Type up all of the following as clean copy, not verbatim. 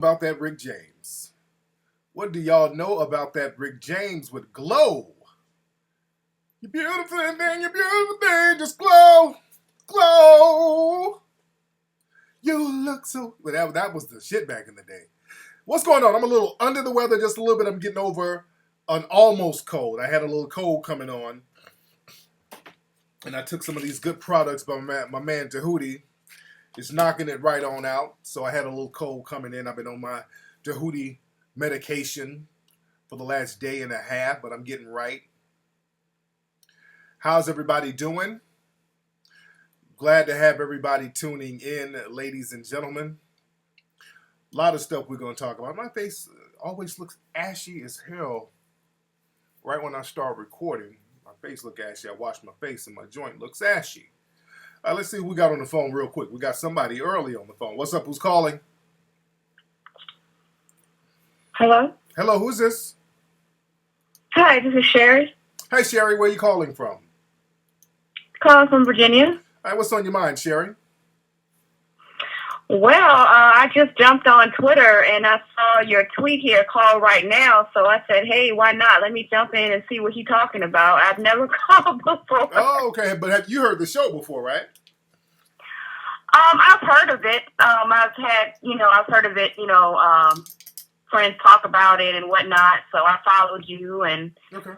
About that Rick James. What do y'all know about that Rick James with glow? You beautiful thing, you beautiful thing, just glow, glow. You look so. Well, that was the shit back in the day. What's going on? I'm a little under the weather, just a little bit. I'm getting over an almost cold. I had a little cold coming on, and I took some of these good products by my man Tahuti. It's knocking it right on out. So I had a little cold coming in. I've been on my Tahuti medication for the last day and a half, but I'm getting right. How's everybody doing? Glad to have everybody tuning in, ladies and gentlemen. A lot of stuff we're going to talk about. My face always looks ashy as hell right when I start recording. My face looks ashy. I wash my face and my joint looks ashy. Let's see who we got on the phone real quick. We got somebody early on the phone. What's up? Who's calling? Hello? Hello, who's this? Hi, this is Sherry. Hey, Sherry, where are you calling from? Calling from Virginia. All right, what's on your mind, Sherry? Well, I just jumped on Twitter and I saw your tweet here, call right now. So I said, hey, why not? Let me jump in and see what he's talking about. I've never called before. Oh, okay. But have you heard the show before, right? I've heard of it. I've heard of it, friends talk about it and whatnot. So I followed you and, okay.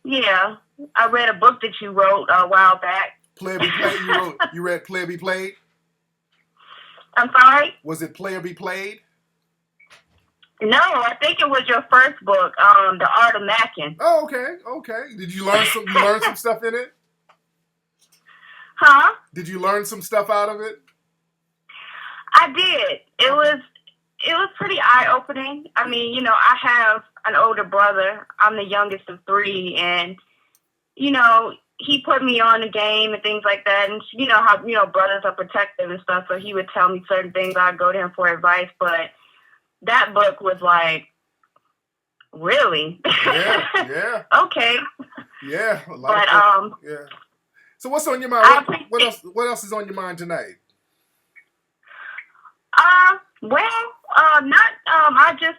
Yeah, I read a book that you wrote a while back. Player Be Played? You read Player Be Played? I'm sorry? Was it Player Be Played? No, I think it was your first book, The Art of Macking. Oh, okay. Did you learn some stuff in it? Huh? Did you learn some stuff out of it? I did. It was pretty eye-opening. I mean, I have an older brother. I'm the youngest of three, and, he put me on the game and things like that. And you know how, brothers are protective and stuff. So he would tell me certain things. I'd go to him for advice. But that book was like, really? Yeah. Okay. Yeah. Yeah. So what's on your mind? What else is on your mind tonight? I just,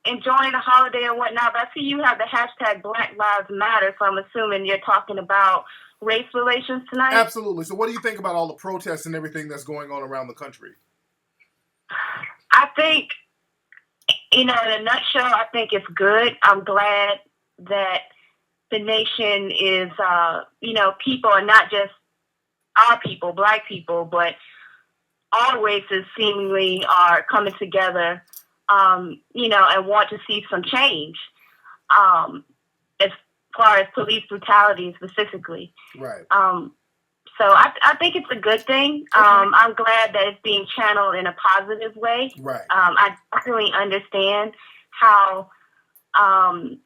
enjoying the holiday and whatnot. But I see you have the hashtag Black Lives Matter, so I'm assuming you're talking about race relations tonight? Absolutely. So what do you think about all the protests and everything that's going on around the country? I think, in a nutshell, I think it's good. I'm glad that the nation is, people are not just our people, Black people, but all races seemingly are coming together, and want to see some change, as far as police brutality specifically. Right. So I think it's a good thing. Okay. I'm glad that it's being channeled in a positive way. Right. I definitely understand how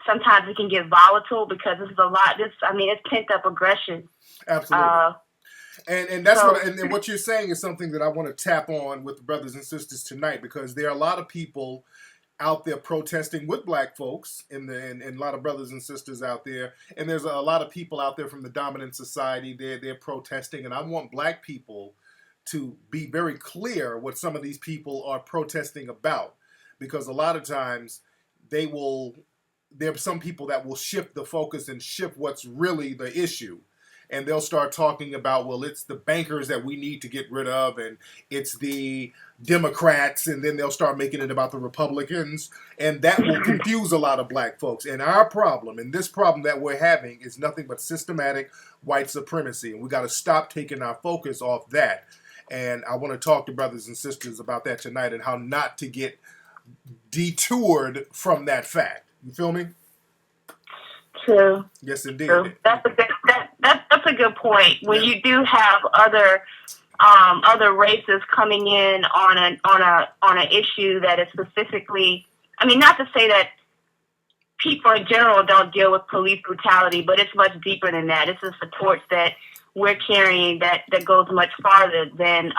sometimes it can get volatile because it's pent up aggression. Absolutely. And that's what you're saying is something that I want to tap on with the brothers and sisters tonight, because there are a lot of people out there protesting with Black folks and a lot of brothers and sisters out there, and there's a lot of people out there from the dominant society. They're protesting, and I want Black people to be very clear what some of these people are protesting about, because a lot of times there are some people that will shift the focus and shift what's really the issue. And they'll start talking about, well, it's the bankers that we need to get rid of, and it's the Democrats, and then they'll start making it about the Republicans, and that will confuse a lot of Black folks. And our problem, and this problem that we're having, is nothing but systematic white supremacy, and we got to stop taking our focus off that. And I want to talk to brothers and sisters about that tonight and how not to get detoured from that fact. You feel me? True. Yes, indeed. True. That's a good point. When you do have other races coming in on an issue that is specifically, not to say that people in general don't deal with police brutality, but it's much deeper than that. It's just a torch that we're carrying that goes much farther than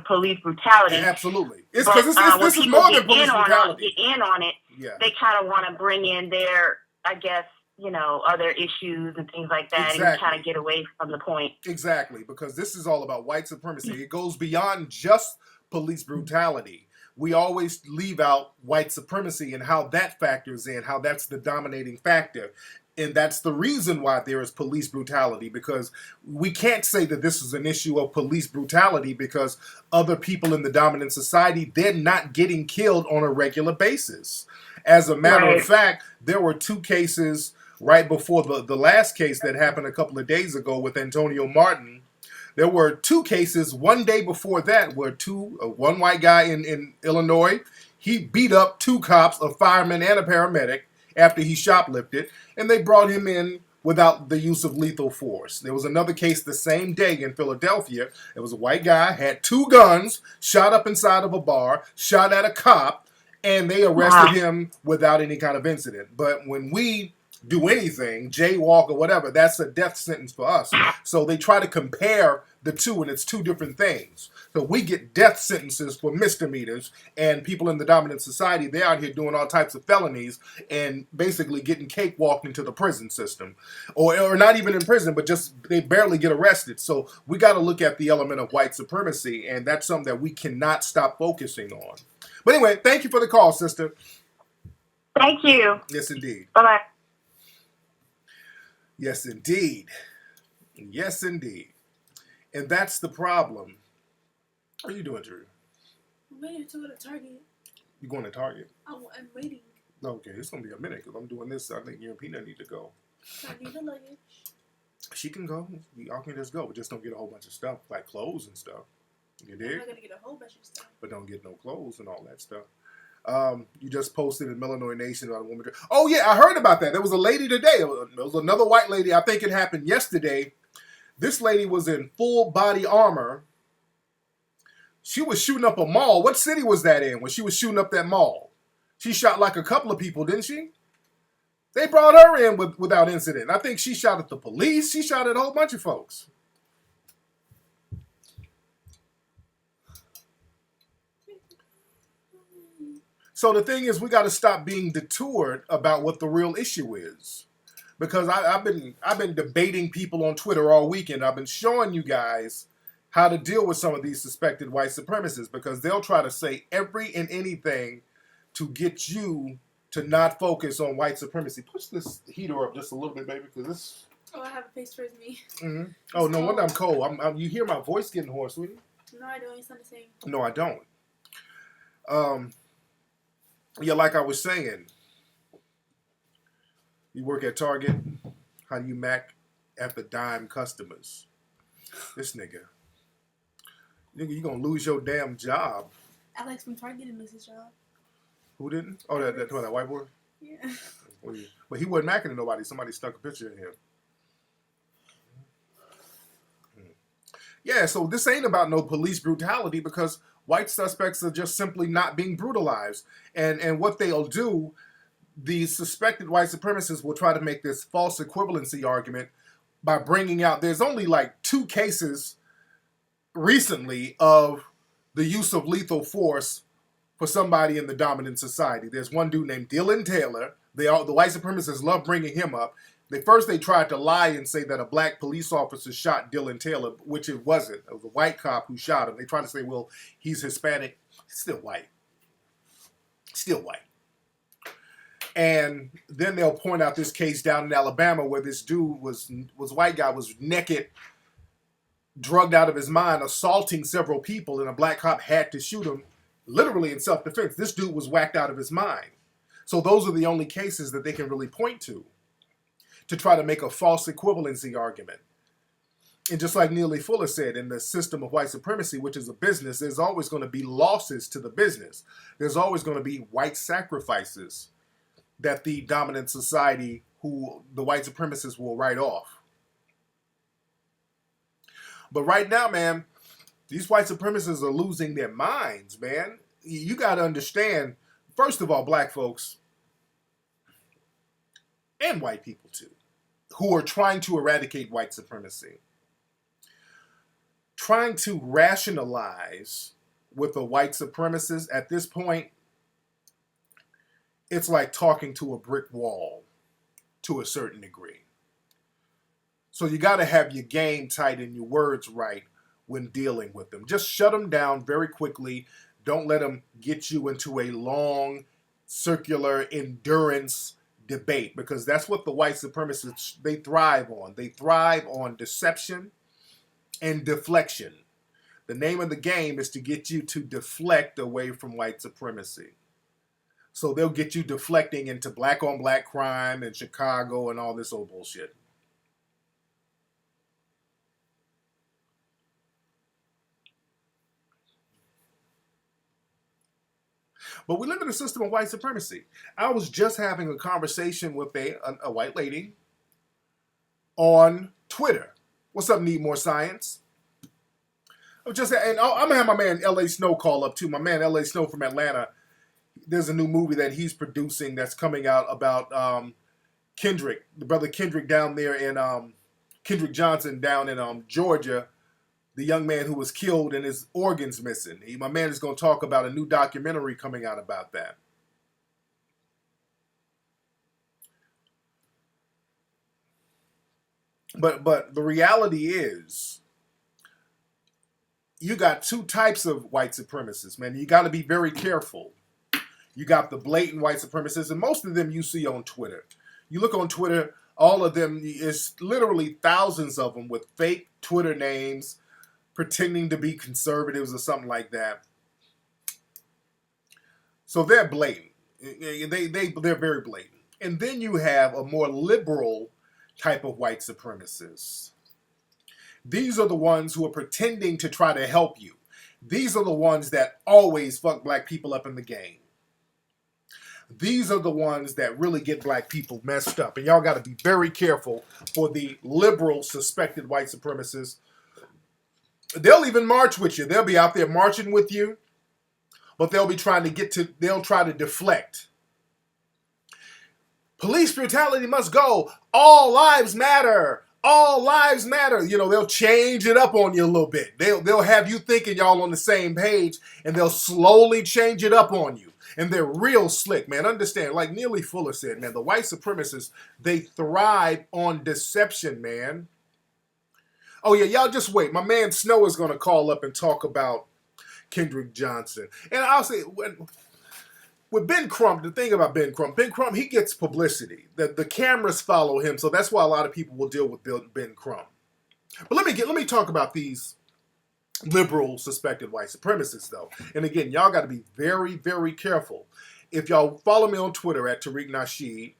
police brutality. Yeah, absolutely. It's because this is more than police brutality. Get in on it. Yeah. They kind of want to bring in their, I guess, other issues and things like that, Exactly. and kind of get away from the point. Exactly, because this is all about white supremacy. It goes beyond just police brutality. We always leave out white supremacy and how that factors in, how that's the dominating factor. And that's the reason why there is police brutality, because we can't say that this is an issue of police brutality because other people in the dominant society, they're not getting killed on a regular basis. As a matter of fact, there were 2 cases right before the last case that happened a couple of days ago with Antonio Martin. There were 2 cases one day before that where one white guy in Illinois, he beat up 2 cops, a fireman and a paramedic, after he shoplifted, and they brought him in without the use of lethal force. There was another case the same day in Philadelphia. It was a white guy, had 2 guns, shot up inside of a bar, shot at a cop, and they arrested him without any kind of incident. But when we do anything, jaywalk or whatever, that's a death sentence for us. So they try to compare the 2, and it's 2 different things. So we get death sentences for misdemeanors, and people in the dominant society, they're out here doing all types of felonies and basically getting cakewalked into the prison system. Or not even in prison, but just they barely get arrested. So we got to look at the element of white supremacy, and that's something that we cannot stop focusing on. But anyway, thank you for the call, sister. Thank you. Yes, indeed. Bye-bye. Yes, indeed. Yes, indeed. And that's the problem. What are you doing, Drew? I'm waiting to go to Target. You going to Target? I'm waiting. Okay, it's going to be a minute because I'm doing this. I think you and Peanut need to go. I need the luggage. She can go. Y'all can just go, but just don't get a whole bunch of stuff, like clothes and stuff. You dig? I'm not going to get a whole bunch of stuff. But don't get no clothes and all that stuff. You just posted in Illinois Nation about a woman. Oh, yeah, I heard about that. There was a lady today. There was another white lady. I think it happened yesterday. This lady was in full body armor. She was shooting up a mall. What city was that in when she was shooting up that mall? She shot like a couple of people, didn't she? They brought her in without incident. I think she shot at the police. She shot at a whole bunch of folks. So the thing is, we got to stop being detoured about what the real issue is. Because I've been debating people on Twitter all weekend. I've been showing you guys how to deal with some of these suspected white supremacists, because they'll try to say every and anything to get you to not focus on white supremacy. Push this heater up just a little bit, baby, because this... Oh, I have a face towards me. Mm-hmm. Oh, no wonder I'm cold. You hear my voice getting hoarse, sweetie? No, I don't. You sound the same. No, I don't. Yeah, like I was saying, you work at Target. How do you mac at the dime customers? This nigga, you gonna lose your damn job. Alex from Target didn't lose his job. Who didn't? Oh, that white boy? Yeah. But he wasn't macking at nobody. Somebody stuck a picture of him. Yeah, so this ain't about no police brutality, because white suspects are just simply not being brutalized. And what they'll do, these suspected white supremacists will try to make this false equivalency argument by bringing out, there's only like 2 cases recently of the use of lethal force for somebody in the dominant society. There's one dude named Dylan Taylor. The white supremacists love bringing him up. They tried to lie and say that a black police officer shot Dylan Taylor, which it wasn't. It was a white cop who shot him. They tried to say, well, he's Hispanic. He's still white. Still white. And then they'll point out this case down in Alabama where this dude was a white guy, was naked, drugged out of his mind, assaulting several people, and a black cop had to shoot him, literally in self-defense. This dude was whacked out of his mind. So those are the only cases that they can really point to try to make a false equivalency argument. And just like Neely Fuller said, in the system of white supremacy, which is a business, there's always going to be losses to the business. There's always going to be white sacrifices that the dominant society, who the white supremacists, will write off. But right now, man, these white supremacists are losing their minds, man. You got to understand, first of all, black folks, and white people too, who are trying to eradicate white supremacy, trying to rationalize with a white supremacist at this point, it's like talking to a brick wall to a certain degree. So you got to have your game tight and your words right when dealing with them. Just shut them down very quickly. Don't let them get you into a long, circular endurance debate, because that's what the white supremacists, they thrive on. They thrive on deception and deflection. The name of the game is to get you to deflect away from white supremacy. So they'll get you deflecting into black on black crime in Chicago and all this old bullshit. But we live in a system of white supremacy. I was just having a conversation with a white lady on Twitter. What's up, Need More Science? I'm gonna have my man L.A. Snow call up too. My man L.A. Snow from Atlanta. There's a new movie that he's producing that's coming out about Kendrick, the brother Kendrick down there in Kendrick Johnson down in Georgia, the young man who was killed and his organs missing. My man is going to talk about a new documentary coming out about that. But the reality is, you got two types of white supremacists, man. You got to be very careful. You got the blatant white supremacists, and most of them you see on Twitter. You look on Twitter, all of them, it's literally thousands of them with fake Twitter names, pretending to be conservatives or something like that. So they're blatant. They're very blatant. And then you have a more liberal type of white supremacists. These are the ones who are pretending to try to help you. These are the ones that always fuck black people up in the game. These are the ones that really get black people messed up. And y'all got to be very careful for the liberal suspected white supremacists. They'll even march with you. They'll be out there marching with you, but they'll try to deflect. Police brutality must go. All lives matter. All lives matter. You know, they'll change it up on you a little bit. They'll have you thinking y'all on the same page, and they'll slowly change it up on you. And they're real slick, man. Understand, like Neely Fuller said, man, the white supremacists, they thrive on deception, man. Oh, yeah, y'all just wait. My man Snow is going to call up and talk about Kendrick Johnson. And I'll say, with Ben Crump, the thing about Ben Crump, he gets publicity. The cameras follow him, so that's why a lot of people will deal with Ben Crump. But let me talk about these liberal suspected white supremacists, though. And again, y'all got to be very, very careful. If y'all follow me on Twitter at Tariq Nasheed,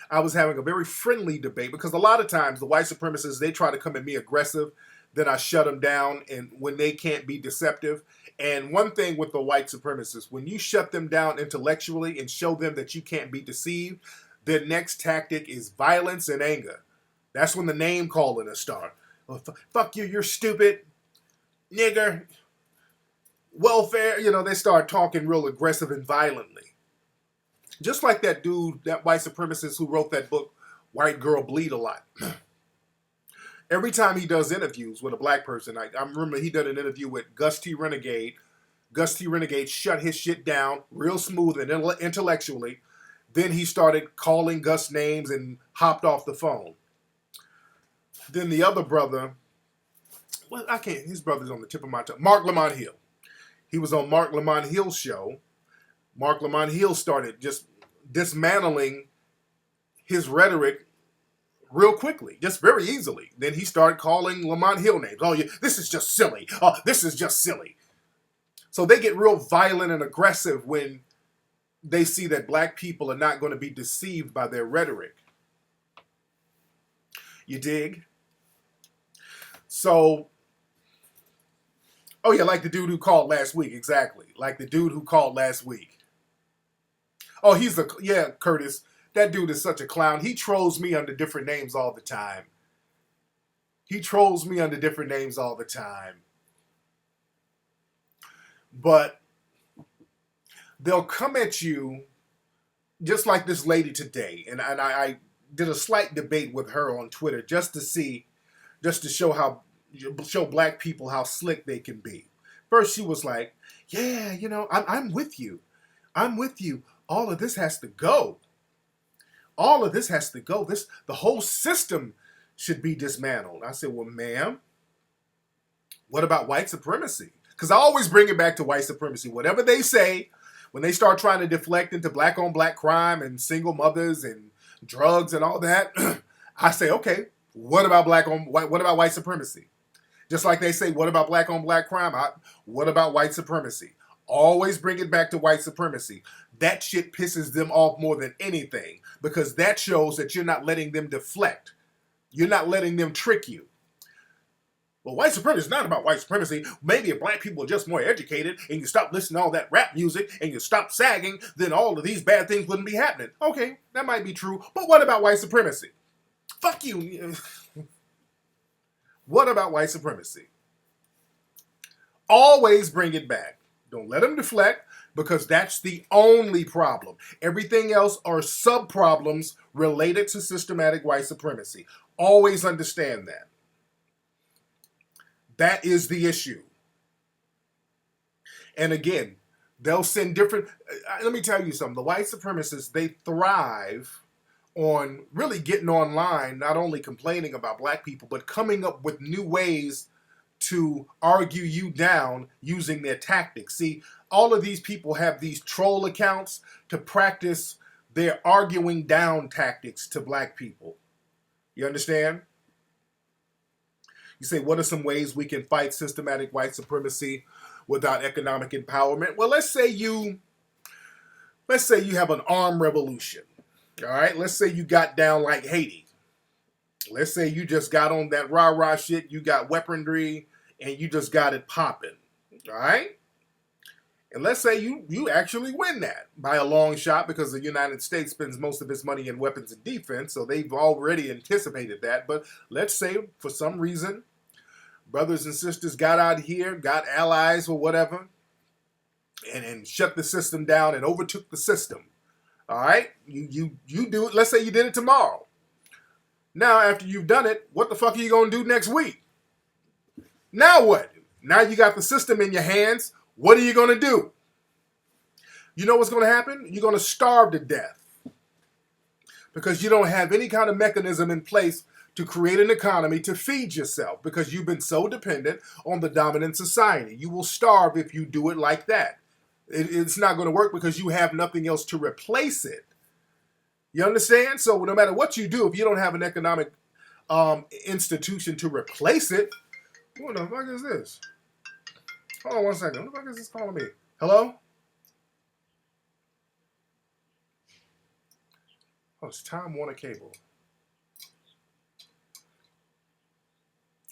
I was having a very friendly debate, because a lot of times the white supremacists, they try to come at me aggressive, then I shut them down, and when they can't be deceptive. And one thing with the white supremacists, when you shut them down intellectually and show them that you can't be deceived, their next tactic is violence and anger. That's when the name calling will start. Well, fuck you, you're stupid, nigger, welfare. You know, they start talking real aggressive and violently. Just like that dude, that white supremacist who wrote that book, White Girl Bleed a Lot. Every time he does interviews with a black person, I remember he did an interview with Gus T. Renegade. Gus T. Renegade shut his shit down real smooth and intellectually. Then he started calling Gus names and hopped off the phone. Then the other brother, well, his brother's on the tip of my tongue, Mark Lamont Hill. He was on Mark Lamont Hill's show. Mark Lamont Hill started just dismantling his rhetoric real quickly, just very easily. Then he started calling Lamont Hill names. Oh, yeah, this is just silly. Oh, this is just silly. So they get real violent and aggressive when they see that black people are not going to be deceived by their rhetoric. You dig? So, oh yeah, like the dude who called last week, exactly. Like the dude who called last week. Oh, Curtis. That dude is such a clown. He trolls me under different names all the time. But they'll come at you just like this lady today. And I did a slight debate with her on Twitter just to show black people how slick they can be. First, she was like, yeah, you know, I'm with you. All of this has to go. The whole system should be dismantled. I said, well, ma'am, What about white supremacy? Because I always bring it back to white supremacy. Whatever they say, when they start trying to deflect into black on black crime and single mothers and drugs and all that, I say, okay, what about what about white supremacy? Just like they say, what about black on black crime? What about white supremacy? Always bring it back to white supremacy. That shit pisses them off more than anything because that shows that you're not letting them deflect. You're not letting them trick you. Well, white supremacy is not about white supremacy. Maybe if black people are just more educated and you stop listening to all that rap music and you stop sagging, then all of these bad things wouldn't be happening. Okay, that might be true. But what about white supremacy? Fuck you. What about white supremacy? Always bring it back. Don't let them deflect because that's the only problem. Everything else are sub-problems related to systematic white supremacy. Always understand that. That is the issue. And again, they'll send different... Let me tell you something. The white supremacists, they thrive on really getting online, not only complaining about black people, but coming up with new ways to argue you down using their tactics. See, all of these people have these troll accounts to practice their arguing down tactics to black people. You understand? You say, what are some ways we can fight systematic white supremacy without economic empowerment? Well, let's say you have an armed revolution. All right, let's say you got down like Haiti. Let's say you just got on that rah-rah shit, you got weaponry, and you just got it popping. All right? And let's say you actually win that by a long shot because the United States spends most of its money in weapons and defense, so they've already anticipated that. But let's say, for some reason, brothers and sisters got out here, got allies or whatever, and shut the system down and overtook the system. All right? You do it. Let's say you did it tomorrow. Now, after you've done it, what the fuck are you going to do next week? Now what? Now you got the system in your hands. What are you going to do? You know what's going to happen? You're going to starve to death because you don't have any kind of mechanism in place to create an economy to feed yourself because you've been so dependent on the dominant society. You will starve if you do it like that. It's not going to work because you have nothing else to replace it. You understand? So no matter what you do, if you don't have an economic institution to replace it, what the fuck is this? Hold on one second. What the fuck is this calling me? Hello? Oh, it's Time Warner Cable.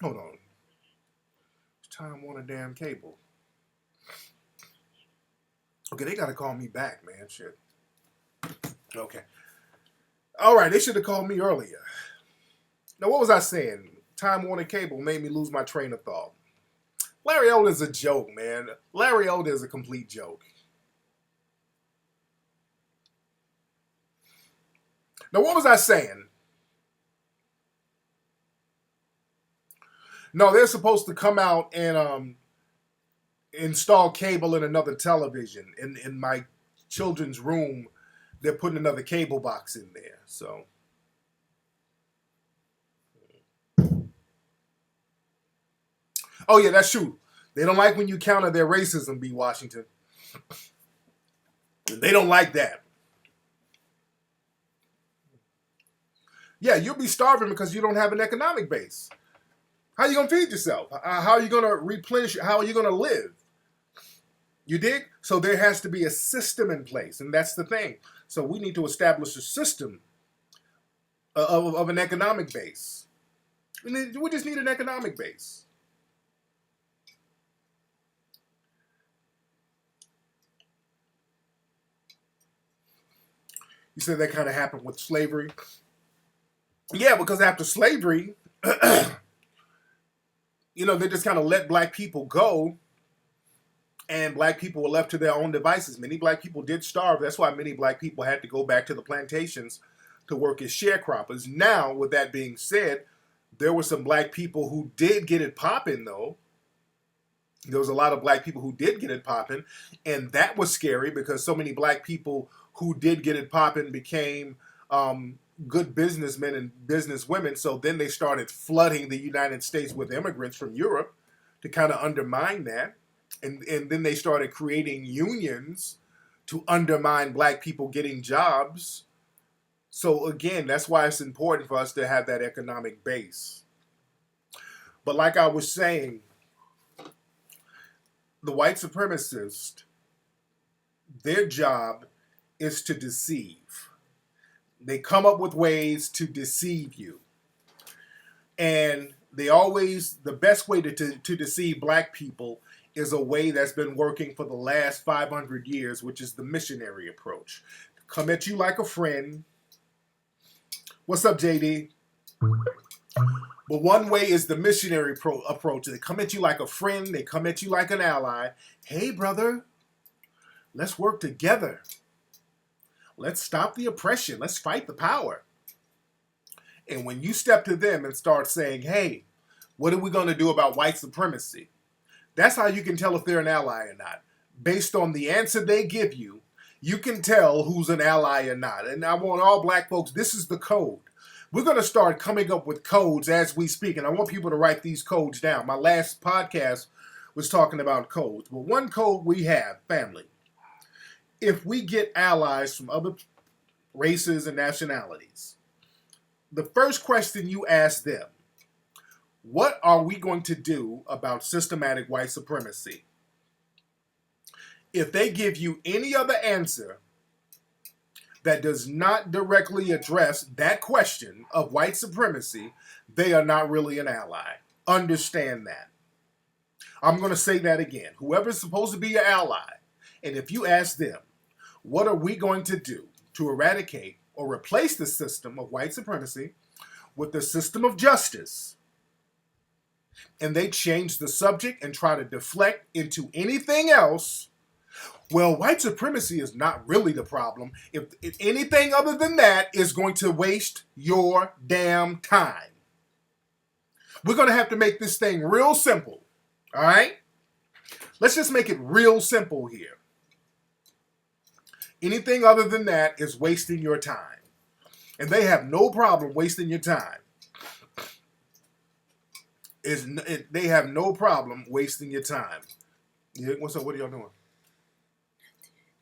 Hold on. It's Time Warner damn Cable. Okay, they gotta call me back, man. Shit. Okay. All right, they should have called me earlier. Now, what was I saying? Time Warner Cable made me lose my train of thought. Larry Elder is a joke, man. Larry Elder is a complete joke. Now, what was I saying? No, they're supposed to come out and install cable in another television. In my children's room, they're putting another cable box in there. So, oh yeah, that's true. They don't like when you counter their racism, B. Washington. They don't like that. Yeah, you'll be starving because you don't have an economic base. How are you going to feed yourself? How are you going to replenish? How are you going to live? You dig? So there has to be a system in place, and that's the thing. So we need to establish a system of an economic base. We just need an economic base. You said that kind of happened with slavery. Yeah, because after slavery, you know, they just kind of let black people go, and black people were left to their own devices. Many black people did starve. That's why many black people had to go back to the plantations to work as sharecroppers. Now, with that being said, there were some black people who did get it popping, though. There was a lot of black people who did get it popping, and that was scary because so many black people who did get it popping became good businessmen and businesswomen. So then they started flooding the United States with immigrants from Europe to kind of undermine that. And then they started creating unions to undermine black people getting jobs. So again, that's why it's important for us to have that economic base. But like I was saying, the white supremacists, their job is to deceive. They come up with ways to deceive you. And the best way to deceive black people is a way that's been working for the last 500 years, which is the missionary approach. Come at you like a friend. What's up, JD? But one way is the missionary approach. They come at you like a friend. They come at you like an ally. Hey, brother, let's work together. Let's stop the oppression. Let's fight the power. And when you step to them and start saying, hey, what are we going to do about white supremacy? That's how you can tell if they're an ally or not. Based on the answer they give you, you can tell who's an ally or not. And I want all black folks, this is the code. We're going to start coming up with codes as we speak. And I want people to write these codes down. My last podcast was talking about codes. But one code we have, family. If we get allies from other races and nationalities, the first question you ask them, what are we going to do about systematic white supremacy? If they give you any other answer that does not directly address that question of white supremacy, they are not really an ally. Understand that. I'm going to say that again. Whoever's supposed to be your ally, and if you ask them, what are we going to do to eradicate or replace the system of white supremacy with the system of justice, and they change the subject and try to deflect into anything else, well, white supremacy is not really the problem. If anything other than that is going to waste your damn time. We're going to have to make this thing real simple, all right? Let's just make it real simple here. Anything other than that is wasting your time. And they have no problem wasting your time. They have no problem wasting your time. Yeah, what's up? What are y'all doing?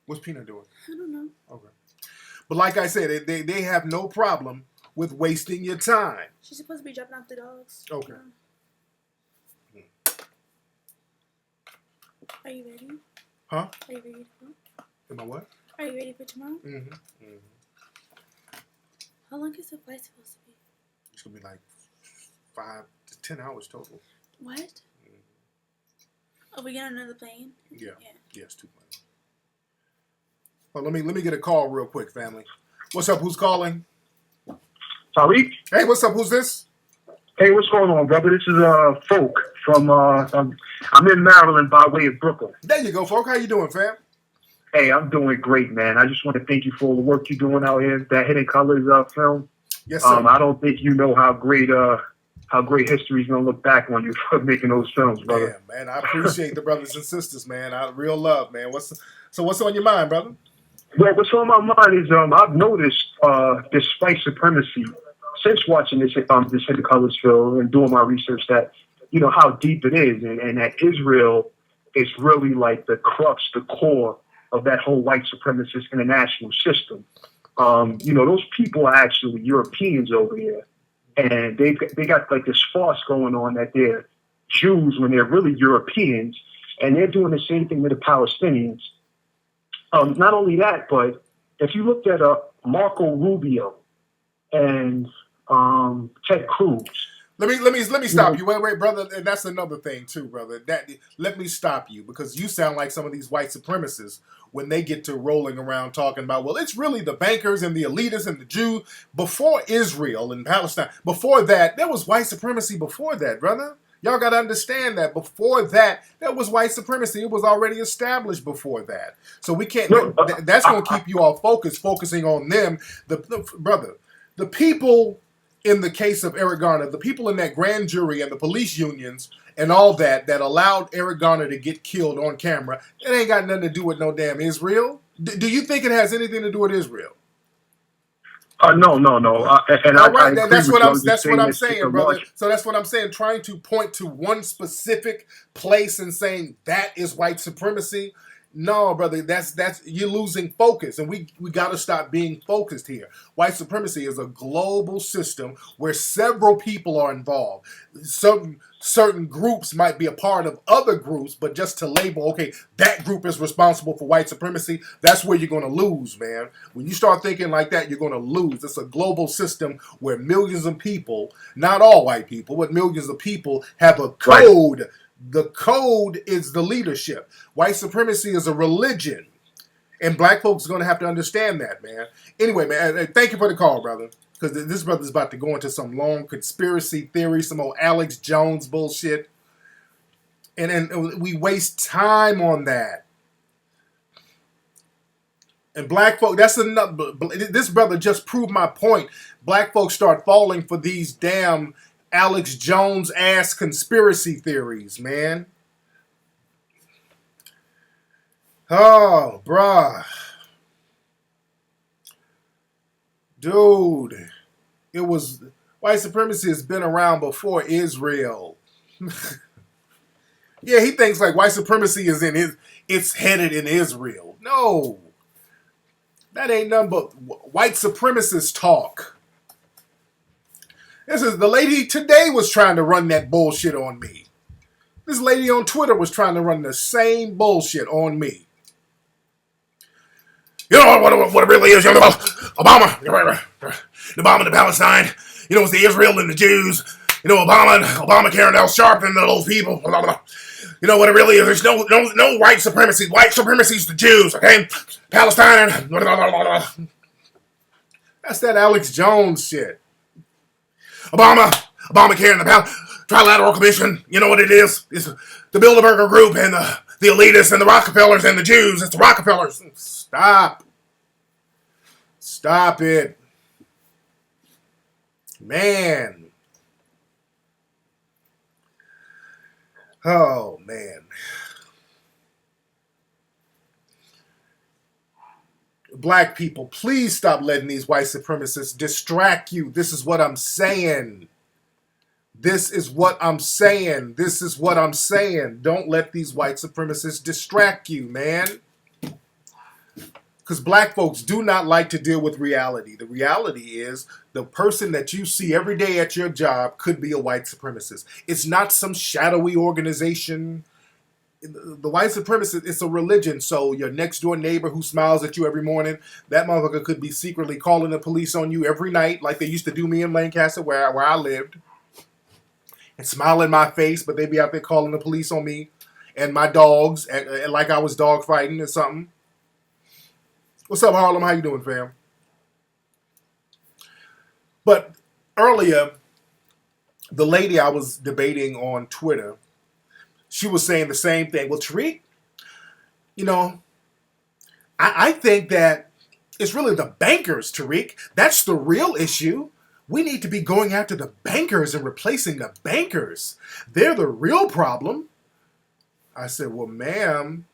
What's Peanut doing? I don't know. Okay. But like I said, they have no problem with wasting your time. She's supposed to be dropping off the dogs. Okay. Are you ready? Huh? Are you ready? Am I what? Are you ready for tomorrow? Mm-hmm. Mm-hmm. How long is the flight supposed to be? It's going to be like 5 to 10 hours total. What? Mm-hmm. Are we getting another plane? Yeah. Yes, 2 planes. Well, let me get a call real quick, family. What's up? Who's calling? Tariq? Hey, what's up? Who's this? Hey, what's going on, brother? This is Folk from I'm in Maryland by way of Brooklyn. There you go, folk. How you doing, fam? Hey, I'm doing great, man. I just want to thank you for all the work you're doing out here. That Hidden Colors film. Yes, sir. I don't think you know how great history's gonna look back on you for making those films, brother. Yeah, man. I appreciate the brothers and sisters, man. Real love, man. What's on your mind, brother? Well, what's on my mind is I've noticed this white supremacy since watching this Hidden Colors film and doing my research that how deep it is, and that Israel is really like the crux, the core of that whole white supremacist international system. Those people are actually Europeans over here, and they got like this farce going on that they're Jews when they're really Europeans, and they're doing the same thing with the Palestinians. Not only that, but if you looked at Marco Rubio and Ted Cruz. Let me stop you. Wait, brother. And that's another thing too, brother. Let me stop you because you sound like some of these white supremacists when they get to rolling around talking about, well, it's really the bankers and the elitists and the Jews before Israel and Palestine. Before that, there was white supremacy before that, brother. Y'all got to understand that before that, there was white supremacy. It was already established before that. So we can't, that's going to keep you all focusing on them. Brother, the people in the case of Eric Garner, the people in that grand jury and the police unions and all that allowed Eric Garner to get killed on camera, it ain't got nothing to do with no damn Israel. Do you think it has anything to do with Israel? No. And All I right, agree that's with what you. I'm. I'm just That's what saying I'm it's saying, a brother. large. So that's what I'm saying. Trying to point to one specific place and saying that is white supremacy. No, brother, that's you're losing focus, and we got to stop being focused here. White supremacy is a global system where several people are involved. Certain groups might be a part of other groups, but just to label, okay, that group is responsible for white supremacy, that's where you're going to lose, man. When you start thinking like that, you're going to lose. It's a global system where millions of people, not all white people, but millions of people have a Right. code. The code is the leadership. White supremacy is a religion. And black folks are going to have to understand that, man. Anyway, man, thank you for the call, brother. Because this brother's about to go into some long conspiracy theory, some old Alex Jones bullshit. And we waste time on that. And black folk, that's another. This brother just proved my point. Black folks start falling for these damn Alex Jones ass conspiracy theories, man. Oh, bruh. Dude. It was. White supremacy has been around before Israel. Yeah, he thinks like white supremacy is it's headed in Israel. No. That ain't nothing but white supremacist talk. This is the lady today was trying to run that bullshit on me. This lady on Twitter was trying to run the same bullshit on me. You know what it really is? You know, Obama, the Obama to Palestine. You know, it's the Israel and the Jews. You know, Obamacare and Al Sharpton and those people. Blah, blah, blah. You know what it really is? There's no white supremacy. White supremacy is the Jews, okay? Palestine. Blah, blah, blah, blah. That's that Alex Jones shit. Obamacare and the Trilateral Commission. You know what it is? It's the Bilderberger Group and the elitists and the Rockefellers and the Jews. It's the Rockefellers. Stop it. Man. Oh, man. Black people, please stop letting these white supremacists distract you. This is what I'm saying. This is what I'm saying. This is what I'm saying. Don't let these white supremacists distract you, man. Because black folks do not like to deal with reality. The reality is the person that you see every day at your job could be a white supremacist. It's not some shadowy organization. The white supremacist, it's a religion. So your next door neighbor who smiles at you every morning, that motherfucker could be secretly calling the police on you every night, like they used to do me in Lancaster where I lived, and smile in my face, but they be out there calling the police on me and my dogs, and like I was dog fighting or something. What's up, Harlem? How you doing, fam? But earlier, the lady I was debating on Twitter, she was saying the same thing. Well, Tariq, you know, I think that it's really the bankers, Tariq. That's the real issue. We need to be going after the bankers and replacing the bankers. They're the real problem. I said, well, ma'am,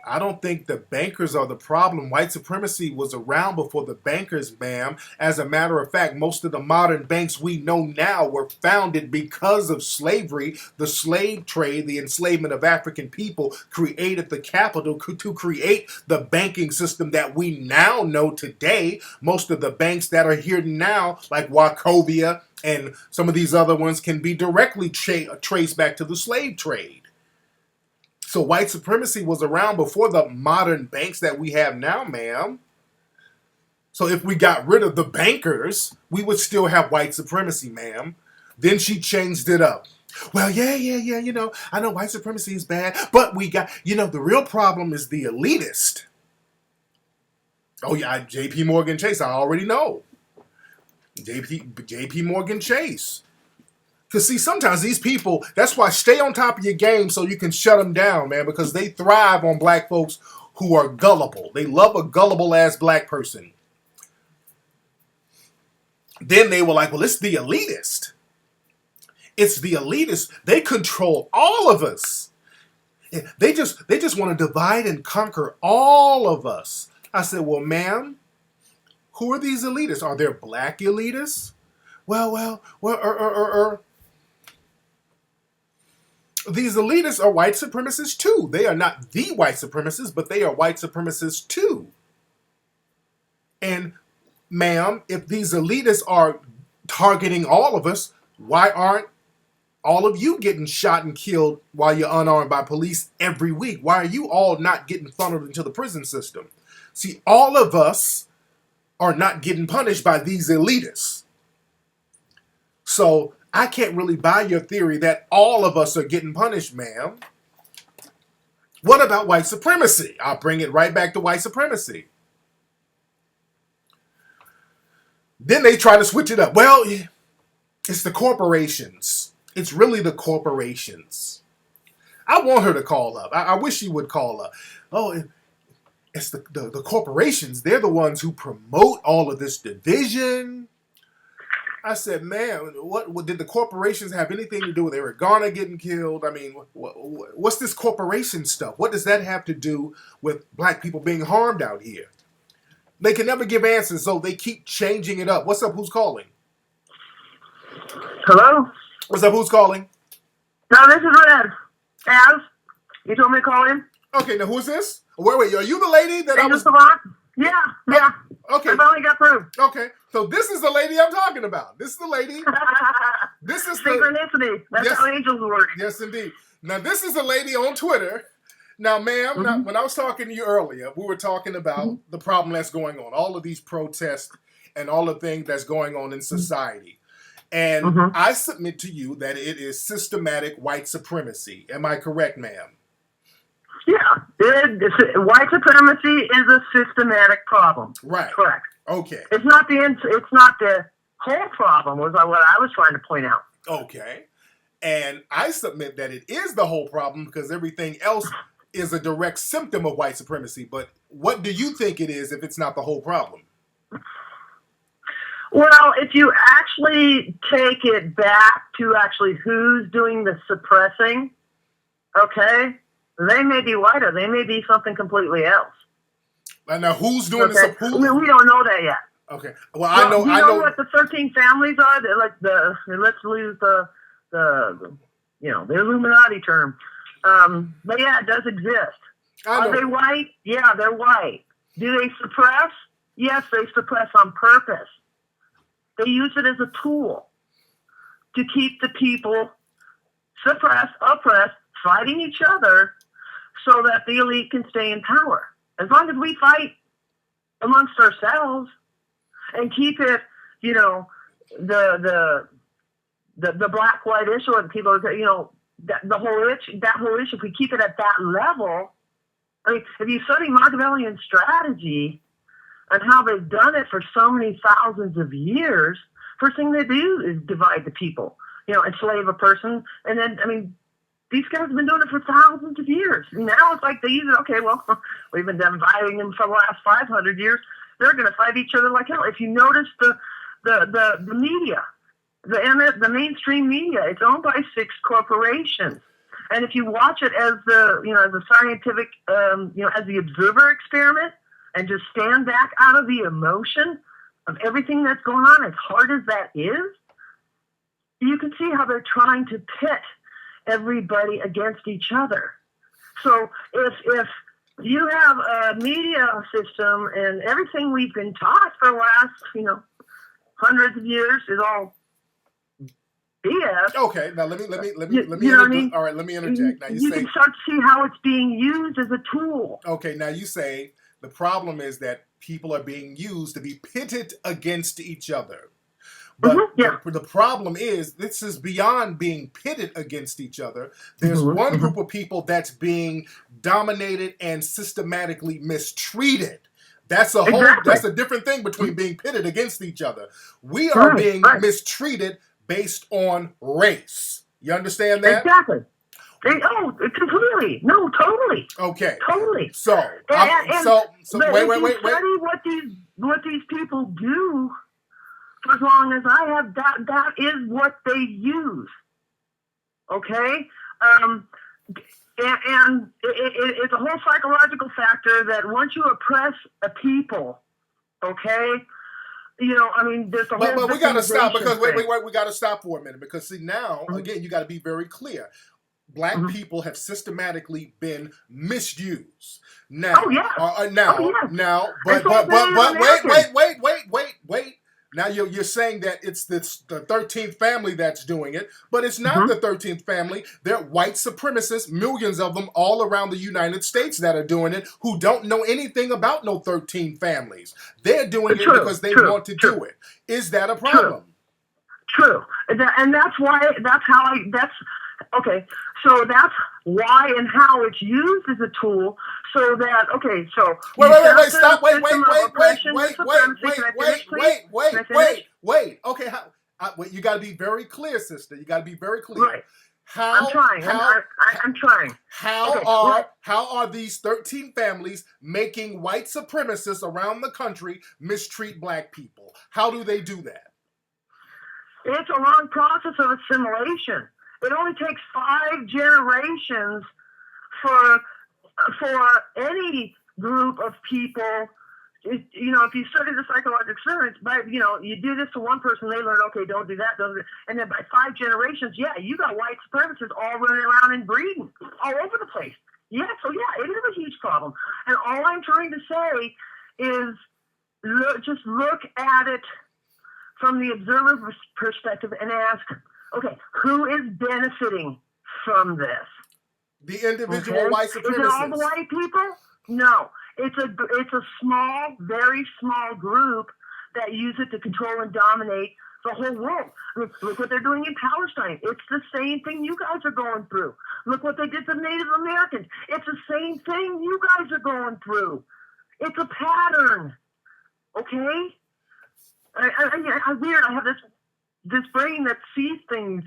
I don't think the bankers are the problem. White supremacy was around before the bankers, ma'am. As a matter of fact, most of the modern banks we know now were founded because of slavery. The slave trade, the enslavement of African people, created the capital to create the banking system that we now know today. Most of the banks that are here now, like Wachovia and some of these other ones, can be directly traced back to the slave trade. So white supremacy was around before the modern banks that we have now, ma'am. So if we got rid of the bankers, we would still have white supremacy, ma'am. Then she changed it up. Well, yeah, you know, I know white supremacy is bad, but we got, you know, the real problem is the elitist. Oh, yeah, J.P. Morgan Chase, I already know. J.P. Morgan Chase. Because, see, sometimes these people, that's why stay on top of your game so you can shut them down, man, because they thrive on black folks who are gullible. They love a gullible-ass black person. Then they were like, well, it's the elitist. It's the elitist. They control all of us. They just want to divide and conquer all of us. I said, well, ma'am, Who are these elitists? Are there black elitists? Well, these elitists are white supremacists too. They are not the white supremacists, but they are white supremacists too. And, ma'am, if these elitists are targeting all of us, why aren't all of you getting shot and killed while you're unarmed by police every week? Why are you all not getting funneled into the prison system? See, all of us are not getting punished by these elitists. So I can't really buy your theory that all of us are getting punished, ma'am. What about white supremacy? I'll bring it right back to white supremacy. Then they try to switch it up. Well, it's the corporations. It's really the corporations. I want her to call up. I wish she would call up. Oh, it's the corporations. They're the ones who promote all of this division. I said, man, what did the corporations have anything to do with Eric Garner getting killed? I mean, what's this corporation stuff? What does that have to do with black people being harmed out here? They can never give answers, so they keep changing it up. What's up? Who's calling? Hello? What's up? Who's calling? No, this is Red. Az, you told me to call in? Okay, now who's this? Wait, are you the lady that I was... Savant? Yeah. Okay. I finally got through. Okay, so this is the lady I'm talking about. This is the lady. This is the... Synchronicity. That's how angels work. Yes, indeed. Now, this is a lady on Twitter. Now, ma'am, now, when I was talking to you earlier, we were talking about the problem that's going on, all of these protests and all the things that's going on in society. And I submit to you that it is systematic white supremacy. Am I correct, ma'am? Yeah. White supremacy is a systematic problem. Right. Correct. Okay. It's not the whole problem, was what I was trying to point out. Okay. And I submit that it is the whole problem because everything else is a direct symptom of white supremacy. But what do you think it is if it's not the whole problem? Well, if you actually take it back to actually who's doing the suppressing, okay, they may be white or they may be something completely else. And now who's doing the suppressing? We don't know that yet. Okay. Well, I know. You know what the 13 families are? They're like let's use the Illuminati term. But yeah, it does exist. Are they white? Yeah, they're white. Do they suppress? Yes, they suppress on purpose. They use it as a tool to keep the people suppressed, oppressed, fighting each other so that the elite can stay in power. As long as we fight amongst ourselves and keep it, the black-white issue and people, that whole issue, if we keep it at that level, I mean, if you study Machiavellian strategy and how they've done it for so many thousands of years, first thing they do is divide the people, enslave a person. And then, I mean, these guys have been doing it for thousands of years. Now it's like they use it, okay, well, we've been dividing them for the last 500 years. They're going to fight each other like hell. If you notice the media, the mainstream media, it's owned by 6 corporations. And if you watch it as the scientific, as the observer experiment, and just stand back out of the emotion of everything that's going on, as hard as that is, you can see how they're trying to pit everybody against each other. So if you have a media system and everything we've been taught for the last, hundreds of years is all BS. Okay, now let me all right, let me interject. Now you can start to see how it's being used as a tool. Okay, now you say the problem is that people are being used to be pitted against each other. But the problem is, this is beyond being pitted against each other. There's one group of people that's being dominated and systematically mistreated. That's that's a different thing between being pitted against each other. We are being mistreated based on race. You understand that? Exactly. Completely. No, totally. Okay. Totally. So wait. Study what these people do. For as long as I have, that is what they use. Okay? And it's a whole psychological factor that once you oppress a people, okay, I mean, there's a whole. But we got to stop because victimization wait, thing. we got to stop for a minute because see now again you got to be very clear. Black people have systematically been misused. Now, Oh, yeah. now, It's but all Native wait. Now you're saying that it's the 13th family that's doing it, but it's not the 13th family. They're white supremacists, millions of them all around the United States that are doing it, who don't know anything about no 13 families. They're doing it because they want to do it. Is that a problem? True. And that's why, okay, so that's why and how it's used as a tool so that, okay, so. Wait, stop, wait. Okay, wait, you got to be very clear, sister. You got to be very clear. Right. I'm trying. I'm trying. How are these 13 families making white supremacists around the country mistreat black people? How do they do that? It's a long process of assimilation. It only takes 5 generations for any group of people. If you study the psychological experience, you do this to one person, they learn, okay, don't do that, and then by 5 generations, you got white supremacists all running around and breeding all over the place. Yeah, so it is a huge problem. And all I'm trying to say is just look at it from the observer perspective and ask, okay, who is benefiting from this? The individual white supremacists. Is it all the white people? No. It's a small, very small group that use it to control and dominate the whole world. Look what they're doing in Palestine. It's the same thing you guys are going through. Look what they did to Native Americans. It's the same thing you guys are going through. It's a pattern. Okay? I'm weird. I have this brain that sees things.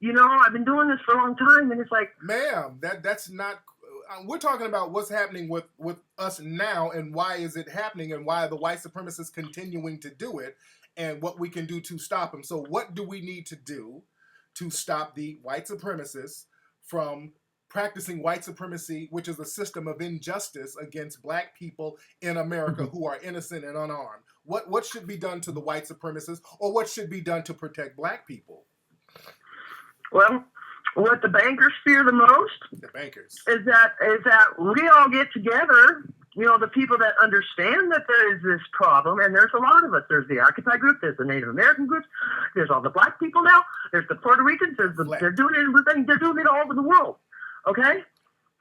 I've been doing this for a long time, and it's like, ma'am, that's not. We're talking about what's happening with us now, and why is it happening, and why are the white supremacists continuing to do it, and what we can do to stop them. So, what do we need to do to stop the white supremacists from practicing white supremacy, which is a system of injustice against black people in America who are innocent and unarmed? What should be done to the white supremacists, or what should be done to protect black people? Well, what the bankers fear the most is that we all get together, the people that understand that there is this problem, and there's a lot of us. There's the Occupy group, there's the Native American groups, there's all the black people now, there's the Puerto Ricans, they're doing it all over the world. Okay?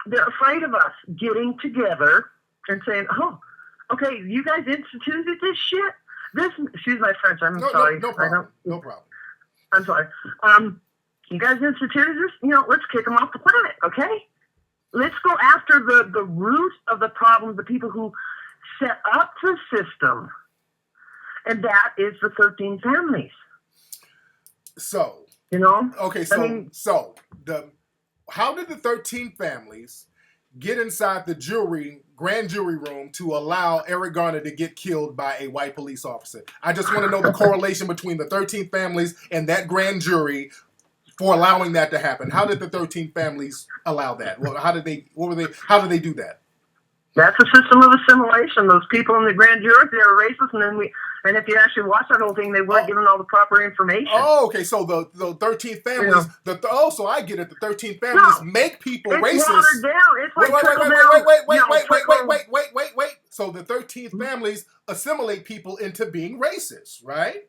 They're afraid of us getting together and saying, oh, okay, you guys instituted this shit? Excuse my French, I'm sorry. No problem. I'm sorry. You guys instituted this? Let's kick them off the planet, okay? Let's go after the root of the problem, the people who set up the system, and that is the 13 families. So, okay, how did the 13 families get inside the grand jury room to allow Eric Garner to get killed by a white police officer? I just want to know the correlation between the 13 families and that grand jury for allowing that to happen. How did the 13 families allow that? Well, how did they do that? That's a system of assimilation. Those people in the grand jury, they were racist, and if you actually watch that whole thing, they weren't given all the proper information. Oh, okay. So the 13 families, so I get it. The 13 families make people racist. It's watered down. It's like wait. So the 13 families assimilate people into being racist, right?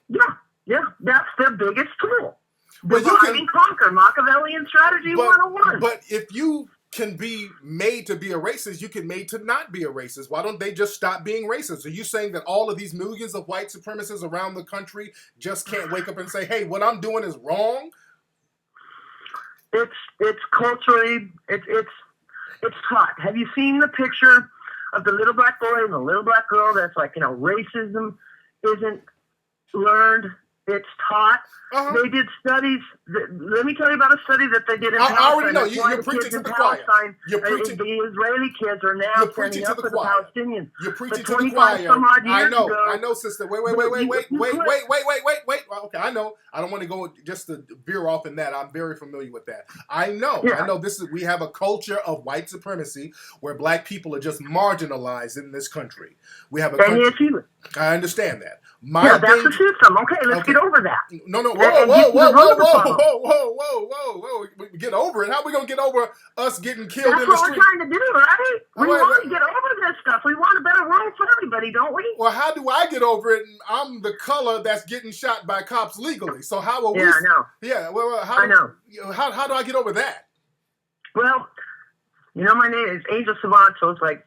Yeah. That's their biggest tool. But divide and conquer, Machiavellian strategy 101. But if you can be made to be a racist, you can made to not be a racist. Why don't they just stop being racist? Are you saying that all of these millions of white supremacists around the country just can't wake up and say, hey, what I'm doing is wrong? It's culturally, it's taught. Have you seen the picture of the little black boy and the little black girl that's like, racism isn't learned, it's taught. They did studies. Let me tell you about a study that they did in Palestine. I already know. You're preaching to the choir. The Israeli kids are now standing up for the Palestinians. You're preaching to the choir. I know, sister. Wait. Okay, I know. I don't want to go just to veer off in that. I'm very familiar with that. I know. We have a culture of white supremacy where black people are just marginalized in this country. We have a I understand that. That's the system. Okay, let's get over that. No, whoa. We get over it. How are we going to get over us getting killed in the street? That's what we're trying to do, right? We want to get over this stuff. We want a better world for everybody, don't we? Well, how do I get over it? I'm the color that's getting shot by cops legally. So how are we? Yeah, I know. Yeah, well, how do I get over that? Well, my name is Angel Savant, so it's like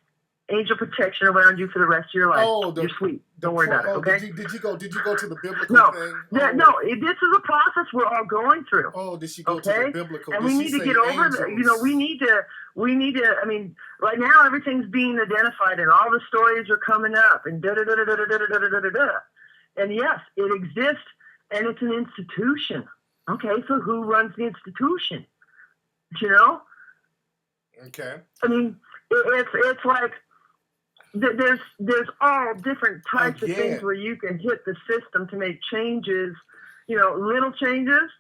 angel protection around you for the rest of your life. You're sweet. Don't worry about it, okay? Did you go to the biblical thing? No, this is a process we're all going through. Did she go to the biblical? And we need to get over that. We need to, I mean, right now everything's being identified and all the stories are coming up and da-da-da-da-da-da-da-da-da-da. And yes, it exists and it's an institution. Okay, so who runs the institution? Okay. I mean, it's like, there's all different types of things where you can hit the system to make changes, little changes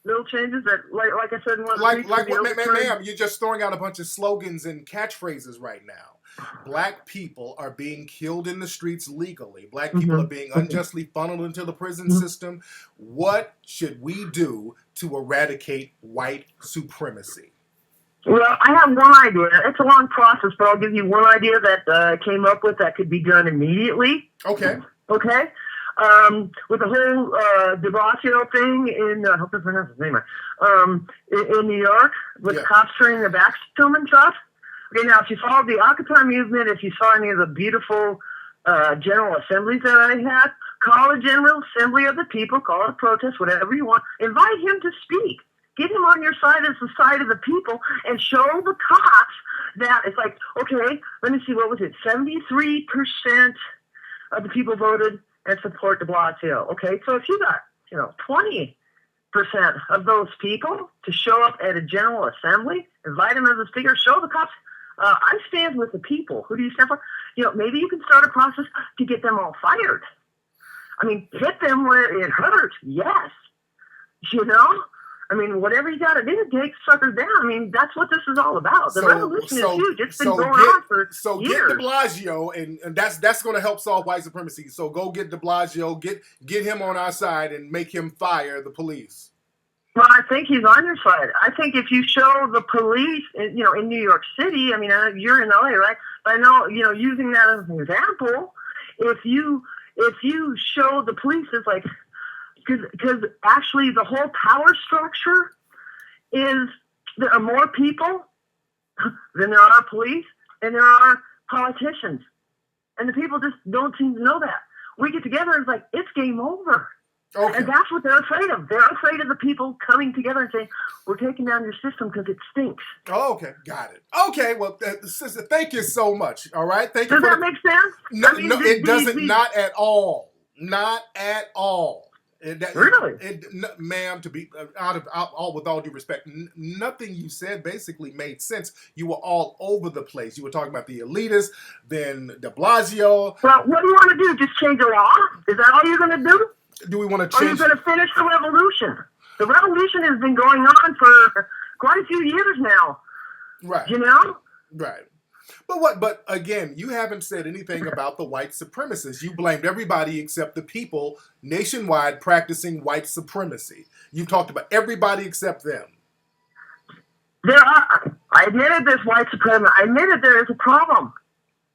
that, like I said, ma'am, you're just throwing out a bunch of slogans and catchphrases right now. Black people are being killed in the streets legally. Black people are being unjustly funneled into the prison system. What should we do to eradicate white supremacy? Well, I have one idea. It's a long process, but I'll give you one idea that I came up with that could be done immediately. Okay. With the whole de Blasio thing in, I hope I pronounce his name right, in New York, with cops turning their backs to him and stuff. Okay, now, if you followed the Occupy movement, if you saw any of the beautiful general assemblies that I had, call a general assembly of the people, call it a protest, whatever you want, invite him to speak. Get him on your side as the side of the people and show the cops that it's like, okay, let me see, what was it? 73% of the people voted and support de Blasio. Okay, so if you got, 20% of those people to show up at a general assembly, invite him as a speaker, show the cops, I stand with the people. Who do you stand for? Maybe you can start a process to get them all fired. I mean, hit them where it hurts, yes. I mean, whatever you got to do to take suckers down. I mean, that's what this is all about. The revolution is huge. It's been going on for years. So get de Blasio, and that's going to help solve white supremacy. So go get de Blasio, get him on our side, and make him fire the police. Well, I think he's on your side. I think if you show the police, in New York City, I mean, you're in LA, right? But I know, using that as an example, if you show the police, it's like, because actually the whole power structure is there are more people than there are police and there are politicians. And the people just don't seem to know that. We get together and it's like, it's game over. Okay. And that's what they're afraid of. They're afraid of the people coming together and saying, we're taking down your system because it stinks. Oh, okay. Got it. Okay. Well, sister, thank you so much. All right. Thank you. Does that make sense? No, it doesn't. Not at all. Not at all. Really? Ma'am, to be all with all due respect, nothing you said basically made sense. You were all over the place. You were talking about the elitists, then de Blasio. Well, what do you want to do? Just change the law? Is that all you're going to do? Do we want to change? Or are you going to finish the revolution? The revolution has been going on for quite a few years now. Right. Right. But again, you haven't said anything about the white supremacists. You blamed everybody except the people nationwide practicing white supremacy. You talked about everybody except them. I admitted there's white supremacy. I admitted there is a problem.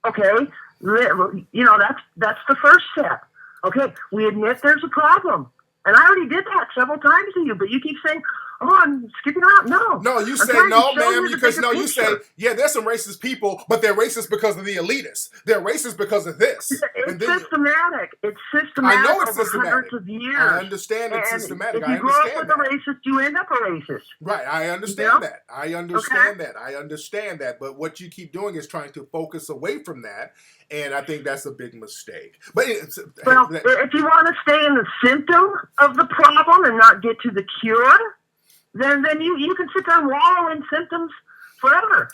Okay? That's the first step. Okay? We admit there's a problem. And I already did that several times to you, but you keep saying, I'm skipping out. No, you say no, ma'am, because you say, there's some racist people, but they're racist because of the elitists. They're racist because of this. It's systematic. It's systematic. I know it's systematic. Hundreds of years. I understand it's systematic. If you grow up with a racist, you end up a racist. Right. I understand that. I understand that. But what you keep doing is trying to focus away from that. And I think that's a big mistake. But if you want to stay in the symptom of the problem and not get to the cure, then you can sit there and wallow in symptoms forever.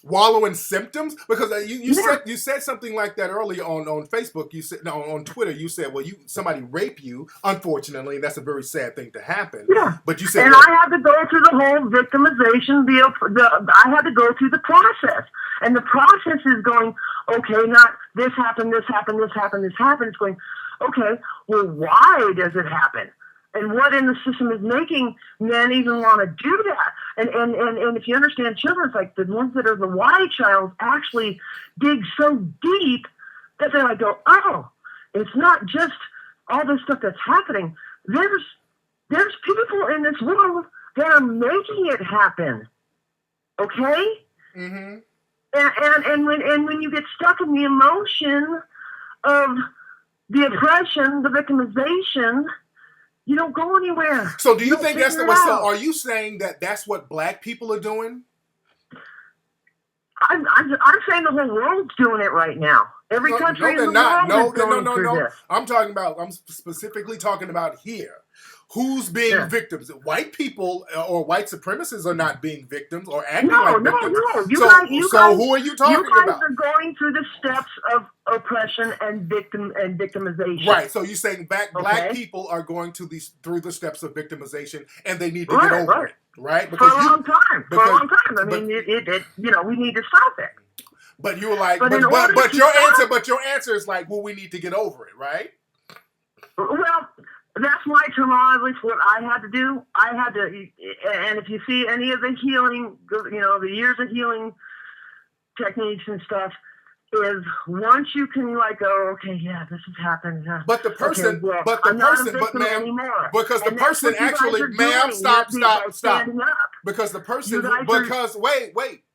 wallow in symptoms? Because you said something like that earlier on Facebook. You said on Twitter. You said, well, somebody rape you. Unfortunately, that's a very sad thing to happen. Yeah. But you said, and I had to go through the whole victimization. I had to go through the process, and the process is going, okay, not this happened, this happened, this happened, this happened. It's going, okay, well, why does it happen? And what in the system is making men even want to do that? And if you understand children, it's like the ones that are the why childs actually dig so deep that they like go, oh, it's not just all this stuff that's happening. There's people in this world that are making it happen. Okay? Mm-hmm. And when you get stuck in the emotion of the oppression, the victimization, you don't go anywhere. So do you think that's the way? So are you saying that that's what black people are doing? I'm saying the whole world's doing it right now. Every country in the world is going through this. I'm specifically talking about here. Who's being victims? White people or white supremacists are not being victims or acting like victims. No. You guys, who are you talking about? You guys are going through the steps of oppression and victimization. Right. So you're saying black people are going through the steps of victimization, and they need to get over it, right? Because for a long time. I mean, we need to stop it. But you were like, but your answer is like, well, we need to get over it, right? Well, that's my terminology. What I had to do. I had to, and if you see any of the healing, the years of healing techniques and stuff, is once you can like go, okay, yeah, this has happened. But the person, okay, but ma'am, anymore. Because the person actually, ma'am, stop. Because the person,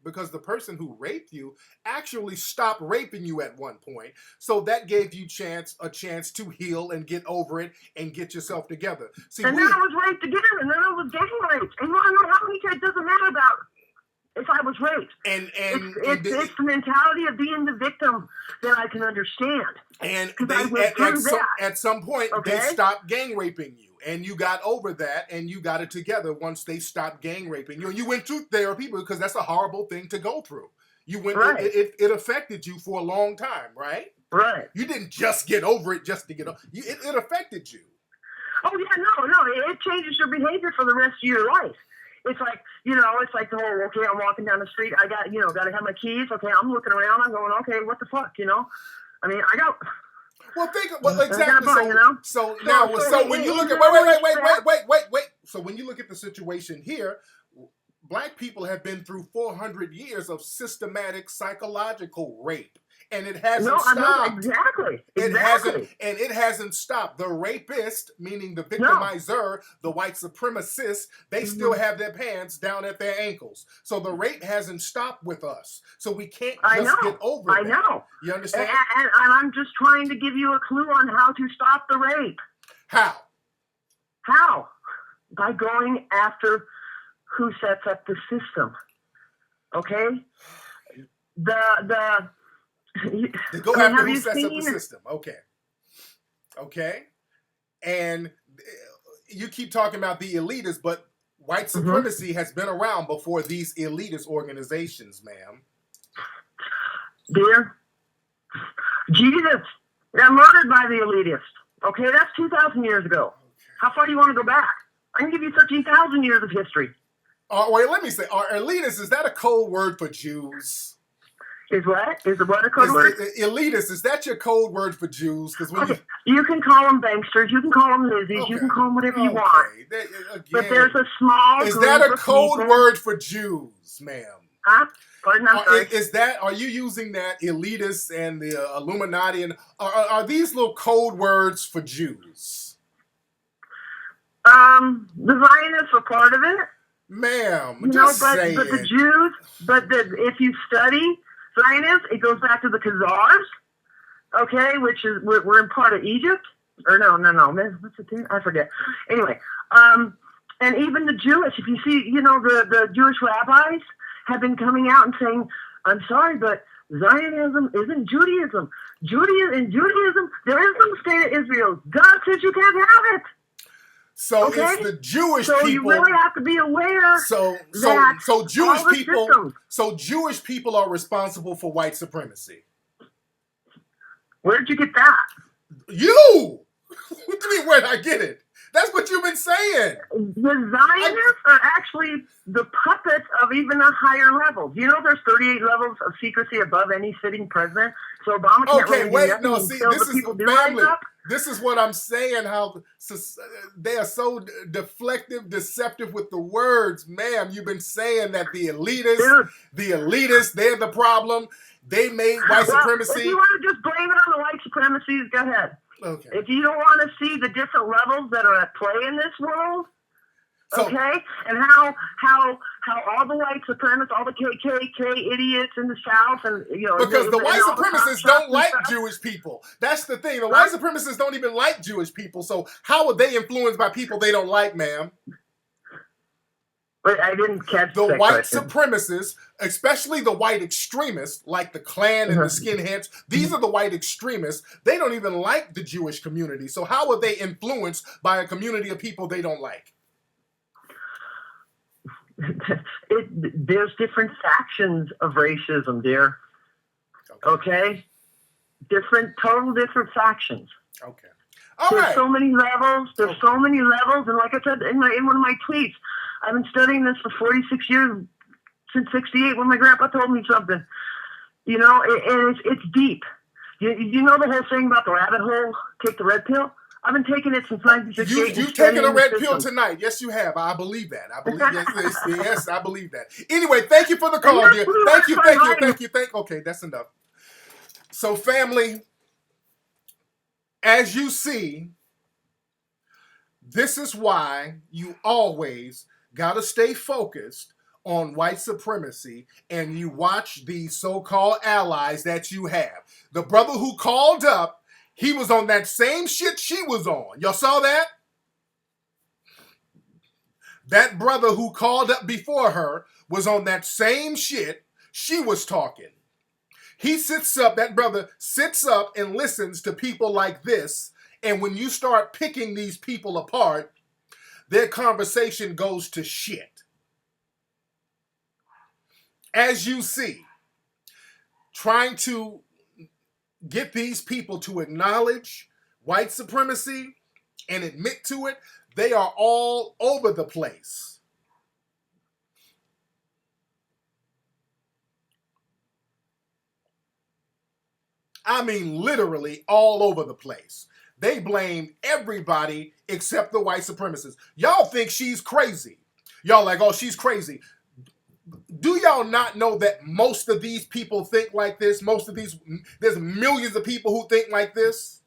because the person who raped you actually stopped raping you at one point. So that gave you a chance to heal and get over it and get yourself together. See, and then I was raped again, and then I was getting raped. And you want to know how many times? It doesn't matter about if I was raped. And it's the mentality of being the victim that I can understand. And at some point, they stopped gang raping you. And you got over that, and you got it together once they stopped gang raping you. And you went through therapy because that's a horrible thing to go through. You went. Right. It affected you for a long time, right? Right. You didn't just get over it just to get over. It affected you. Oh yeah, no. It changes your behavior for the rest of your life. It's like, it's like the whole, okay, I'm walking down the street. I got to have my keys. Okay, I'm looking around. I'm going, okay, what the fuck, I mean, I got. Well, exactly. So when you look at wait. So when you look at the situation here, black people have been through 400 years of systematic psychological rape, and it hasn't stopped. Exactly. It hasn't stopped. The rapist, meaning the victimizer, the white supremacist, they still have their pants down at their ankles. So the rape hasn't stopped with us. So we can't just get over it. I know. You understand? And I'm just trying to give you a clue on how to stop the rape. How? By going after who sets up the system. Okay? To go after who sets up the system. Okay. And you keep talking about the elitists, but white supremacy has been around before these elitist organizations, ma'am. Dear, Jesus got murdered by the elitists. Okay, that's 2,000 years ago. How far do you want to go back? I can give you 13,000 years of history. Wait, let me say, are elitists, is that a code word for Jews? Is what? Is the what a code word? Elitist, is that your code word for Jews? Because you can call them banksters, you can call them Lizzies, you can call them whatever you want. But there's a small Is that a code word for Jews, ma'am? Huh? Pardon, I'm sorry. Are you using that elitists and the Illuminati, and are these little code words for Jews? The Zionists are part of it. Ma'am, but the Jews, if you study Zionists, it goes back to the Khazars, okay, which is, we're in part of Egypt, or no, what's the thing? I forget. Anyway, and even the Jewish, if you see, the Jewish rabbis have been coming out and saying, I'm sorry, but Zionism isn't Judaism. In Judaism, there is no state of Israel. God says you can't have it. So Okay? it's the Jewish so people. You really have to be aware So Jewish Jewish people are responsible for white supremacy. Where'd you get that? You! What do you mean, where'd I get it? That's what you've been saying. The Zionists are actually the puppets of even a higher level. You know there's 38 levels of secrecy above any sitting president? So Obama can't really do nothing until the people do rise up. This is what I'm saying, how they are so deflective, deceptive with the words. Ma'am, you've been saying that the elitists, they're the problem. They made white supremacy. If you want to just blame it on the white supremacies, go ahead. Okay. If you don't want to see the different levels that are at play in this world, okay, and how all the white supremacists, all the KKK idiots in the South, and because the white supremacists don't like Jewish people. That's the thing. The white supremacists don't even like Jewish people. So how are they influenced by people they don't like, ma'am? But I didn't catch the white supremacists, especially the white extremists, like the Klan and the skinheads. These are the white extremists. They don't even like the Jewish community. So how are they influenced by a community of people they don't like? There's different factions of racism, dear. Okay? Total different factions. Okay. There's so many levels. There's so many levels. And like I said in one of my tweets, I've been studying this for 46 years, since 68, when my grandpa told me something. You know, and it's deep. You know the whole thing about the rabbit hole, take the red pill? I've been taking it since 1968. You've taken a red pill tonight. Yes, you have. I believe that. Yes, I believe that. Anyway, thank you for the call, dear. Thank you. Okay, that's enough. So, family, as you see, this is why you always got to stay focused on white supremacy, and you watch these so-called allies that you have. The brother who called up, he was on that same shit she was on. Y'all saw that? That brother who called up before her was on that same shit she was talking. That brother sits up and listens to people like this, and when you start picking these people apart, their conversation goes to shit. As you see, trying to get these people to acknowledge white supremacy and admit to it, they are all over the place. I mean, literally all over the place. They blame everybody except the white supremacists. Y'all think she's crazy. Y'all like, oh, she's crazy. Do y'all not know that most of these people think like this? There's millions of people who think like this.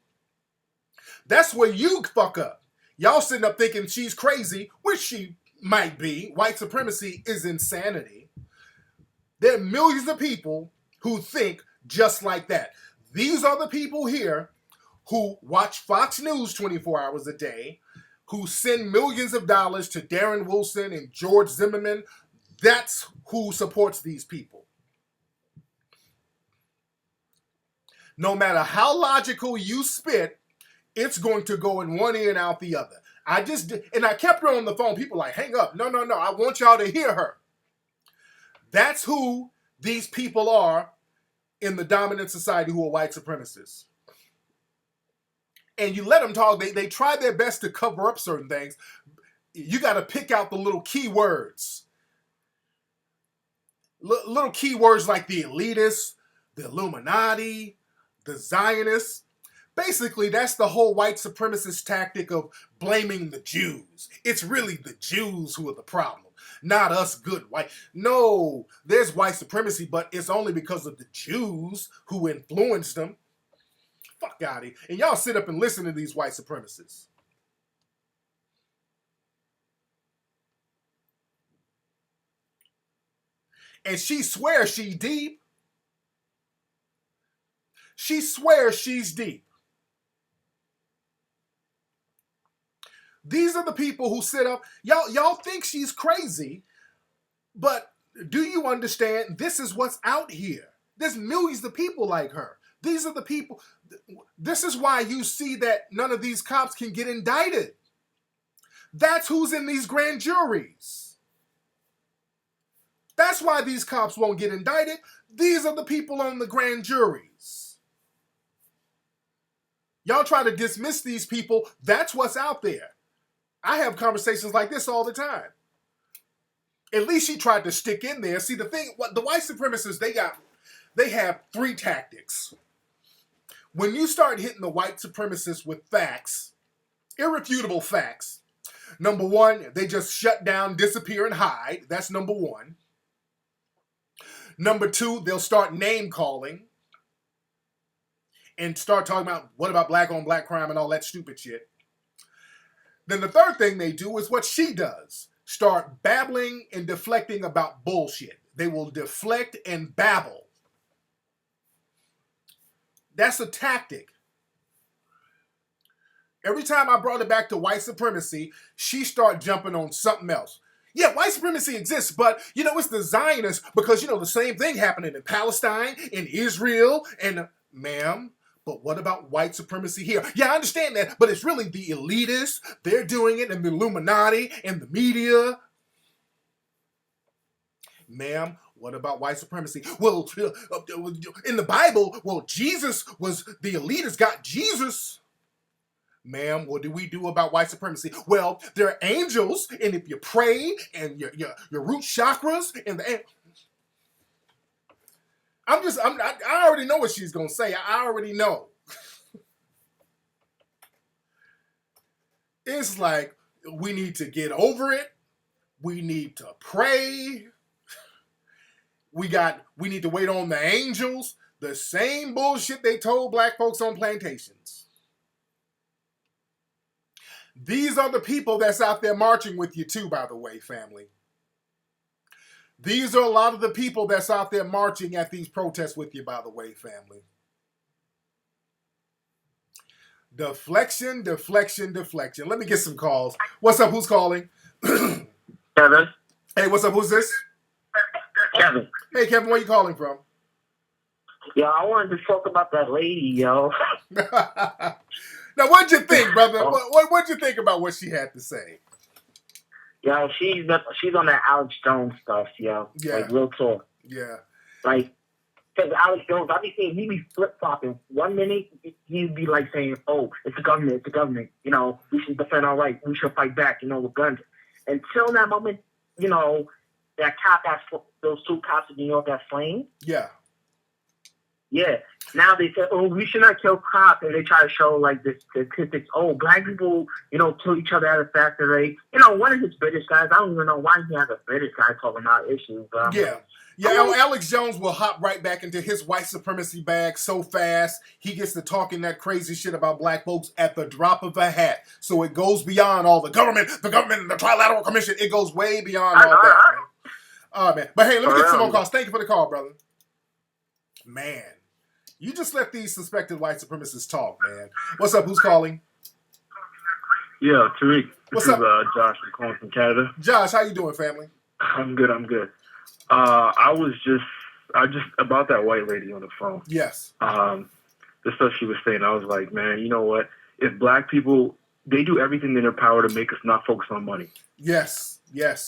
That's where you fuck up. Y'all sitting up thinking she's crazy, which she might be. White supremacy is insanity. There are millions of people who think just like that. These are the people here who watch Fox News 24 hours a day, who send millions of dollars to Darren Wilson and George Zimmerman. That's who supports these people. No matter how logical you spit, it's going to go in one ear and out the other. I kept her on the phone. People like, hang up. No. I want y'all to hear her. That's who these people are in the dominant society who are white supremacists. And you let them talk. They try their best to cover up certain things. You got to pick out the little key words. Little key words like the elitists, the Illuminati, the Zionists. Basically, that's the whole white supremacist tactic of blaming the Jews. It's really the Jews who are the problem, not us good white. No, there's white supremacy, but it's only because of the Jews who influenced them. Fuck out of here. And y'all sit up and listen to these white supremacists. And she swears she's deep. She swears she's deep. These are the people who sit up. Y'all think she's crazy, but do you understand? This is what's out here. There's millions of people like her. These are the people. This is why you see that none of these cops can get indicted. That's who's in these grand juries. That's why these cops won't get indicted. These are the people on the grand juries. Y'all try to dismiss these people. That's what's out there. I have conversations like this all the time. At least she tried to stick in there. See, the thing, what the white supremacists, they have 3 tactics. When you start hitting the white supremacists with facts, irrefutable facts, number 1, they just shut down, disappear, and hide. That's number 1. Number 2, they'll start name calling and start talking about what about black on black crime and all that stupid shit. Then the third thing they do is what she does. Start babbling and deflecting about bullshit. They will deflect and babble. That's a tactic. Every time I brought it back to white supremacy, she started jumping on something else. Yeah, white supremacy exists, but, it's the Zionists because, the same thing happening in Palestine, in Israel, and, ma'am, but what about white supremacy here? Yeah, I understand that, but it's really the elitists. They're doing it, and the Illuminati, and the media. Ma'am, what about white supremacy? Well, in the Bible, Jesus was, the elitists got Jesus. Ma'am, what do we do about white supremacy? Well, there are angels, and if you pray, and your root chakras, and I already know what she's going to say. I already know. It's like, we need to get over it. We need to pray. We need to wait on the angels. The same bullshit they told black folks on plantations. These are the people that's out there marching with you too, by the way, family. These are a lot of the people that's out there marching at these protests with you, by the way, family. Deflection, deflection, deflection. Let me get some calls. What's up? Who's calling? Kevin. Hey, what's up? Who's this? Kevin. Hey, Kevin, where you calling from? Yo, I wanted to talk about that lady, yo. Now, what'd you think, brother? What'd you think about what she had to say? Yo, she's on that Alex Jones stuff, yo. Yeah. Like, real talk. Yeah. Like, because Alex Jones, I be seeing he be flip-flopping. 1 minute, he'd be like saying, oh, it's the government. We should defend our rights. We should fight back, with guns. Until that moment, that cop, those 2 cops in New York got slain. Yeah. Yeah. Now they say, oh, we should not kill cops, and they try to show like this statistics. Oh, black people, kill each other at a faster rate. One of his British guys, I don't even know why he has a British guy talking about issues. But Alex Jones will hop right back into his white supremacy bag so fast. He gets to talking that crazy shit about black folks at the drop of a hat. So it goes beyond all the government, and the Trilateral Commission. It goes way beyond all that. Oh, man. But hey, let me get some more calls. Thank you for the call, brother. Man. You just let these suspected white supremacists talk, man. What's up? Who's calling? Yeah, Tariq. What's up? Josh. I'm calling from Canada. Josh, how you doing, family? I'm good. I just about that white lady on the phone. Yes. The stuff she was saying, I was like, man, you know what? If black people, they do everything in their power to make us not focus on money. Yes.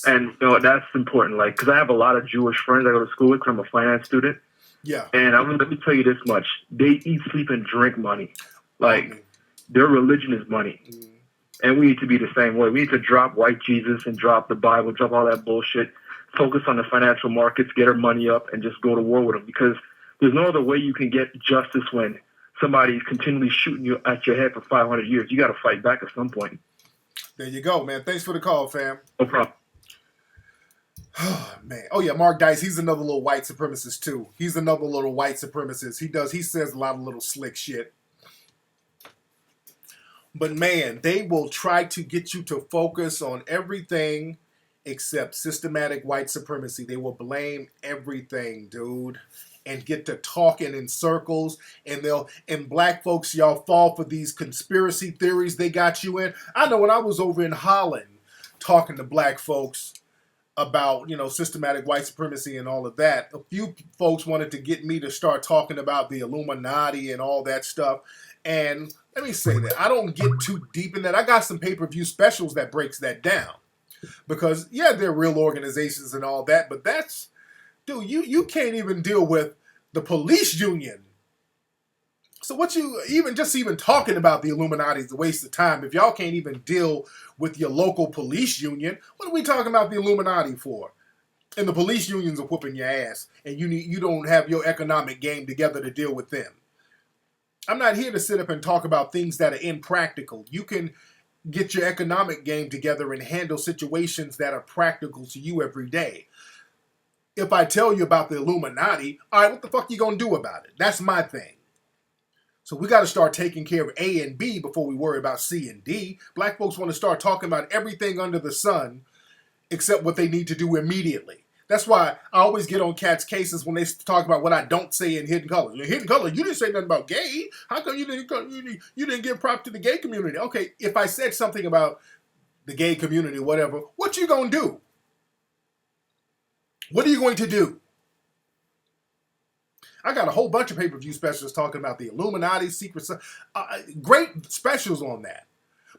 And, that's important. Like, because I have a lot of Jewish friends I go to school with because I'm a finance student. Yeah. And let me tell you this much. They eat, sleep, and drink money. Like, their religion is money. Mm-hmm. And we need to be the same way. We need to drop white Jesus and drop the Bible, drop all that bullshit, focus on the financial markets, get our money up, and just go to war with them. Because there's no other way you can get justice when somebody's continually shooting you at your head for 500 years. You got to fight back at some point. There you go, man. Thanks for the call, fam. No problem. Oh, man. Oh, yeah, Mark Dice, he's another little white supremacist, too. He's another little white supremacist. He says a lot of little slick shit. But, man, they will try to get you to focus on everything except systematic white supremacy. They will blame everything, dude, and get to talking in circles. And black folks, y'all fall for these conspiracy theories they got you in. I know when I was over in Holland talking to black folks, about, systematic white supremacy and all of that. A few folks wanted to get me to start talking about the Illuminati and all that stuff. And let me say that I don't get too deep in that. I got some pay-per-view specials that breaks that down. Because, yeah, they're real organizations and all that, but dude, you can't even deal with the police union. So what you even talking about the Illuminati is a waste of time. If y'all can't even deal with your local police union, what are we talking about the Illuminati for? And the police unions are whooping your ass, and you don't have your economic game together to deal with them. I'm not here to sit up and talk about things that are impractical. You can get your economic game together and handle situations that are practical to you every day. If I tell you about the Illuminati, all right, what the fuck you gonna do about it? That's my thing. So we got to start taking care of A and B before we worry about C and D. Black folks want to start talking about everything under the sun except what they need to do immediately. That's why I always get on cats' cases when they talk about what I don't say in Hidden Color. In Hidden Color, you didn't say nothing about gay. How come you didn't give props to the gay community? Okay, if I said something about the gay community, whatever, what you gonna do? What are you going to do? I got a whole bunch of pay-per-view specials talking about the Illuminati, Secret great specials on that.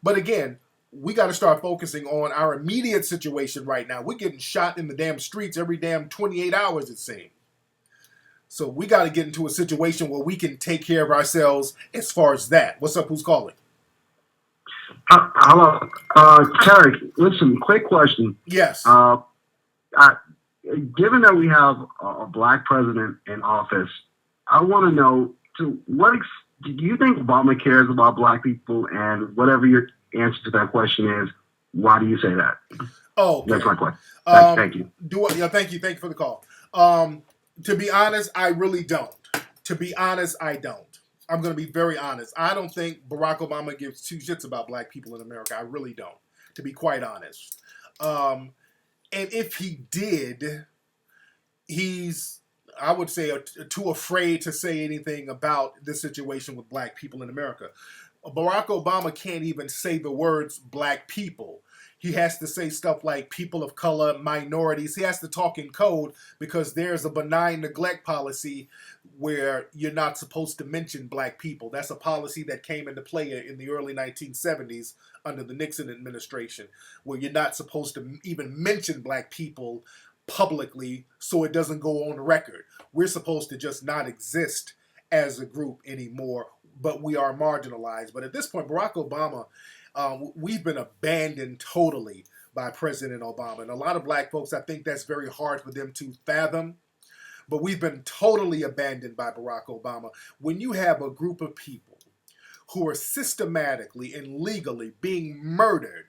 But again, we got to start focusing on our immediate situation right now. We're getting shot in the damn streets every damn 28 hours, it seems. So we got to get into a situation where we can take care of ourselves as far as that. What's up? Who's calling? Hello. Tariq, listen, quick question. Yes. Given that we have a black president in office, I want to know, to what do you think Obama cares about black people? And whatever your answer to that question is, why do you say that? Oh, okay. That's my question. Thank you. Thank you for the call. To be honest, I really don't. To be honest, I don't. I'm going to be very honest. I don't think Barack Obama gives two shits about black people in America. I really don't, to be quite honest. And if he did, he's, I would say, too afraid to say anything about the situation with black people in America. Barack Obama can't even say the words black people. He has to say stuff like people of color, minorities. He has to talk in code because there's a benign neglect policy where you're not supposed to mention black people. That's a policy that came into play in the early 1970s under the Nixon administration, where you're not supposed to even mention black people publicly so it doesn't go on record. We're supposed to just not exist as a group anymore, but we are marginalized. But at this point, Barack Obama, we've been abandoned totally by President Obama. And a lot of black folks, I think that's very hard for them to fathom. But we've been totally abandoned by Barack Obama. When you have a group of people who are systematically and legally being murdered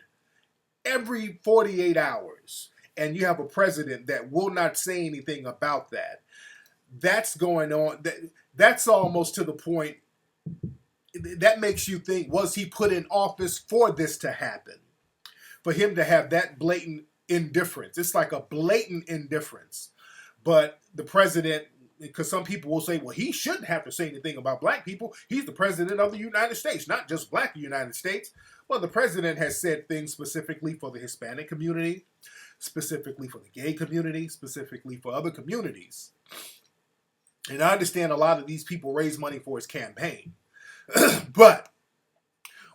every 48 hours, and you have a president that will not say anything about that, that's going on. That's almost to the point that makes you think, was he put in office for this to happen? For him to have that blatant indifference. It's like a blatant indifference. But the president, because some people will say, well, he shouldn't have to say anything about black people. He's the president of the United States, not just black United States. Well, the president has said things specifically for the Hispanic community, specifically for the gay community, specifically for other communities. And I understand a lot of these people raise money for his campaign. But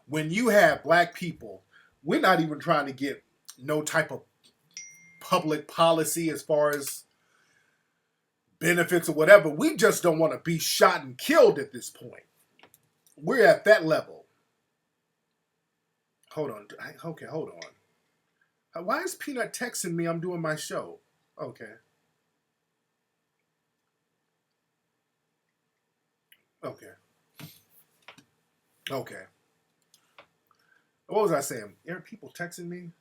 when you have black people, we're not even trying to get no type of public policy as far as benefits or whatever. We just don't want to be shot and killed at this point. We're at that level. Hold on. Okay, hold on. Why is Peanut texting me? I'm doing my show. Okay. Okay. What was I saying? Are people texting me?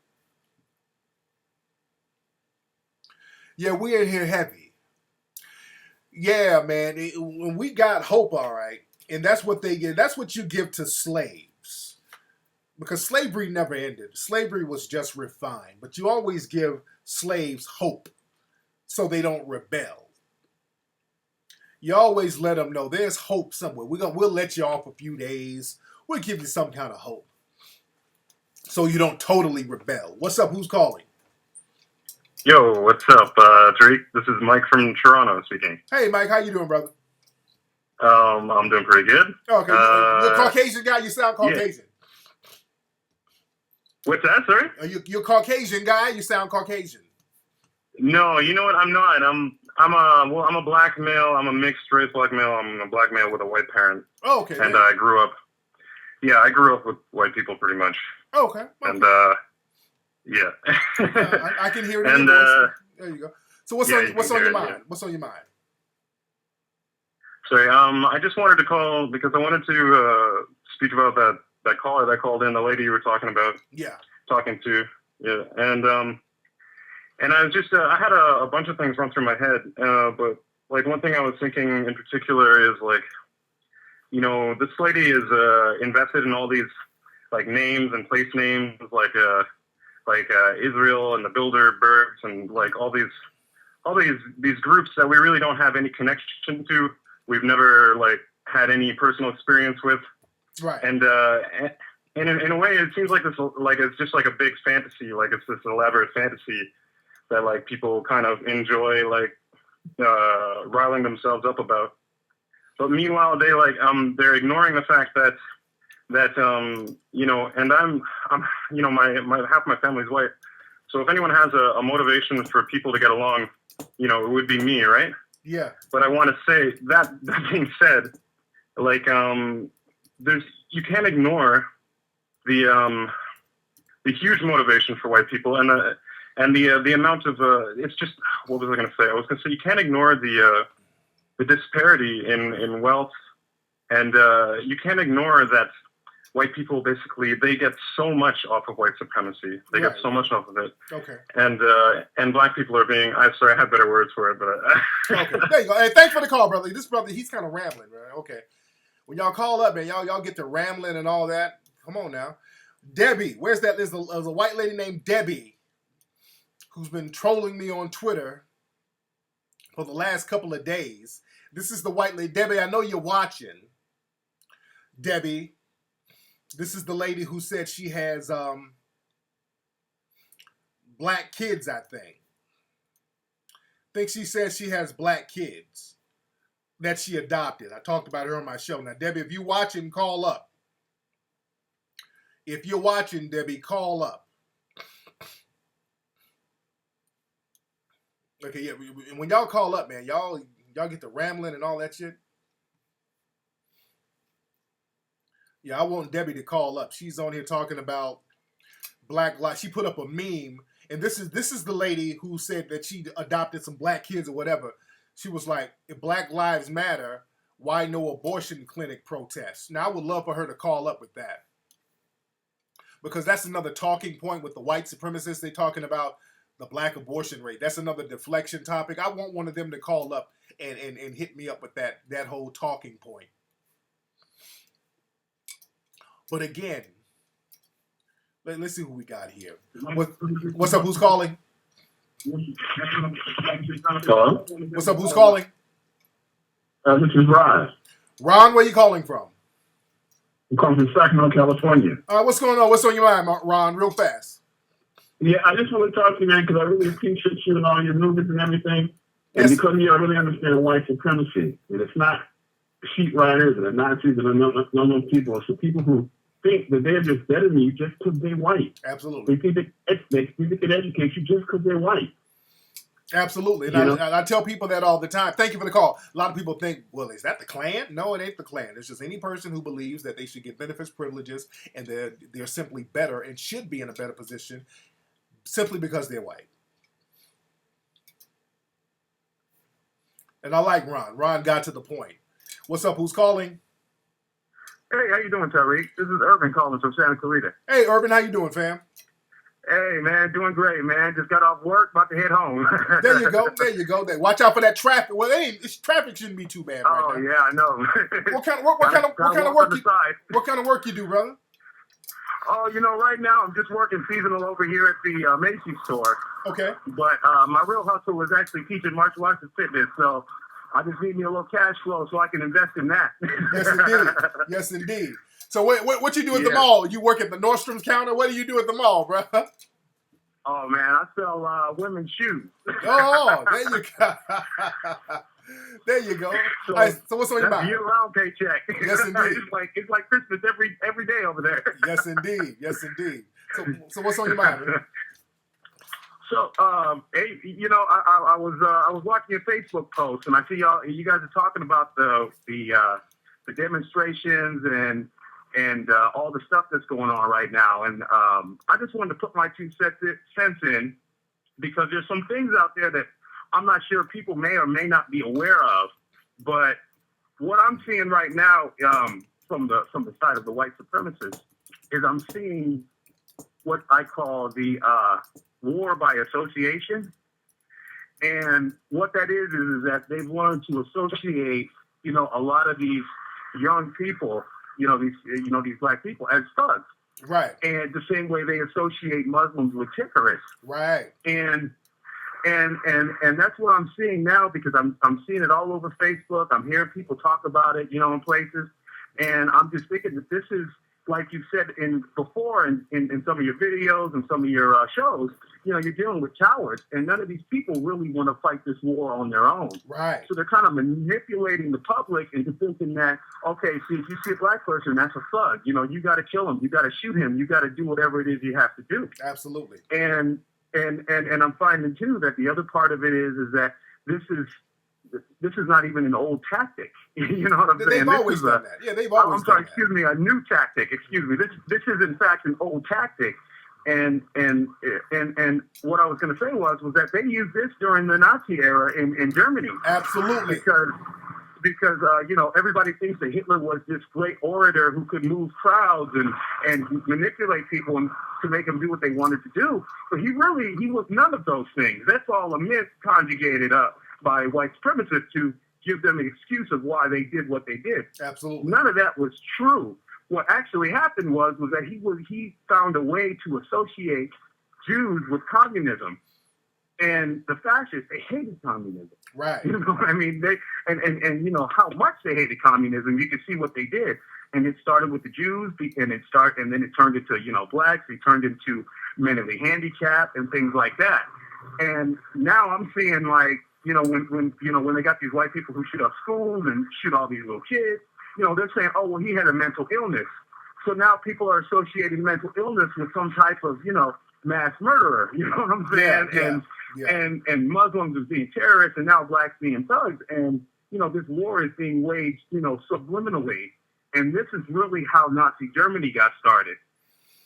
Yeah, we're in here heavy. Yeah, man. We got hope, all right. And that's what they give. That's what you give to slaves. Because slavery never ended. Slavery was just refined. But you always give slaves hope so they don't rebel. You always let them know there's hope somewhere. We'll let you off a few days. We'll give you some kind of hope so you don't totally rebel. What's up? Who's calling? Yo, what's up, Tariq? This is Mike from Toronto speaking. Hey, Mike, how you doing, brother? I'm doing pretty good. Okay, you're a Caucasian guy. You sound Caucasian. Yeah. What's that, sorry? You're a Caucasian guy. You sound Caucasian. No, you know what? I'm not. I'm a black male. I'm a mixed race black male. I'm a black male with a white parent. Oh, okay. And I grew up with white people pretty much. Oh, okay. And yeah. I can hear it. And there you go. So what's on your mind? Yeah. What's on your mind? Sorry, I just wanted to call because I wanted to speak about that caller that called in, the lady you were talking about. Yeah. Talking to. Yeah. And I was just I had a bunch of things run through my head, but like one thing I was thinking in particular is like, you know, this lady is invested in all these like names and place names like Israel and the Bilderbergs and like all these groups that we really don't have any connection to. We've never like had any personal experience with. Right. And in a way, it seems like this like it's just like a big fantasy, like it's this elaborate fantasy that like people kind of enjoy like riling themselves up about. But meanwhile, they're ignoring the fact that you know, and I'm you know, my half my family's white, so if anyone has a motivation for people to get along, you know, it would be me, right? Yeah. But I want to say that being said, like you can't ignore the huge motivation for white people and the amount of it's just, what was I going to say? I was going to say you can't ignore the disparity in wealth, and you can't ignore that white people basically they get so much off of white supremacy. They get so much off of it. Okay. And black people are being. I'm sorry, I have better words for it, but okay. There you go. Hey, thanks for the call, brother. This brother, he's kind of rambling, right? Okay. When y'all call up, man, y'all get to rambling and all that. Come on now, Debbie. Where's that? There's a white lady named Debbie who's been trolling me on Twitter for the last couple of days. This is the white lady. Debbie, I know you're watching. Debbie, this is the lady who said she has black kids, I think. She says she has black kids that she adopted. I talked about her on my show. Now, Debbie, if you're watching, call up. If you're watching, Debbie, call up. Okay, yeah. When y'all call up, man, y'all get to rambling and all that shit. Yeah, I want Debbie to call up. She's on here talking about black lives. She put up a meme, and this is the lady who said that she adopted some black kids or whatever. She was like, if Black Lives Matter, why no abortion clinic protests? Now, I would love for her to call up with that. Because that's another talking point with the white supremacists. They're talking about the black abortion rate. That's another deflection topic. I want one of them to call up and hit me up with that whole talking point. But again, let's see who we got here. What's up? Who's calling? Hello? What's up? Who's calling? This is Ron. Ron, where you calling from? I'm calling from Sacramento, California. What's going on? What's on your mind, Ron? Real fast. Yeah, I just want to talk to you, man, because I really appreciate you and all your movements and everything. And because of you, I really understand white supremacy. And it's not sheep riders and the Nazis and unknown people. It's the people who think that they're just better than you just because they're white. Absolutely. They think they can educate you just because they're white. Absolutely. And I tell people that all the time. Thank you for the call. A lot of people think, well, is that the Klan? No, it ain't the Klan. It's just any person who believes that they should get benefits, privileges, and they're simply better and should be in a better position simply because they're white. And I like Ron. Ron got to the point. What's up? Who's calling? Hey, how you doing, Tariq? This is Urban calling from Santa Clarita. Hey, Urban, how you doing, fam? Hey, man, doing great, man. Just got off work, about to head home. There you go. There you go. Watch out for that traffic. Well, traffic shouldn't be too bad right now. Oh, yeah, I know. What kind of work you do, brother? Oh, right now I'm just working seasonal over here at the Macy's store. Okay. But my real hustle was actually teaching martial arts and fitness, so I just need me a little cash flow so I can invest in that. Yes, indeed. Yes, indeed. So what you do at the mall? You work at the Nordstrom's counter? What do you do at the mall, bro? Oh man, I sell women's shoes. Oh, there you go. There you go. So, All right, so what's on your that's mind? year-round paycheck. Yes, indeed. it's like Christmas every day over there. Yes, indeed. Yes, indeed. So what's on your mind, man? So, hey, you know, I was watching your Facebook post, and I see you guys are talking about the demonstrations and all the stuff that's going on right now. And I just wanted to put my 2 cents in, because there's some things out there that I'm not sure people may or may not be aware of. But what I'm seeing right now from the side of the white supremacists is I'm seeing what I call the war by association. And what that is that they've learned to associate, you know, a lot of these young people, these black people as thugs. Right. And the same way they associate Muslims with terrorists. Right. And that's what I'm seeing now, because I'm seeing it all over Facebook. I'm hearing people talk about it, you know, in places. And I'm just thinking that this is, like you said before in some of your videos and some of your shows, you know, you're dealing with cowards, and none of these people really want to fight this war on their own. Right. So they're kind of manipulating the public into thinking that, okay, see, if you see a black person, that's a thug. You know, you got to kill him, you got to shoot him, you got to do whatever it is you have to do. Absolutely. And I'm finding too that the other part of it is that this is not even an old tactic. You know what I'm saying? They've always done that. Yeah, they've always done that. Excuse me, a new tactic. Excuse me. This is in fact an old tactic. And what I was going to say was that they used this during the Nazi era in Germany. Absolutely. Because you know, everybody thinks that Hitler was this great orator who could move crowds and manipulate people and to make them do what they wanted to do. But he was none of those things. That's all a myth conjugated up by white supremacists to give them an excuse of why they did what they did. Absolutely. None of that was true. What actually happened was that he found a way to associate Jews with communism. And the fascists, they hated communism. Right. You know, I mean, and you know how much they hated communism. You can see what they did. And it started with the Jews, and then it turned into, you know, blacks. It turned into mentally handicapped and things like that. And now I'm seeing, like, you know, when they got these white people who shoot up schools and shoot all these little kids, you know, they're saying, oh, well, he had a mental illness. So now people are associating mental illness with some type of, you know, mass murderer. You know what I'm saying? And Muslims as being terrorists, and now blacks being thugs. And, you know, this war is being waged, you know, subliminally. And this is really how Nazi Germany got started.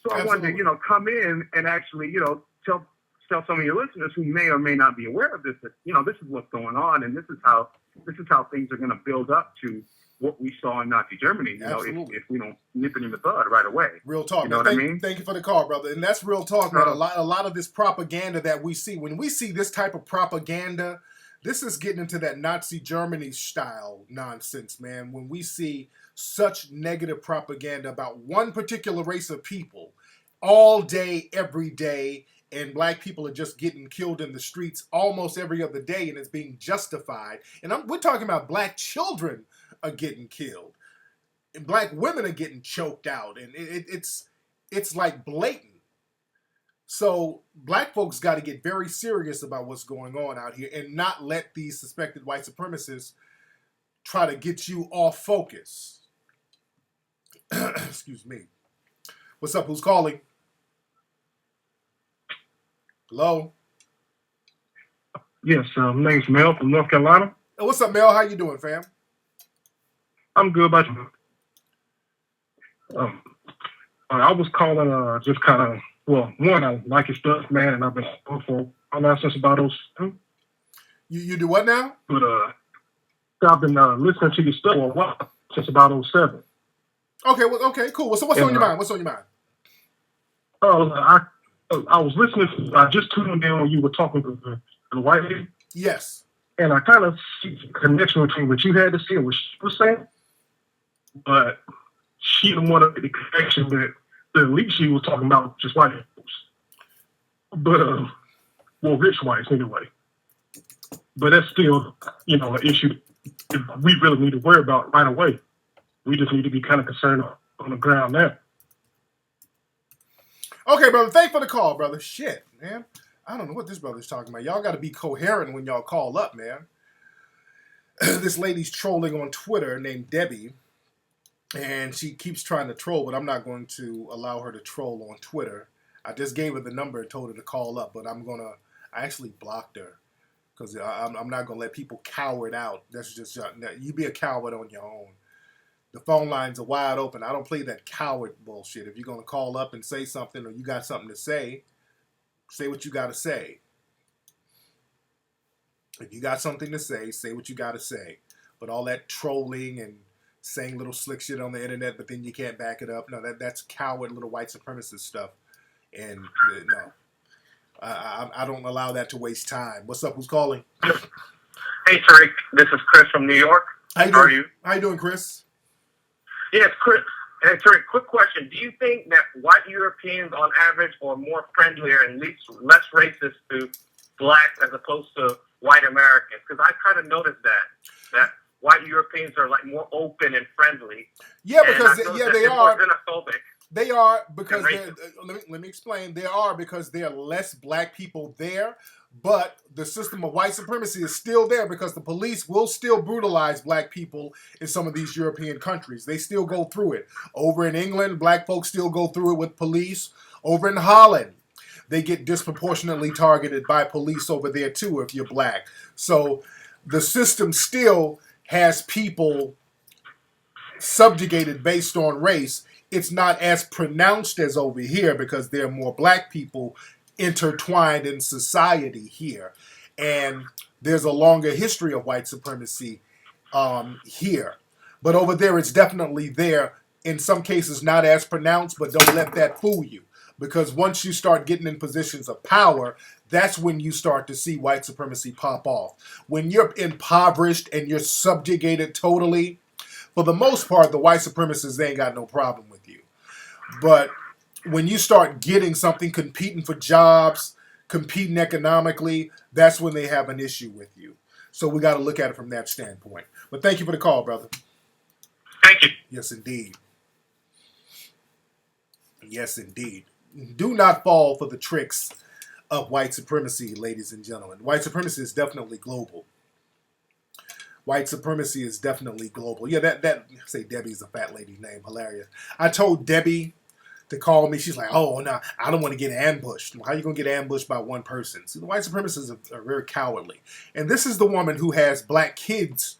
So I wanted to, you know, come in and actually, you know, tell some of your listeners who may or may not be aware of this, that, you know, this is what's going on, and this is how things are going to build up to what we saw in Nazi Germany, you know, if we don't nip it in the bud right away. Real talk. You know what I mean? Thank you for the call, brother. And that's real talk, man. A lot of this propaganda that we see, when we see this type of propaganda, this is getting into that Nazi Germany style nonsense, man. When we see such negative propaganda about one particular race of people all day, every day, and black people are just getting killed in the streets almost every other day, and it's being justified. And we're talking about black children are getting killed, and black women are getting choked out, and it's like blatant. So black folks got to get very serious about what's going on out here, and not let these suspected white supremacists try to get you off focus. Excuse me. What's up? Who's calling? Hello? Yes, my name's Mel from North Carolina. Hey, what's up, Mel? How you doing, fam? I'm good, about you? I was calling just kind of, well, one, I like your stuff, man, and I've been for since about 07. You do what now? But I've been listening to your stuff for a while, since about 07. Okay, well, okay, cool. So what's on your mind? What's on your mind? I was listening. I just tuned in when you were talking to the white lady. Yes. And I kind of see the connection between what you had to say and what she was saying. But she didn't want to make the connection that the elite she was talking about, just white folks. But, well, rich whites anyway. But that's still, you know, an issue we really need to worry about right away. We just need to be kind of concerned on the ground there. Okay, brother. Thanks for the call, brother. Shit, man. I don't know what this brother's talking about. Y'all got to be coherent when y'all call up, man. This lady's trolling on Twitter named Debbie, and she keeps trying to troll, but I'm not going to allow her to troll on Twitter. I just gave her the number and told her to call up, but I actually blocked her because I'm not going to let people coward out. That's just, you be a coward on your own. The phone lines are wide open. I don't play that coward bullshit. If you're going to call up and say something or you got something to say what you got to say. If you got something to say what you got to say. But all that trolling and saying little slick shit on the internet, but then you can't back it up. No, that's coward little white supremacist stuff. And no, I don't allow that to waste time. What's up? Who's calling? Hey, Tariq. This is Chris from New York. How are you? How you doing, Chris? Yes, Chris. Hey, Tariq, quick question. Do you think that white Europeans, on average, are more friendlier and less racist to blacks as opposed to white Americans? Because I kind of noticed that white Europeans are like more open and friendly. Yeah, because they are xenophobic. They are because let me explain. They are because there are less black people there, but the system of white supremacy is still there because the police will still brutalize black people in some of these European countries. They still go through it. Over in England, black folks still go through it with police. Over in Holland, they get disproportionately targeted by police over there too if you're black. So the system still has people subjugated based on race. It's not as pronounced as over here because there are more black people intertwined in society here. And there's a longer history of white supremacy here. But over there, it's definitely there. In some cases, not as pronounced, but don't let that fool you. Because once you start getting in positions of power, that's when you start to see white supremacy pop off. When you're impoverished and you're subjugated totally, for the most part, the white supremacists, they ain't got no problem with you. But when you start getting something, competing for jobs, competing economically, that's when they have an issue with you. So we got to look at it from that standpoint. But thank you for the call, brother. Thank you. Yes, indeed. Yes, indeed. Do not fall for the tricks of white supremacy, ladies and gentlemen. White supremacy is definitely global. White supremacy is definitely global. Yeah, that say Debbie's a fat lady name. Hilarious. I told Debbie to call me. She's like, oh, no, I don't want to get ambushed. Well, how are you going to get ambushed by one person? See, the white supremacists are very cowardly. And this is the woman who has black kids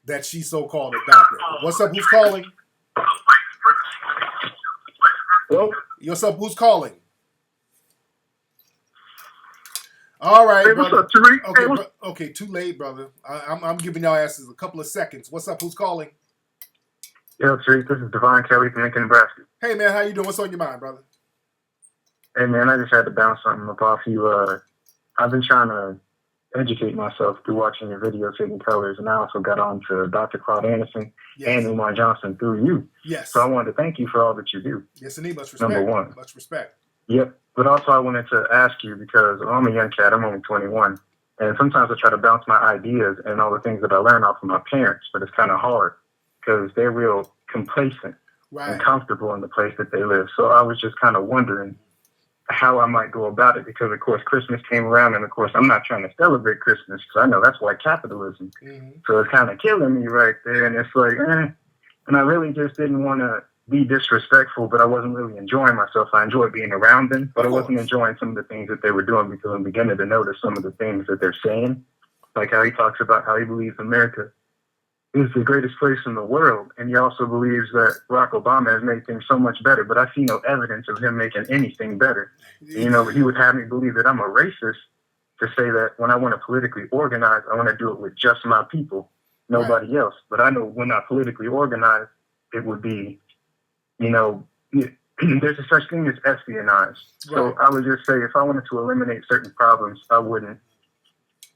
that she so-called adopted. What's up? Who's calling? Hello? What's up? Who's calling? All right, hey, brother. What's up, Tariq? Okay, okay, too late, brother. I'm giving y'all asses a couple of seconds. What's up? Who's calling? Yo, Tariq, this is Devon Kelly from Lincoln, Nebraska. Hey, man, how you doing? What's on your mind, brother? Hey, man, I just had to bounce something up off you. I've been trying to educate myself through watching your videos, Hidden Colors, and I also got on to Dr. Claude Anderson and Umar Johnson through you. Yes. So I wanted to thank you for all that you do. Yes, indeed. Much respect. Number one. Much respect. Yep. But also I wanted to ask you, because I'm a young cat, I'm only 21, and sometimes I try to bounce my ideas and all the things that I learn off of my parents, but it's kind of hard because they're real complacent and comfortable in the place that they live. So I was just kind of wondering how I might go about it, because of course Christmas came around, and of course I'm not trying to celebrate Christmas because I know that's white capitalism. Mm-hmm. So it's kind of killing me right there, and it's like, and I really just didn't want to be disrespectful, but I wasn't really enjoying myself. I enjoyed being around them, but I wasn't enjoying some of the things that they were doing, because I'm beginning to notice some of the things that they're saying, like how he talks about how he believes America is the greatest place in the world, and he also believes that Barack Obama has made things so much better, but I see no evidence of him making anything better. You know, he would have me believe that I'm a racist to say that when I want to politically organize, I want to do it with just my people, nobody else. But I know when I politically organize, it would be, you know, there's a such thing as espionage. So I would just say, if I wanted to eliminate certain problems, I wouldn't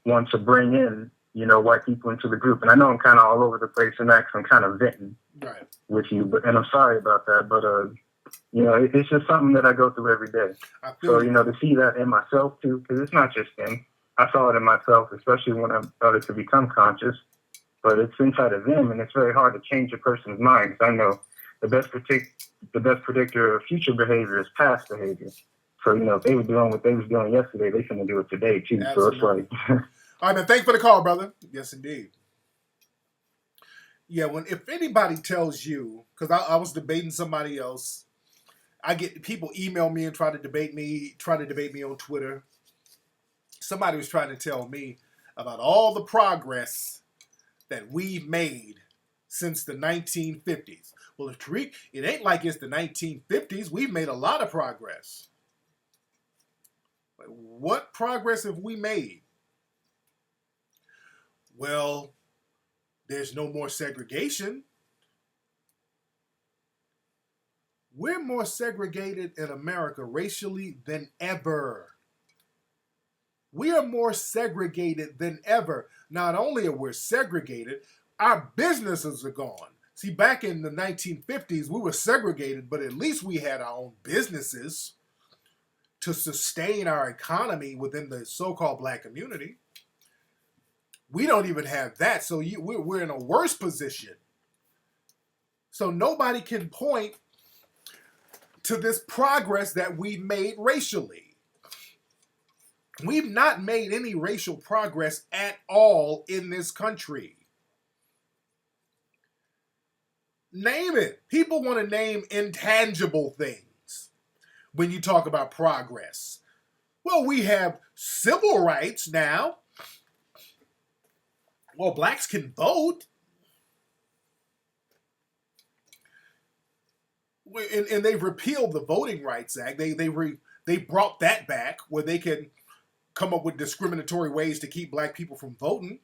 want to bring in, you know, white people into the group. And I know I'm kind of all over the place and I'm kind of venting with you, and I'm sorry about that. But, you know, it's just something that I go through every day. So, you know, to see that in myself too, because it's not just them. I saw it in myself, especially when I started to become conscious. But it's inside of them, and it's very hard to change a person's mind, because I know the best predictor of future behavior is past behavior. So, if they were doing what they was doing yesterday, they finna do it today too. Absolutely. So it's like all right, man, thanks for the call, brother. Yes, indeed. Yeah, if anybody tells you, because I was debating somebody else, I get people email me and try to debate me on Twitter. Somebody was trying to tell me about all the progress that we've made since the 1950s. Well, Tariq, it ain't like it's the 1950s. We've made a lot of progress. What progress have we made? Well, there's no more segregation. We're more segregated in America racially than ever. We are more segregated than ever. Not only are we segregated, our businesses are gone. See, back in the 1950s, we were segregated, but at least we had our own businesses to sustain our economy within the so-called black community. We don't even have that, so we're in a worse position. So nobody can point to this progress that we've made racially. We've not made any racial progress at all in this country. Name it. People want to name intangible things when you talk about progress. Well, we have civil rights now. Well, blacks can vote. And they've repealed the Voting Rights Act. They brought that back where they can come up with discriminatory ways to keep black people from voting.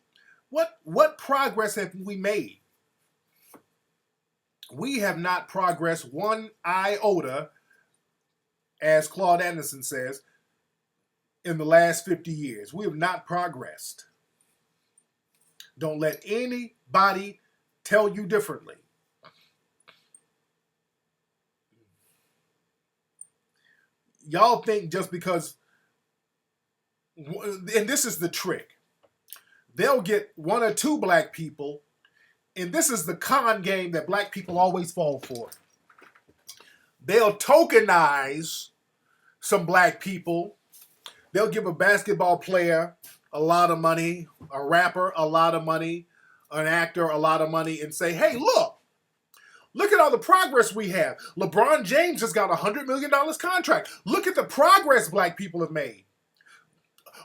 What progress have we made? We have not progressed one iota, as Claude Anderson says, in the last 50 years. We have not progressed. Don't let anybody tell you differently. Y'all think just because, and this is the trick, they'll get one or two black people, and this is the con game that black people always fall for. They'll tokenize some black people. They'll give a basketball player a lot of money, a rapper a lot of money, an actor a lot of money, and say, hey, look at all the progress we have. LeBron James just got a $100 million contract. Look at the progress black people have made.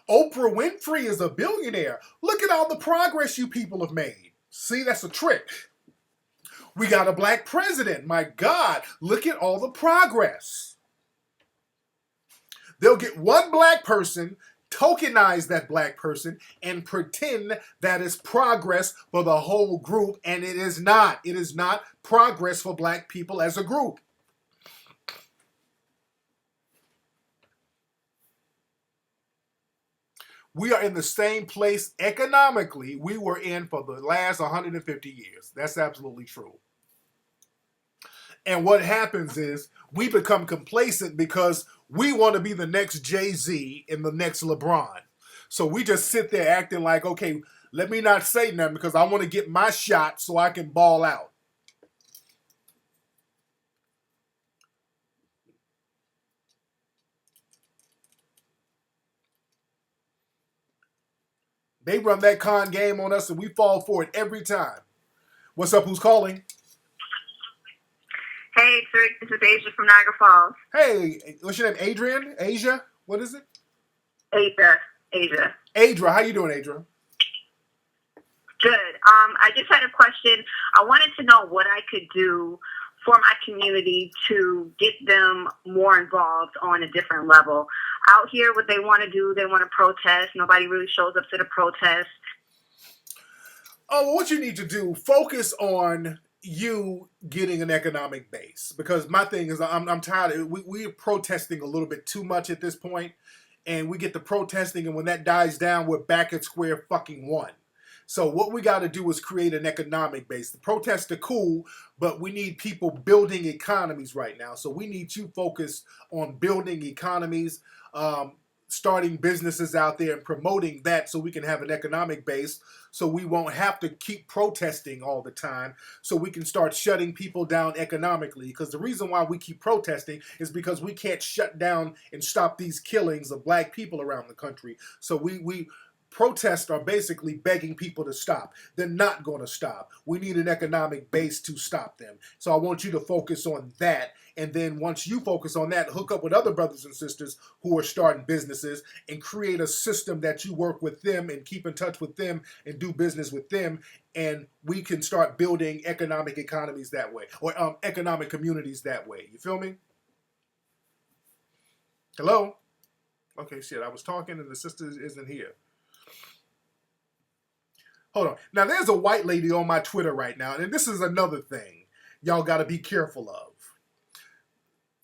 Oprah Winfrey is a billionaire. Look at all the progress you people have made. See, that's a trick. We got a black president. My God, look at all the progress. They'll get one black person, tokenize that black person, and pretend that is progress for the whole group, and it is not. It is not progress for black people as a group. We are in the same place economically we were in for the last 150 years. That's absolutely true. And what happens is we become complacent because we want to be the next Jay-Z and the next LeBron. So we just sit there acting like, okay, let me not say nothing because I want to get my shot so I can ball out. They run that con game on us and we fall for it every time. What's up? Who's calling? Hey, Tariq, this is Asia from Niagara Falls. Hey, what's your name? Adrian? Asia? What is it? Asia. Adra, how you doing, Adra? Good. I just had a question. I wanted to know what I could do for my community to get them more involved on a different level. Out here, what they want to do, they want to protest. Nobody really shows up to the protest. Oh, well, what you need to do, focus on you getting an economic base. Because my thing is, I'm tired of we're protesting a little bit too much at this point, and we get to protesting, and when that dies down, we're back at square fucking one. So what we got to do is create an economic base. The protests are cool, but we need people building economies right now. So we need you focused on building economies. starting businesses out there and promoting that so we can have an economic base, so we won't have to keep protesting all the time, so we can start shutting people down economically. Because the reason why we keep protesting is because we can't shut down and stop these killings of black people around the country. So we protests are basically begging people to stop. They're not going to stop. We need an economic base to stop them. So I want you to focus on that. And then once you focus on that, hook up with other brothers and sisters who are starting businesses and create a system that you work with them and keep in touch with them and do business with them. And we can start building economic economies that way, or economic communities that way. You feel me? Hello? Okay, shit, I was talking and the sister isn't here. Hold on. Now, there's a white lady on my Twitter right now, and this is another thing y'all got to be careful of.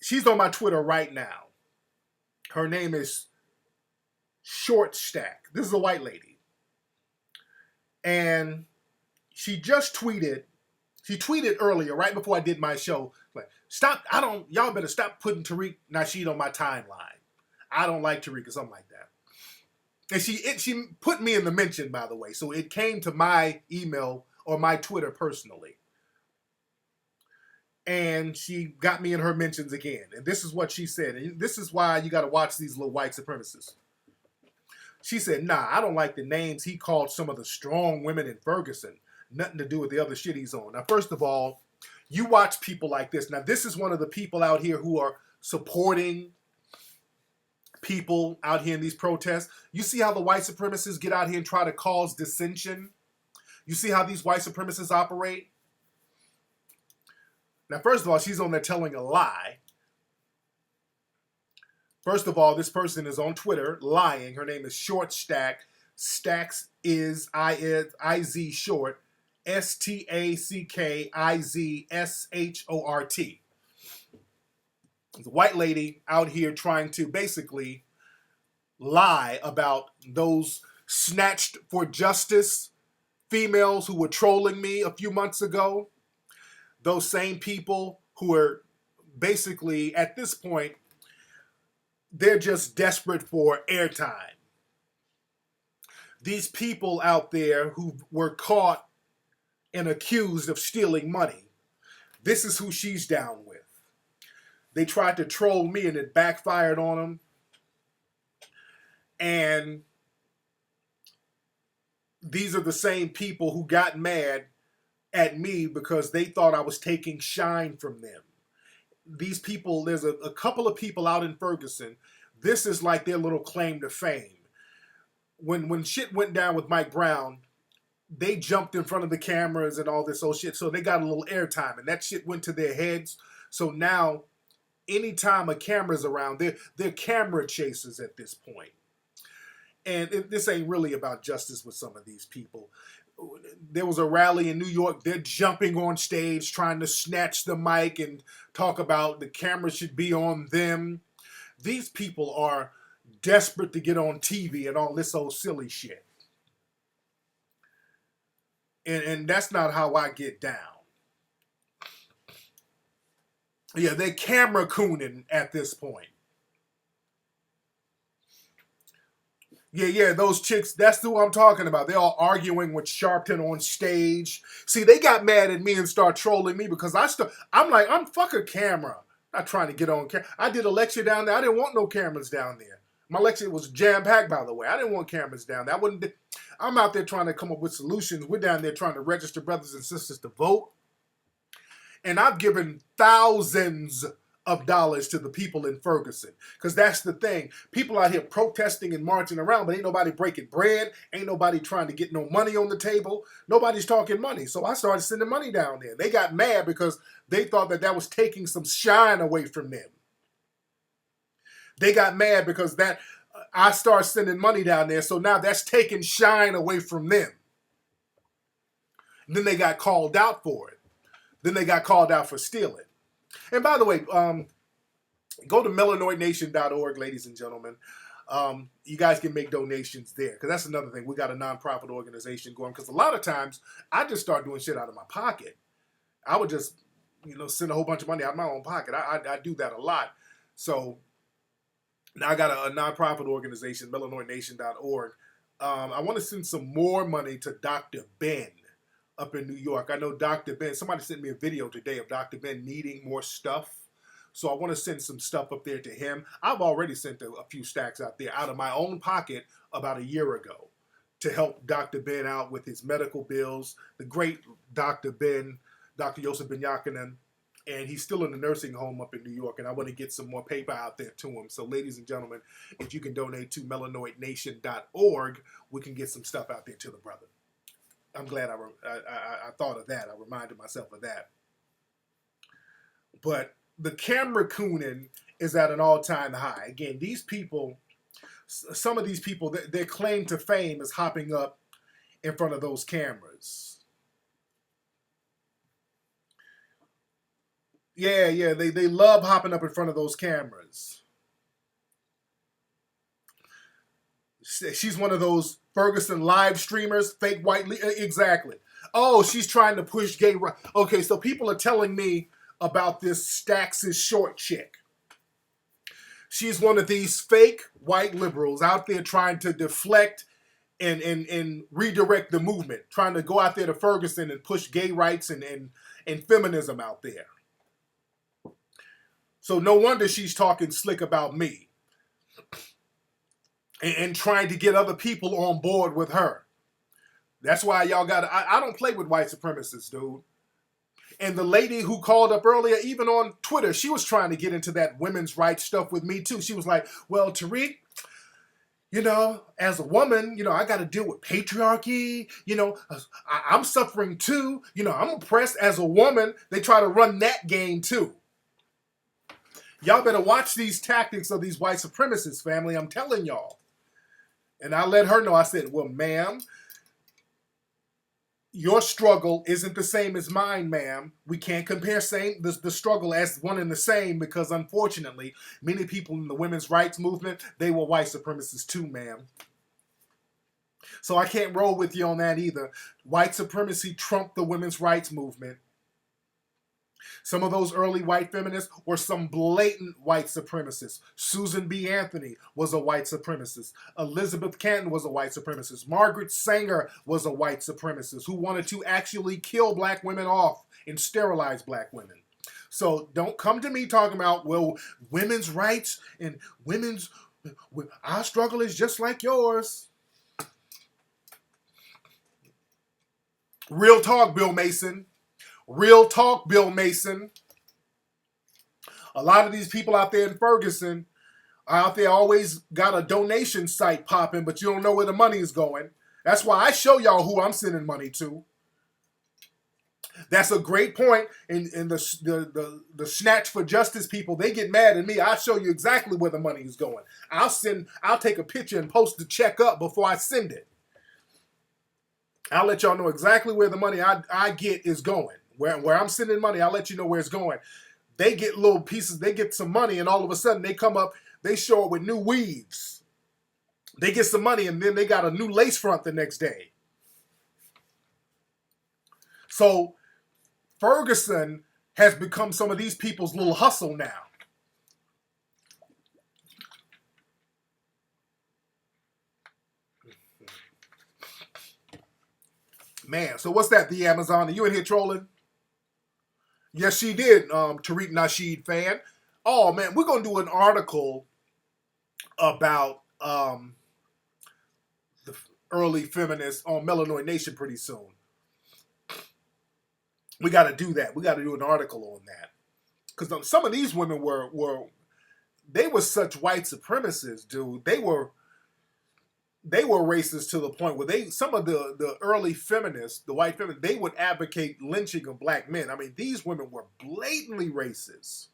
She's on my Twitter right now. Her name is Short Stack. This is a white lady. And she just tweeted, earlier, right before I did my show, like, y'all better stop putting Tariq Nasheed on my timeline. I don't like Tariq or something like that. And she put me in the mention, by the way. So it came to my email or my Twitter personally. And she got me in her mentions again. And this is what she said. And this is why you got to watch these little white supremacists. She said, nah, I don't like the names he called some of the strong women in Ferguson. Nothing to do with the other shit he's on. Now, first of all, you watch people like this. Now, this is one of the people out here who are supporting people out here in these protests. You see how the white supremacists get out here and try to cause dissension? You see how these white supremacists operate? Now, first of all, she's on there telling a lie. First of all, this person is on Twitter lying. Her name is Short Stack. Stacks is I-Z short. STACKIZSHORT. The white lady out here trying to basically lie about those snatched for justice females who were trolling me a few months ago. Those same people who are basically, at this point, they're just desperate for airtime. These people out there who were caught and accused of stealing money, this is who she's down with. They tried to troll me and it backfired on them. And these are the same people who got mad at me because they thought I was taking shine from them. These people, there's a couple of people out in Ferguson, this is like their little claim to fame. When shit went down with Mike Brown, they jumped in front of the cameras and all this old shit, so they got a little airtime, and that shit went to their heads. So now, anytime a camera's around, they're camera chasers at this point. And this ain't really about justice with some of these people. There was a rally in New York. They're jumping on stage, trying to snatch the mic and talk about the camera should be on them. These people are desperate to get on TV and all this old silly shit. And that's not how I get down. Yeah, they're camera cooning at this point. Yeah, those chicks, that's who I'm talking about. They're all arguing with Sharpton on stage. See, they got mad at me and start trolling me because I'm fuck a camera. I'm not trying to get on camera. I did a lecture down there. I didn't want no cameras down there. My lecture was jam-packed, by the way. I didn't want cameras down there. I'm out there trying to come up with solutions. We're down there trying to register brothers and sisters to vote. And I've given thousands of dollars to the people in Ferguson. Because that's the thing. People out here protesting and marching around, but ain't nobody breaking bread. Ain't nobody trying to get no money on the table. Nobody's talking money. So I started sending money down there. They got mad because they thought that was taking some shine away from them. They got mad because I started sending money down there, so now that's taking shine away from them. And then they got called out for it. Then they got called out for stealing. And by the way, go to melanoidnation.org, ladies and gentlemen. You guys can make donations there, because that's another thing. We got a nonprofit organization going, because a lot of times I just start doing shit out of my pocket. I would just, send a whole bunch of money out of my own pocket. I do that a lot. So Now I got a nonprofit organization, melanoidnation.org. I want to send some more money to Dr. Ben up in New York. I know Dr. Ben, somebody sent me a video today of Dr. Ben needing more stuff. So I want to send some stuff up there to him. I've already sent a few stacks out there out of my own pocket about a year ago to help Dr. Ben out with his medical bills. The great Dr. Ben, Dr. Yosef Ben Yakinen, and he's still in the nursing home up in New York, and I want to get some more paper out there to him. So ladies and gentlemen, if you can donate to melanoidnation.org, we can get some stuff out there to the brother. I'm glad I thought of that. I reminded myself of that. But the camera cooning is at an all-time high. Again, these people, some of these people, their claim to fame is hopping up in front of those cameras. Yeah, they love hopping up in front of those cameras. She's one of those Ferguson live streamers, fake white, exactly. Oh, she's trying to push gay right. Okay, so people are telling me about this Stacks is short chick. She's one of these fake white liberals out there trying to deflect and redirect the movement, trying to go out there to Ferguson and push gay rights and feminism out there. So no wonder she's talking slick about me and trying to get other people on board with her. That's why y'all got to, I don't play with white supremacists, dude. And the lady who called up earlier, even on Twitter, she was trying to get into that women's rights stuff with me too. She was like, well, Tariq, you know, as a woman, you know, I got to deal with patriarchy. You know, I'm suffering too. You know, I'm oppressed as a woman. They try to run that game too. Y'all better watch these tactics of these white supremacists, family. I'm telling y'all. And I let her know, I said, well, ma'am, your struggle isn't the same as mine, ma'am. We can't compare the struggle as one and the same because, unfortunately, many people in the women's rights movement, they were white supremacists too, ma'am. So I can't roll with you on that either. White supremacy trumped the women's rights movement. Some of those early white feminists were some blatant white supremacists. Susan B. Anthony was a white supremacist. Elizabeth Canton was a white supremacist. Margaret Sanger was a white supremacist who wanted to actually kill black women off and sterilize black women. So don't come to me talking about, well, women's rights and our struggle is just like yours. Real talk, Bill Mason. Real talk, Bill Mason. A lot of these people out there in Ferguson are out there always got a donation site popping, but you don't know where the money is going. That's why I show y'all who I'm sending money to. That's a great point. And the Snatch for Justice people, they get mad at me. I'll show you exactly where the money is going. I'll take a picture and post the check up before I send it. I'll let y'all know exactly where the money I get is going. Where I'm sending money, I'll let you know where it's going. They get little pieces, they get some money, and all of a sudden they come up, they show up with new weaves. They get some money, and then they got a new lace front the next day. So Ferguson has become some of these people's little hustle now. Man, so what's that, the Amazon? Are you in here trolling? Yes, she did, Tariq Nasheed fan. Oh, man, we're going to do an article about the early feminists on Melanoid Nation pretty soon. We got to do that. We got to do an article on that. Because some of these women were such white supremacists, dude. They were racist to the point where some of the early feminists, the white feminists, they would advocate lynching of black men. I mean, these women were blatantly racist.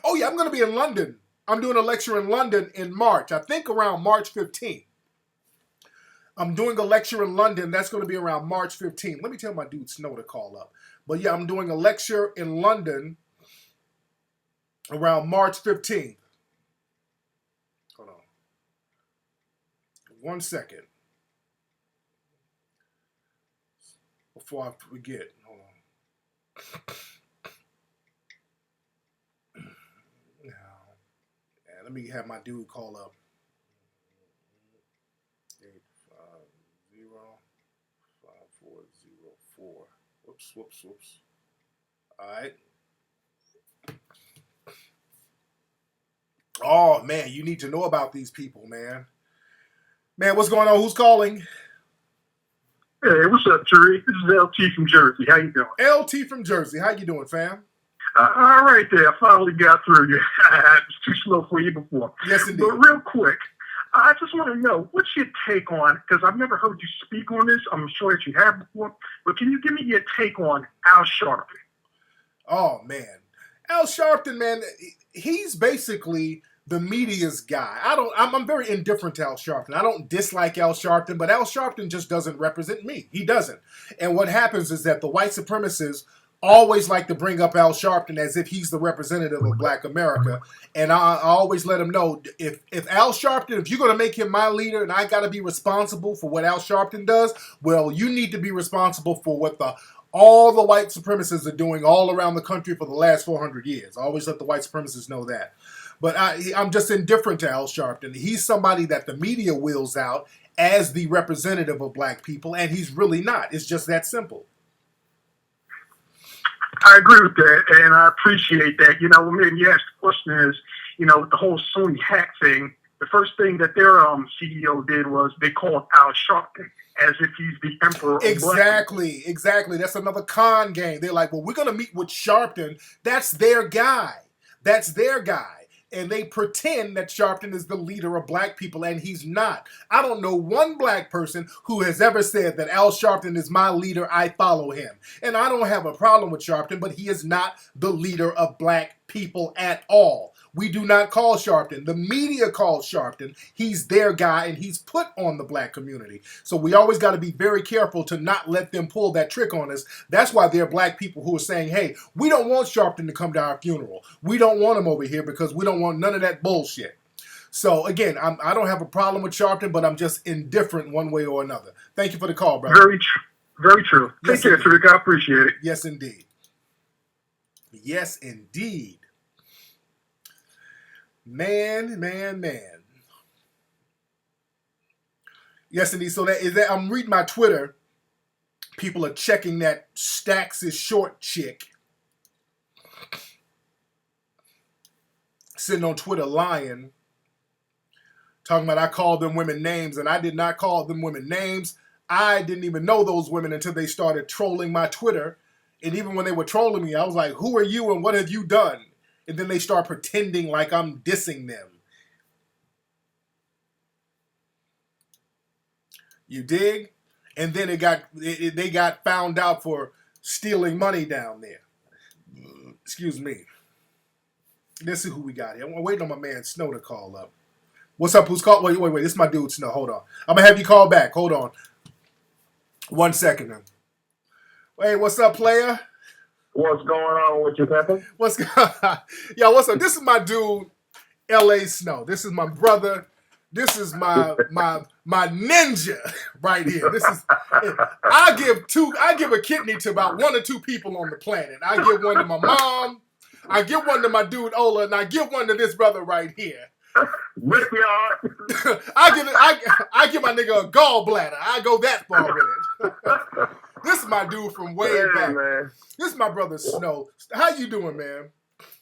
Oh yeah, I'm going to be in London. I'm doing a lecture in London in March. I think around March 15th. I'm doing a lecture in London. That's going to be around March 15th. Let me tell my dude Snow to call up. But yeah, I'm doing a lecture in London around March 15th. Hold on. 1 second. Before I forget. Hold on. Let me have my dude call up. 850-5404. Whoops. All right. Oh, man, you need to know about these people, man. Man, what's going on? Who's calling? Hey, what's up, Tariq? This is LT from Jersey. How you doing? LT from Jersey. How you doing, fam? All right there. I finally got through you. It was too slow for you before. Yes, indeed. But real quick, I just want to know, what's your take on, because I've never heard you speak on this. I'm sure that you have before. But can you give me your take on Al Sharpton? Oh, man. Al Sharpton, man, he's basically the media's guy. I'm very indifferent to Al Sharpton. I don't dislike Al Sharpton, but Al Sharpton just doesn't represent me. He doesn't. And what happens is that the white supremacists always like to bring up Al Sharpton as if he's the representative of Black America. And I always let him know, if Al Sharpton, if you're going to make him my leader and I got to be responsible for what Al Sharpton does, well, you need to be responsible for what all the white supremacists are doing all around the country for the last 400 years. I always let the white supremacists know that. But I'm just indifferent to Al Sharpton. He's somebody that the media wheels out as the representative of Black people, and he's really not. It's just that simple. I agree with that, and I appreciate that. You know, maybe you asked the question is, you know, with the whole Sony hack thing, the first thing that their CEO did was they called Al Sharpton as if he's the emperor of Exactly. That's another con game. They're like, well, we're going to meet with Sharpton. That's their guy. And they pretend that Sharpton is the leader of Black people, and he's not. I don't know one Black person who has ever said that Al Sharpton is my leader, I follow him. And I don't have a problem with Sharpton, but he is not the leader of Black people at all. We do not call Sharpton. The media calls Sharpton. He's their guy, and he's put on the Black community. So we always got to be very careful to not let them pull that trick on us. That's why there are Black people who are saying, hey, we don't want Sharpton to come to our funeral. We don't want him over here because we don't want none of that bullshit. So, again, I don't have a problem with Sharpton, but I'm just indifferent one way or another. Thank you for the call, brother. Very true. Very true. Take care, Tariq. I appreciate it. Yes, indeed. Yes, indeed. Man. Yes, indeed. So I'm reading my Twitter. People are checking that Stacks is short chick. Sitting on Twitter lying. Talking about I called them women names, and I did not call them women names. I didn't even know those women until they started trolling my Twitter. And even when they were trolling me, I was like, who are you and what have you done? And then they start pretending like I'm dissing them. You dig? And then they got found out for stealing money down there. Excuse me. Let's see who we got here. I'm waiting on my man Snow to call up. What's up? Who's called? Wait. This is my dude Snow. Hold on. I'm going to have you call back. Hold on. 1 second now. Hey, what's up, player? What's going on with you, Pepper? Yo, what's up? This is my dude, L.A. Snow. This is my brother. This is my ninja right here. This is I give a kidney to about 1 or 2 people on the planet. I give one to my mom, I give one to my dude Ola, and I give one to this brother right here. I give my nigga a gallbladder. I go that far with it. This is my dude from way back. Man. This is my brother Snow. How you doing, man?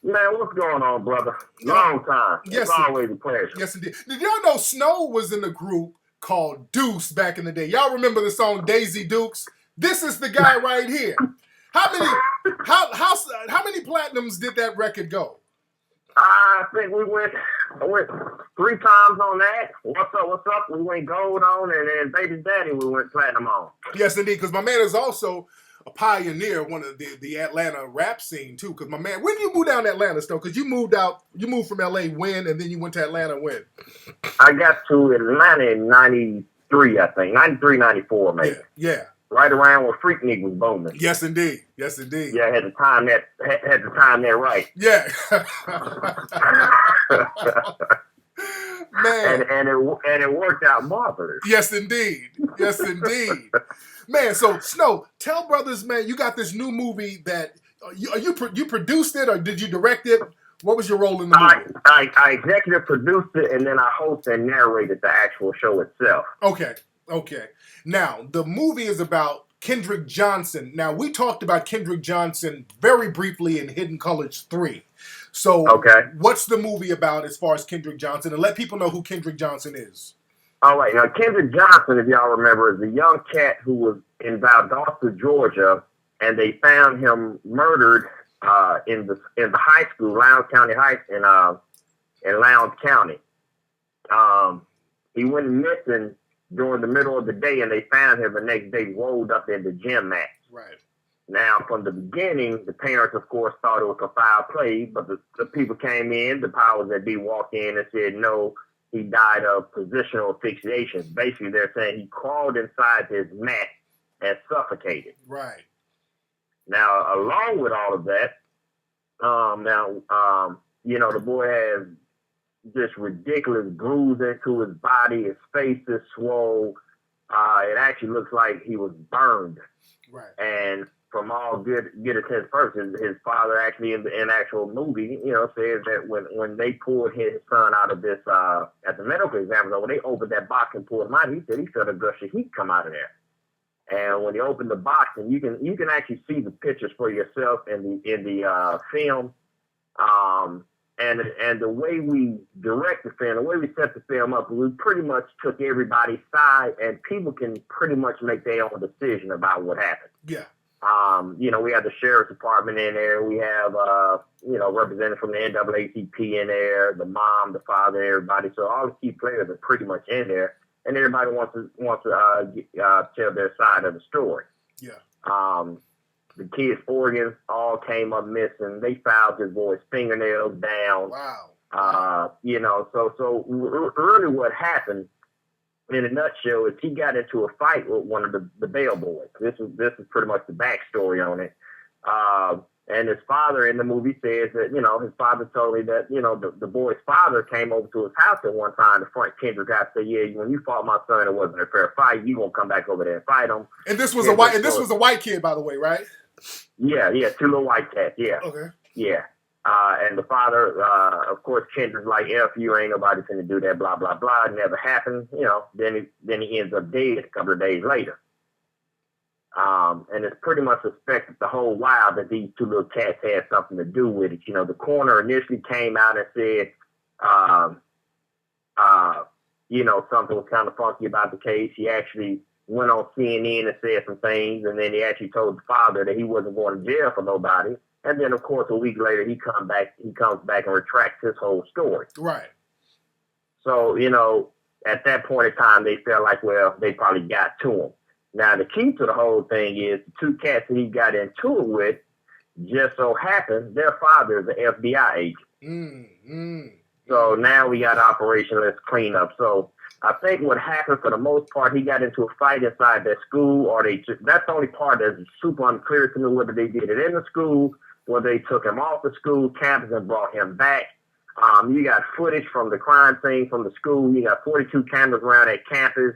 Man, what's going on, brother? Long time. Yes, it's always a pleasure. Yes, indeed. Did y'all know Snow was in a group called Deuce back in the day? Y'all remember the song Daisy Dukes? This is the guy right here. How many platinums did that record go? I think we went 3 times on that. What's up? We went gold on, and then Baby Daddy we went platinum on. Yes, indeed, because my man is also a pioneer, one of the Atlanta rap scene too. Because my man, when did you move down to Atlanta, Stowe? Because you moved from LA when, and then you went to Atlanta when? I got to Atlanta in 93, I think. 93, 94 maybe. Yeah. Right around where Freaknik was booming. Yes, indeed. Yeah, I had to time that right. Yeah. Man. And it worked out marvelous. Yes, indeed. Man, so Snow, tell brothers, man, you got this new movie that You produced it, or did you direct it? What was your role in the movie? I executive produced it, and then I hosted and narrated the actual show itself. Okay. Now, the movie is about Kendrick Johnson. Now, we talked about Kendrick Johnson very briefly in Hidden Colors 3. So, what's the movie about as far as Kendrick Johnson? And let people know who Kendrick Johnson is. All right. Now, Kendrick Johnson, if y'all remember, is a young cat who was in Valdosta, Georgia, and they found him murdered in the high school, Lowndes County High, in Lowndes County. He went missing during the middle of the day, and they found him the next day rolled up in the gym mat. Right. Now, from the beginning, the parents, of course, thought it was a foul play, but the people came in, the powers that be walked in and said, no, he died of positional asphyxiation. Basically, they're saying he crawled inside his mat and suffocated. Right. Now, along with all of that, the boy has this ridiculous bruising to his body. His face is swole. It actually looks like he was burned. Right. And from all good intent purposes, his father actually in the actual movie, says that when they pulled his son out of this at the medical exam, when they opened that box and pulled him out, he said he felt a gush of heat come out of there. And when he opened the box, and you can actually see the pictures for yourself in the film, and the way we direct the film, the way we set the film up, we pretty much took everybody's side, and people can pretty much make their own decision about what happened. Yeah. We have the sheriff's department in there. We have, representatives from the NAACP in there, the mom, the father, everybody. So all the key players are pretty much in there, and everybody wants to tell their side of the story. Yeah. The kids' organs all came up missing. They filed his boy's fingernails down. Wow. So really what happened in a nutshell is he got into a fight with one of the bail boys. This is pretty much the backstory on it. And his father in the movie says that, his father told me that, the boy's father came over to his house at one time to front Kendrick out and said, yeah, when you fought my son, it wasn't a fair fight. You won't come back over there and fight him. And this was a white kid, by the way, right? Yeah, two little white cats, yeah. Okay. Yeah. And the father, of course, Kendrick's like, F you, ain't nobody finna do that, blah, blah, blah. It never happened. Then he ends up dead a couple of days later. And it's pretty much suspected the whole while that these two little cats had something to do with it. The coroner initially came out and said, something was kind of funky about the case. He actually went on CNN and said some things, and then he actually told the father that he wasn't going to jail for nobody. And then, of course, a week later, he comes back and retracts his whole story. Right. So, at that point in time, they felt like, well, they probably got to him. Now, the key to the whole thing is the two cats that he got into it with just so happened their father is an FBI agent. So now we got Operation Let's Clean Up. So I think what happened for the most part, he got into a fight inside that school, or that's the only part that's super unclear to me, whether they did it in the school, whether they took him off the school campus and brought him back. You got footage from the crime scene from the school. You got 42 cameras around that campus,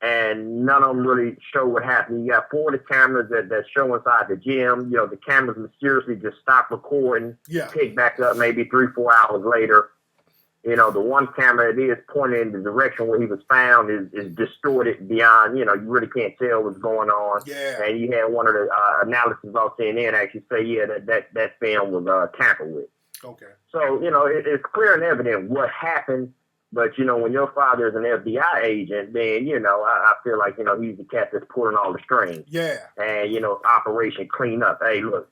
and none of them really show what happened. You got 40 cameras that show inside the gym. The cameras mysteriously just stop recording, pick back up maybe 3-4 hours later. The one camera that is pointing in the direction where he was found is distorted beyond, you really can't tell what's going on. Yeah. And you had one of the analysis on CNN actually say, that film was tampered with. Okay. So, it's clear and evident what happened. But, when your father is an FBI agent, then, I feel like, he's the cat that's pulling all the strings. Yeah. And, Operation Clean Up. Hey, look,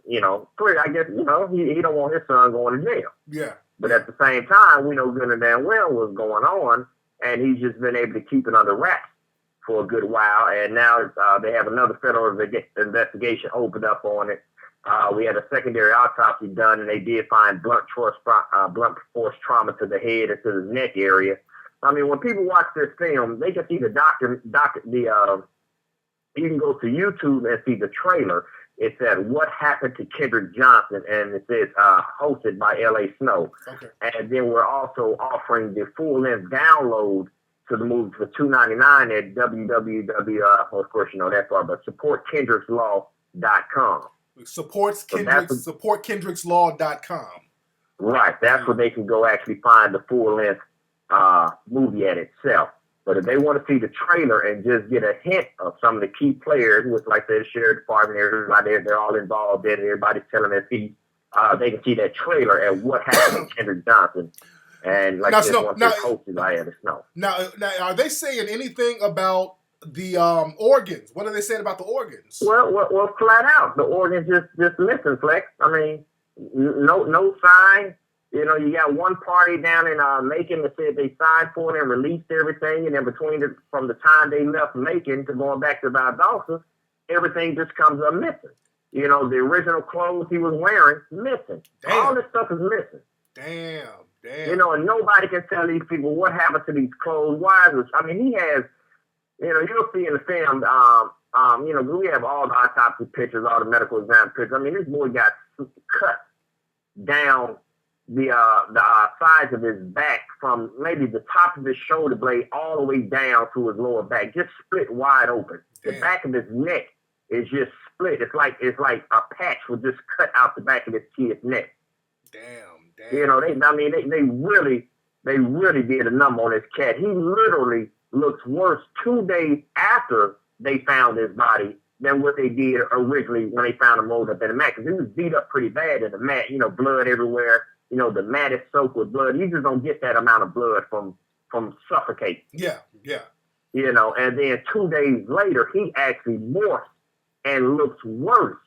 clear, I guess, he don't want his son going to jail. Yeah. But at the same time, we know good and damn well what's going on, and he's just been able to keep it under wraps for a good while. And now they have another federal investigation opened up on it. We had a secondary autopsy done, and they did find blunt force trauma to the head and to the neck area. I mean, when people watch this film, they can see the you can go to YouTube and see the trailer. It said, What Happened to Kendrick Johnson? And it says, hosted by L.A. Snow. Okay. And then we're also offering the full-length download to the movie for $2.99 at www, of course, that part, but supportkendrickslaw.com. supportkendrickslaw.com. Right, that's where they can go actually find the full-length movie at itself. But if they want to see the trailer and just get a hint of some of the key players, which like the sheriff department, everybody, they're all involved in it, everybody's telling their piece, they can see that trailer and what happened to Kendrick Johnson. And like this one, their coaches, I had to know. Now, are they saying anything about the organs? What are they saying about the organs? Well, flat out, the organs just missing, Flex. I mean, no sign. You know, you got one party down in Macon that said they signed for it and released everything, and then from the time they left Macon to going back to Valdosta, everything just comes up missing. You know, the original clothes he was wearing, missing. Damn. All this stuff is missing. Damn. You know, and nobody can tell these people what happened to these clothes. Why? I mean, he has, you know, you'll see in the film, you know, we have all the autopsy pictures, all the medical exam pictures. I mean, this boy got cut down the sides of his back from maybe the top of his shoulder blade all the way down to his lower back, just split wide open. Damn. The back of his neck is just split. It's like a patch was just cut out the back of his kid's neck. Damn. You know, they really did a number on this cat. He literally looks worse 2 days after they found his body than what they did originally when they found him rolled up in the mat. Because he was beat up pretty bad in the mat, you know, blood everywhere. You know, the mat is soaked with blood. You just don't get that amount of blood from suffocating. Yeah. You know, and then 2 days later, he actually morphed and looks worse.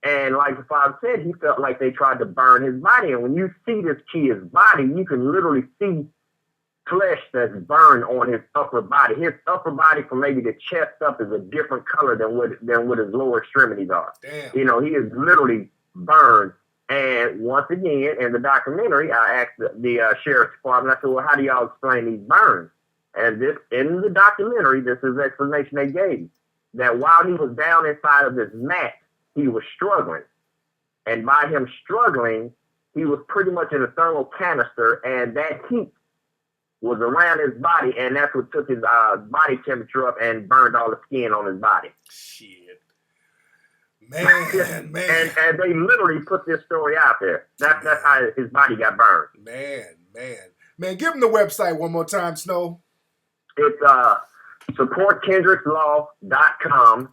And like the father said, he felt like they tried to burn his body. And when you see this kid's body, you can literally see flesh that's burned on his upper body. His upper body from maybe the chest up is a different color than what his lower extremities are. Damn. You know, he is literally burned. And once again, in the documentary, I asked the sheriff's department, I said, well, how do y'all explain these burns? And in the documentary, this is the explanation they gave, that while he was down inside of this mat, he was struggling. And by him struggling, he was pretty much in a thermal canister, and that heat was around his body, and that's what took his body temperature up and burned all the skin on his body. Shit. Man. And they literally put this story out there. That's how his body got burned. Man, give him the website one more time, Snow. It's supportkendrickslaw.com.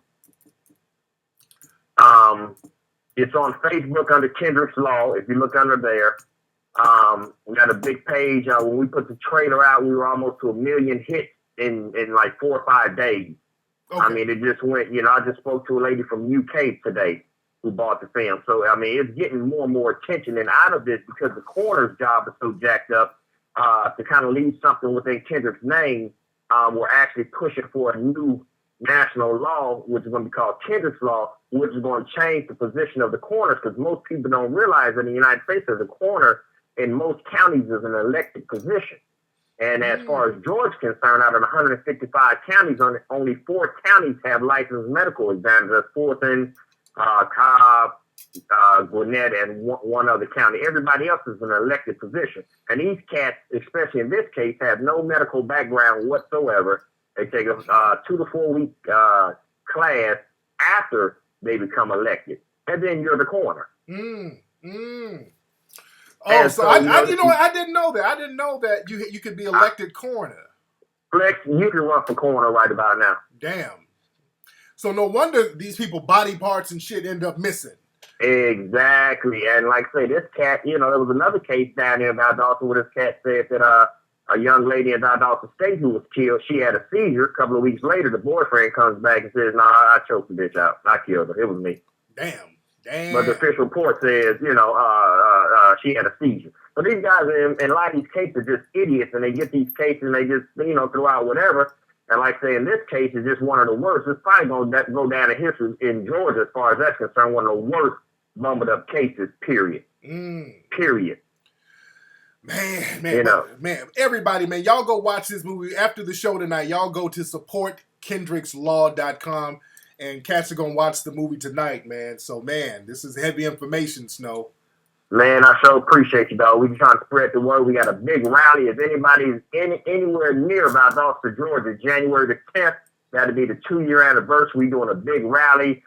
It's on Facebook under Kendrick's Law. If you look under there, we got a big page. When we put the trailer out, we were almost to 1 million hits in like 4 or 5 days. Okay. I mean, it just went, you know, I just spoke to a lady from UK today who bought the film. So, I mean, it's getting more and more attention. And out of this, because the coroner's job is so jacked up, to kind of leave something within Kendrick's name, we're actually pushing for a new national law, which is going to be called Kendrick's Law, which is going to change the position of the coroners, because most people don't realize in the United States that the coroner in most counties is an elected position. And as far as Georgia's concerned, out of 155 counties, only 4 counties have licensed medical examiners. That's Fulton, Cobb, Gwinnett, and one other county. Everybody else is an elected position. And these cats, especially in this case, have no medical background whatsoever. They take a 2 to 4 week class after they become elected. And then you're the coroner. Oh, so I you know what? I didn't know that. I didn't know that you could be elected coroner. Flex, you can run for coroner right about now. Damn. So no wonder these people body parts and shit end up missing. Exactly. And like I say, this cat, you know, there was another case down there in Valdosta where this cat said that a young lady in Valdosta State who was killed, she had a seizure. A couple of weeks later, the boyfriend comes back and says, "No, I choked the bitch out. I killed her. It was me." Damn. But the official report says, you know, she had a seizure. But these guys, in a lot of these cases, are just idiots, and they get these cases and they just, you know, throw out whatever. And like I say, in this case, it's just one of the worst. It's probably going to go down in history in Georgia, as far as that's concerned, one of the worst bumbled up cases, period. Period. Man, everybody, man, y'all go watch this movie after the show tonight. Y'all go to supportkendrickslaw.com. And cats are going to watch the movie tonight, man. So, man, this is heavy information, Snow. Man, I so appreciate you, dog. We're trying to spread the word. We got a big rally. If anybody's anywhere near Valdosta, Georgia, January the 10th, that'll be the 2-year anniversary. We're doing a big rally.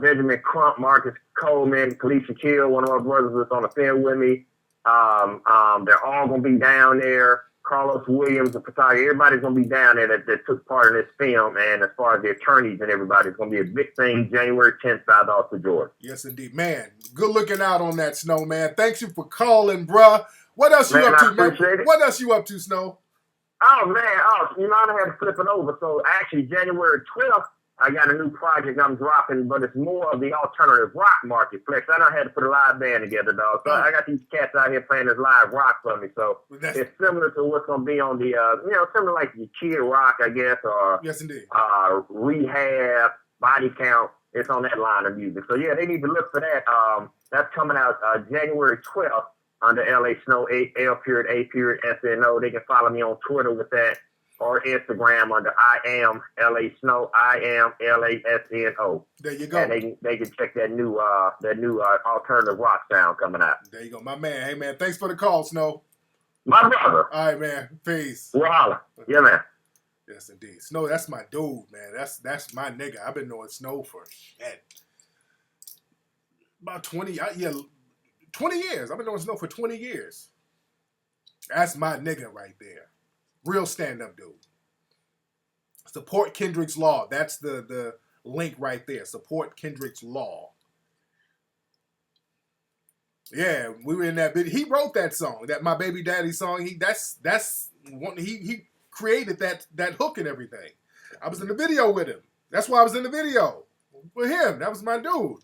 Benjamin Crump, Marcus Coleman, Kalisha Kill, one of my brothers that's on the film with me. They're all going to be down there. Carlos Williams, the photographer, everybody's going to be down there that took part in this film. And as far as the attorneys and everybody, it's going to be a big thing January 10th, South Austin, Georgia. Yes, indeed. Man, good looking out on that, Snow, man. Thanks you for calling, bruh. What else you up to, man? What else you up to, Snow? Oh, man. I had to flip it over. So, actually, January 12th, I got a new project I'm dropping, but it's more of the alternative rock marketplace. I done had to put a live band together, dog. So I got these cats out here playing this live rock for me. So it's similar to what's going to be on the, similar like the Kid Rock, I guess, or yes, indeed. Rehab, Body Count. It's on that line of music. So, yeah, they need to look for that. That's coming out January 12th under LA Snow, L.A.SNO. They can follow me on Twitter with that. Or Instagram under I am LA Snow, I am LASNO. There you go. And they can check that new alternative rock sound coming out. There you go, my man. Hey man, thanks for the call, Snow. My brother. All right, man. Peace. We'll holler. Yeah, man. Yes, indeed. Snow, that's my dude, man. That's my nigga. I've been knowing Snow for about 20 years. I've been knowing Snow for 20 years. That's my nigga right there. Real stand-up dude. Support Kendrick's Law. That's the link right there. Support Kendrick's Law. Yeah, we were in that video. He wrote that song, that My Baby Daddy song. He created that hook and everything. I was in the video with him. That's why I was in the video with him. That was my dude.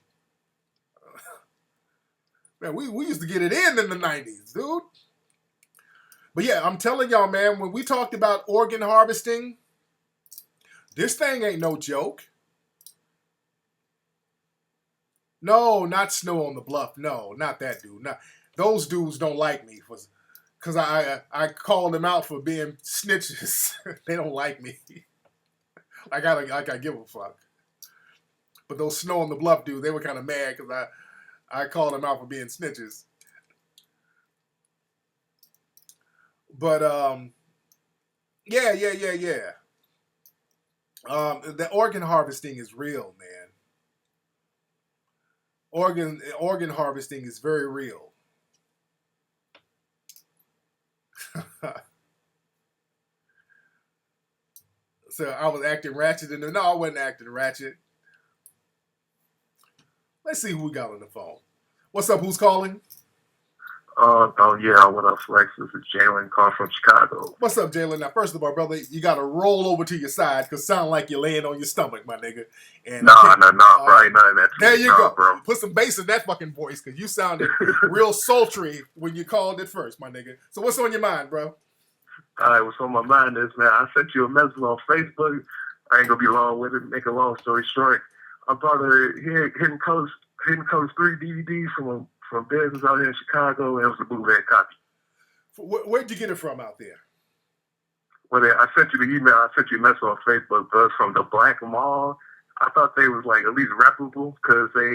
Man, we used to get it in the 90s, dude. But yeah, I'm telling y'all, man, when we talked about organ harvesting, this thing ain't no joke. No, not Snow on the Bluff. No, not that dude. Not, those dudes don't like me because I called them out for being snitches. They don't like me. I give a fuck. But those Snow on the Bluff dudes, they were kind of mad because I called them out for being snitches. But yeah. The organ harvesting is real, man. Organ harvesting is very real. So I was acting ratchet no, I wasn't acting ratchet. Let's see who we got on the phone. What's up? Who's calling? Yeah, what up, Flex? This is Jalen calling from Chicago. What's up, Jalen? Now, first of all, brother, you got to roll over to your side because sound like you're laying on your stomach, my nigga. And no, bro. Ain't none of that. There you go. Bro. Put some bass in that fucking voice because you sounded real sultry when you called it first, my nigga. So what's on your mind, bro? All right, what's on my mind is, man, I sent you a message on Facebook. I ain't going to be long with it. Make a long story short. I bought Hidden Colors 3 DVDs from business out here in Chicago, and it was a bootleg copy. Where'd you get it from out there? Well, I sent you the email. I sent you a message on Facebook, but from the Black Mall. I thought they was like at least reputable because they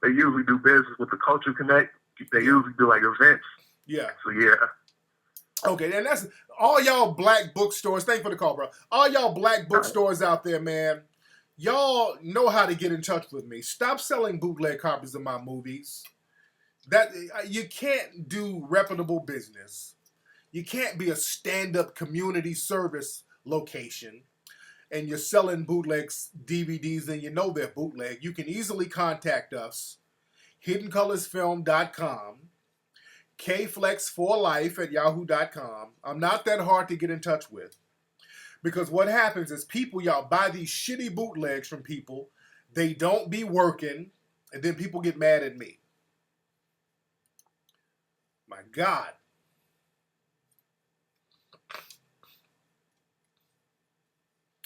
usually do business with the Culture Connect. They usually do like events. Yeah. So yeah. Okay, and that's all y'all black bookstores. Thank you for the call, bro. All y'all black bookstores out there, man. Y'all know how to get in touch with me. Stop selling bootleg copies of my movies. That you can't do reputable business. You can't be a stand-up community service location and you're selling bootlegs DVDs and you know they're bootleg. You can easily contact us, hiddencolorsfilm.com, kflex4life@yahoo.com. I'm not that hard to get in touch with because what happens is people, y'all buy these shitty bootlegs from people. They don't be working and then people get mad at me. My God.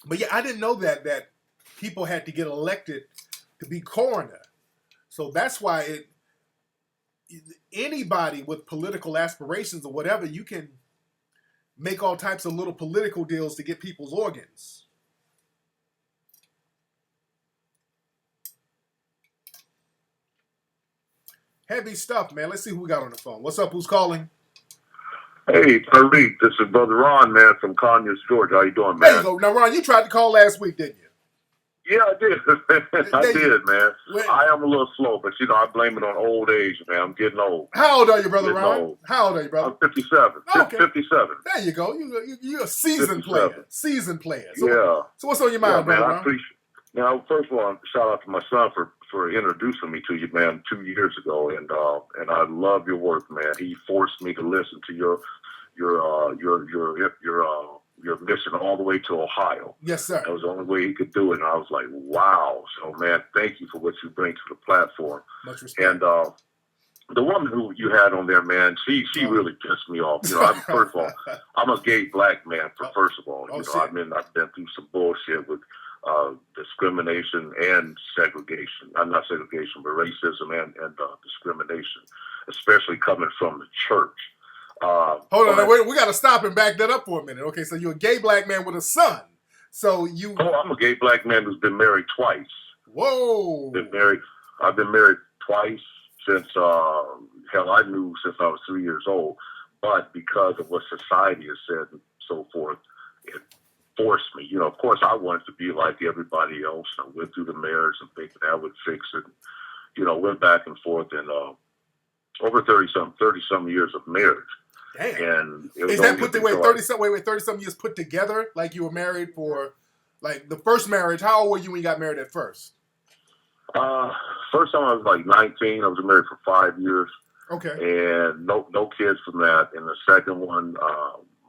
But yeah, I didn't know that people had to get elected to be coroner. So that's why anybody with political aspirations or whatever, you can make all types of little political deals to get people's organs. Heavy stuff, man. Let's see who we got on the phone. What's up? Who's calling? Hey, Tariq. This is Brother Ron, man, from Conyers, Georgia. How you doing, man? There you go. Now, Ron, you tried to call last week, didn't you? Yeah, I did. I did, man. I am a little slow, but I blame it on old age, man. I'm getting old. How old are you, brother Ron? How old are you, brother? I'm 57. Okay. 57. There you go. You're a seasoned 57. player. Seasoned player. So what's on your mind, brother man, Ron? I appreciate. Now, first of all, shout out to my son for introducing me to you, man, 2 years ago, and I love your work, man. He forced me to listen to your mission all the way to Ohio. Yes, sir. That was the only way he could do it, and I was like, wow. So, man, thank you for what you bring to the platform. Much respect. And the woman who you had on there, man, she really pissed me off. First of all, I'm a gay black man. First of all, I've been through some bullshit with discrimination and segregation. Not segregation, but racism and discrimination, especially coming from the church. Hold on, wait, we got to stop and back that up for a minute. Okay, so you're a gay black man with a son. So you... Oh, I'm a gay black man who's been married twice. Whoa. I've been married twice since, I knew since I was 3 years old. But because of what society has said and so forth, it forced me. Of course, I wanted to be like everybody else. I went through the marriage and thinking that would fix it. Went back and forth and over 30-some years of marriage. Damn. And is that 30-some years put together? Like you were married for, like the first marriage? How old were you when you got married at first? First time I was like 19. I was married for 5 years. Okay. And no kids from that. And the second one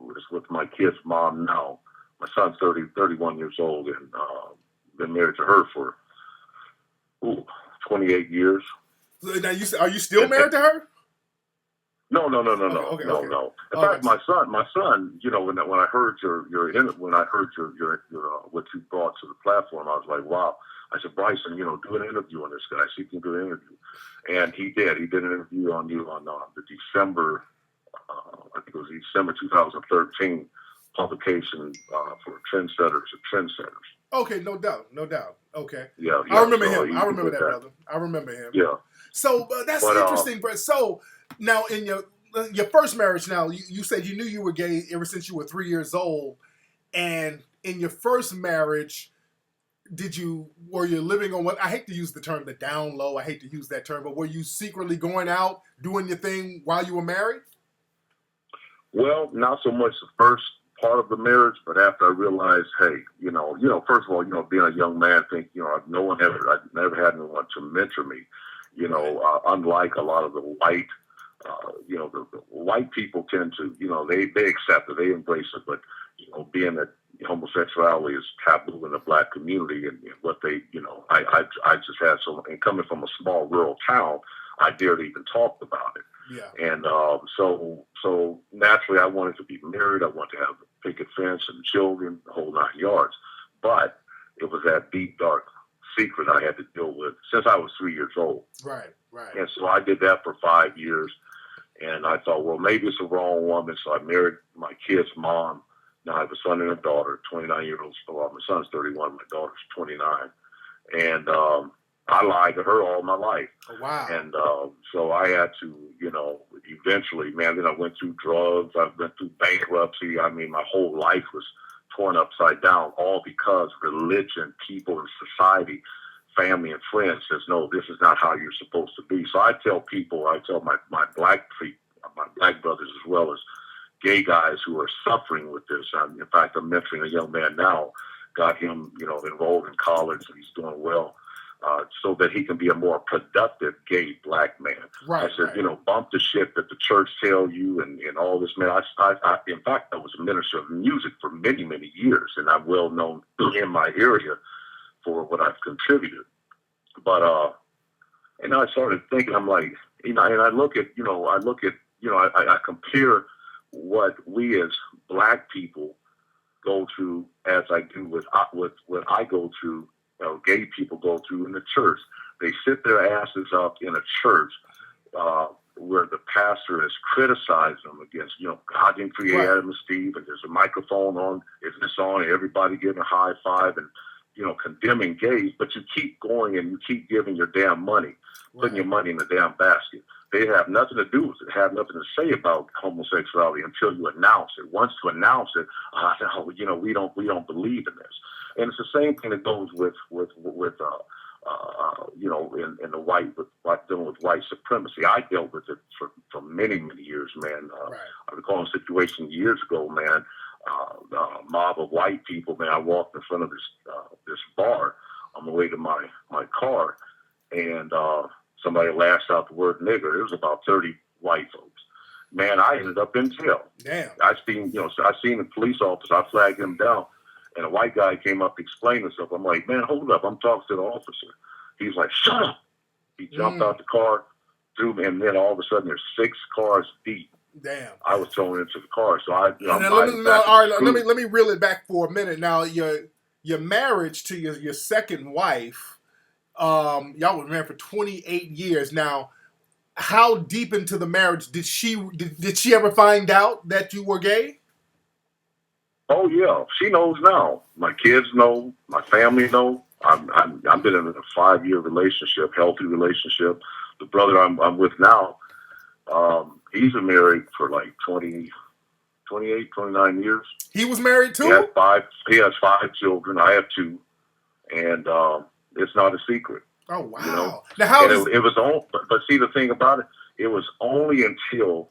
was with my kid's mom now. My son's 31 years old, and been married to her for 28 years. So now are you still married to her? No. Okay. In fact, my son, when I heard your what you brought to the platform, I was like, wow. I said, Bryson, do an interview on this guy. See if you can do an interview. And he did. He did an interview on you on the December, I think it was December 2013 publication for Trendsetters. Okay, no doubt. Okay. Yeah. I remember him. I remember that, brother. I remember him. Yeah. So that's interesting, Brett. So now in your first marriage, now you said you knew you were gay ever since you were 3 years old, and in your first marriage, were you living on what I hate to use the term the down low? I hate to use that term, but were you secretly going out doing your thing while you were married? Well, not so much the first part of the marriage, but after I realized, hey, first of all, being a young man, I never had anyone to mentor me. Unlike a lot of the white, the white people tend to, they accept it, they embrace it, but being that homosexuality is taboo in the black community, and what they, I just had and coming from a small rural town, I dared even talk about it. Yeah. And so naturally, I wanted to be married. I wanted to have a picket fence and children, the whole 9 yards. But it was that deep, dark secret I had to deal with since I was 3 years old. Right. And so I did that for 5 years. And I thought, well, maybe it's the wrong woman. So I married my kid's mom. Now I have a son and a daughter, 29-year-olds. Well, my son's 31, my daughter's 29. And I lied to her all my life. Oh, wow. And so I had to, eventually, man, then I went through drugs. I went through bankruptcy. I mean, my whole life was torn upside down, all because religion, people, and society, family and friends says, no, this is not how you're supposed to be. So I tell my black brothers as well as gay guys who are suffering with this. In fact, I'm mentoring a young man now, got him, enrolled in college, and he's doing well, so that he can be a more productive gay black man. Right, I said, bump the shit that the church tell you and all this, man. I in fact, I was a minister of music for many, many years, and I'm well known in my area for what I've contributed. But, and I started thinking, I'm like, and I look at, I compare what we as black people go through as I do with what I go through, gay people go through in the church. They sit their asses up in a church where the pastor is criticizing them against, God didn't create Adam and Steve, and there's a microphone on, is this on, and everybody giving a high five and, condemning gays, but you keep going and you keep giving your damn money, putting your money in the damn basket. They have nothing to do with it, have nothing to say about homosexuality until you announce it. Once you announce it, we don't believe in this. And it's the same thing that goes with you know, in the dealing with white supremacy. I dealt with it for many, many years, man. I recall a situation years ago, man. A mob of white people, man. I walked in front of this bar on the way to my car, and somebody lashed out the word nigger. There was about 30 white folks. Man, I ended up in jail. Damn. I seen the police officer. I flagged him down, and a white guy came up to explain himself. I'm like, man, hold up. I'm talking to the officer. He's like, shut up. He jumped out the car, threw me, and then all of a sudden there's 6 cars deep. Damn. I was thrown into the car, so I. You know, let me reel it back for a minute. Now, your marriage to your second wife, y'all were married for 28 years. Now, how deep into the marriage did she ever find out that you were gay? Oh yeah, she knows now. My kids know. My family know. I've been in a 5-year relationship, healthy relationship. The brother I'm with now, he's been married for like 28, 29 years. He was married too? He has 5 children. I have 2. And it's not a secret. Oh, wow. You know? Now, it was all, but see, the thing about it was only until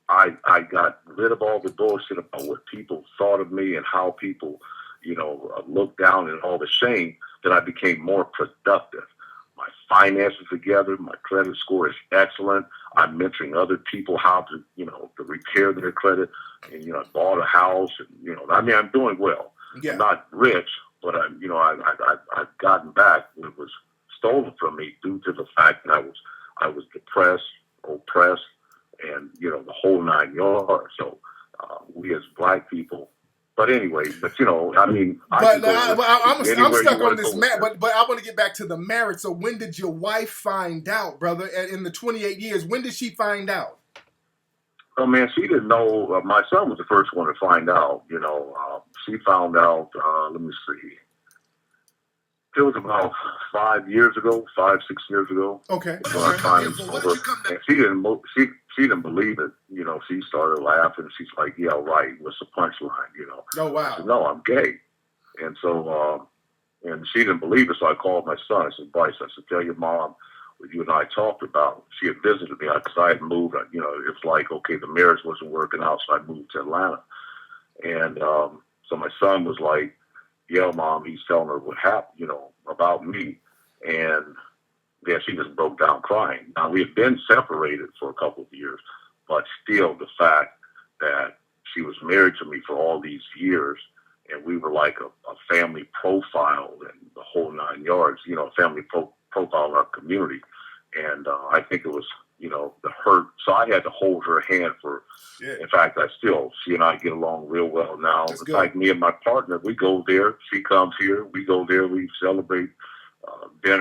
I got rid of all the bullshit about what people thought of me and how people, you know, looked down and all the shame that I became more productive. My finances together, my credit score is excellent. I'm mentoring other people how to, you know, to repair their credit. And, you know, I bought a house and, you know, I mean, I'm doing well. Yeah. I'm not rich, but I'm, you know, I've gotten back what was stolen from me due to the fact that I was depressed, oppressed, and, you know, the whole 9 yards. So we as black people, but anyway, but you know, I mean, I'm stuck on this, but I want to get back to the marriage. So when did your wife find out, brother? In the 28 years, when did she find out? Oh man, she didn't know. My son was the first one to find out. You know, she found out. Let me see. It was about 5 years ago, 5, 6 years ago. Okay. And she didn't believe it. You know, she started laughing. She's like, "Yeah, right. What's the punchline?" You know. Oh wow. I said, "No, I'm gay." And so, and she didn't believe it. So I called my son. I said, "Bryce," I said, "Tell your mom what you and I talked about." She had visited me because I had moved. You know, it's like, okay, the marriage wasn't working out, so I moved to Atlanta. And so my son was like, "Yeah, Mom," he's telling her what happened, you know, about me. And yeah, she just broke down crying. Now, we had been separated for a couple of years, but still the fact that she was married to me for all these years and we were like a family profile and the whole 9 yards, you know, family profile in our community. And I think it was, you know, the hurt. So I had to hold her hand for, in fact, she and I get along real well now. It's like me and my partner, we go there, she comes here, we go there, we celebrate,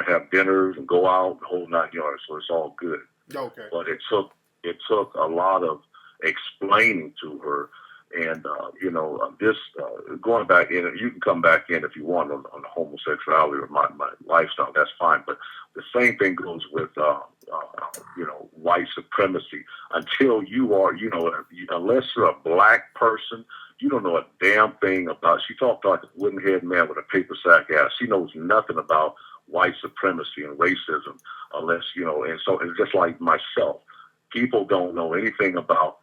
have dinners and go out, the whole 9 yards. So it's all good. Okay. But it took a lot of explaining to her. And, you know, this, going back in, you can come back in if you want on the homosexuality or my lifestyle, that's fine. But the same thing goes with, you know, white supremacy. Until you are, you know, unless you're a black person, you don't know a damn thing about, she talked like a wooden-head man with a paper sack ass. She knows nothing about white supremacy and racism unless, you know, and so it's just like myself. People don't know anything about,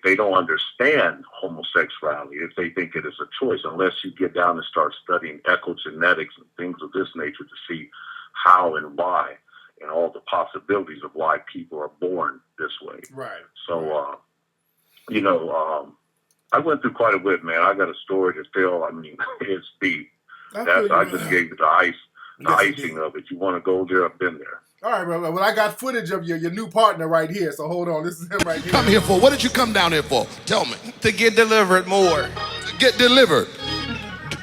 they don't understand homosexuality if they think it is a choice, unless you get down and start studying epigenetics and things of this nature to see how and why and all the possibilities of why people are born this way. Right. So, you know, I went through quite a bit, man. I got a story to tell. I mean, it's deep. I just gave you the icing of it. You want to go there? I've been there. All right, brother. Well, I got footage of your new partner right here, so hold on. This is him right here. Come here for? What did you come down here for? Tell me. To get delivered more. To get delivered.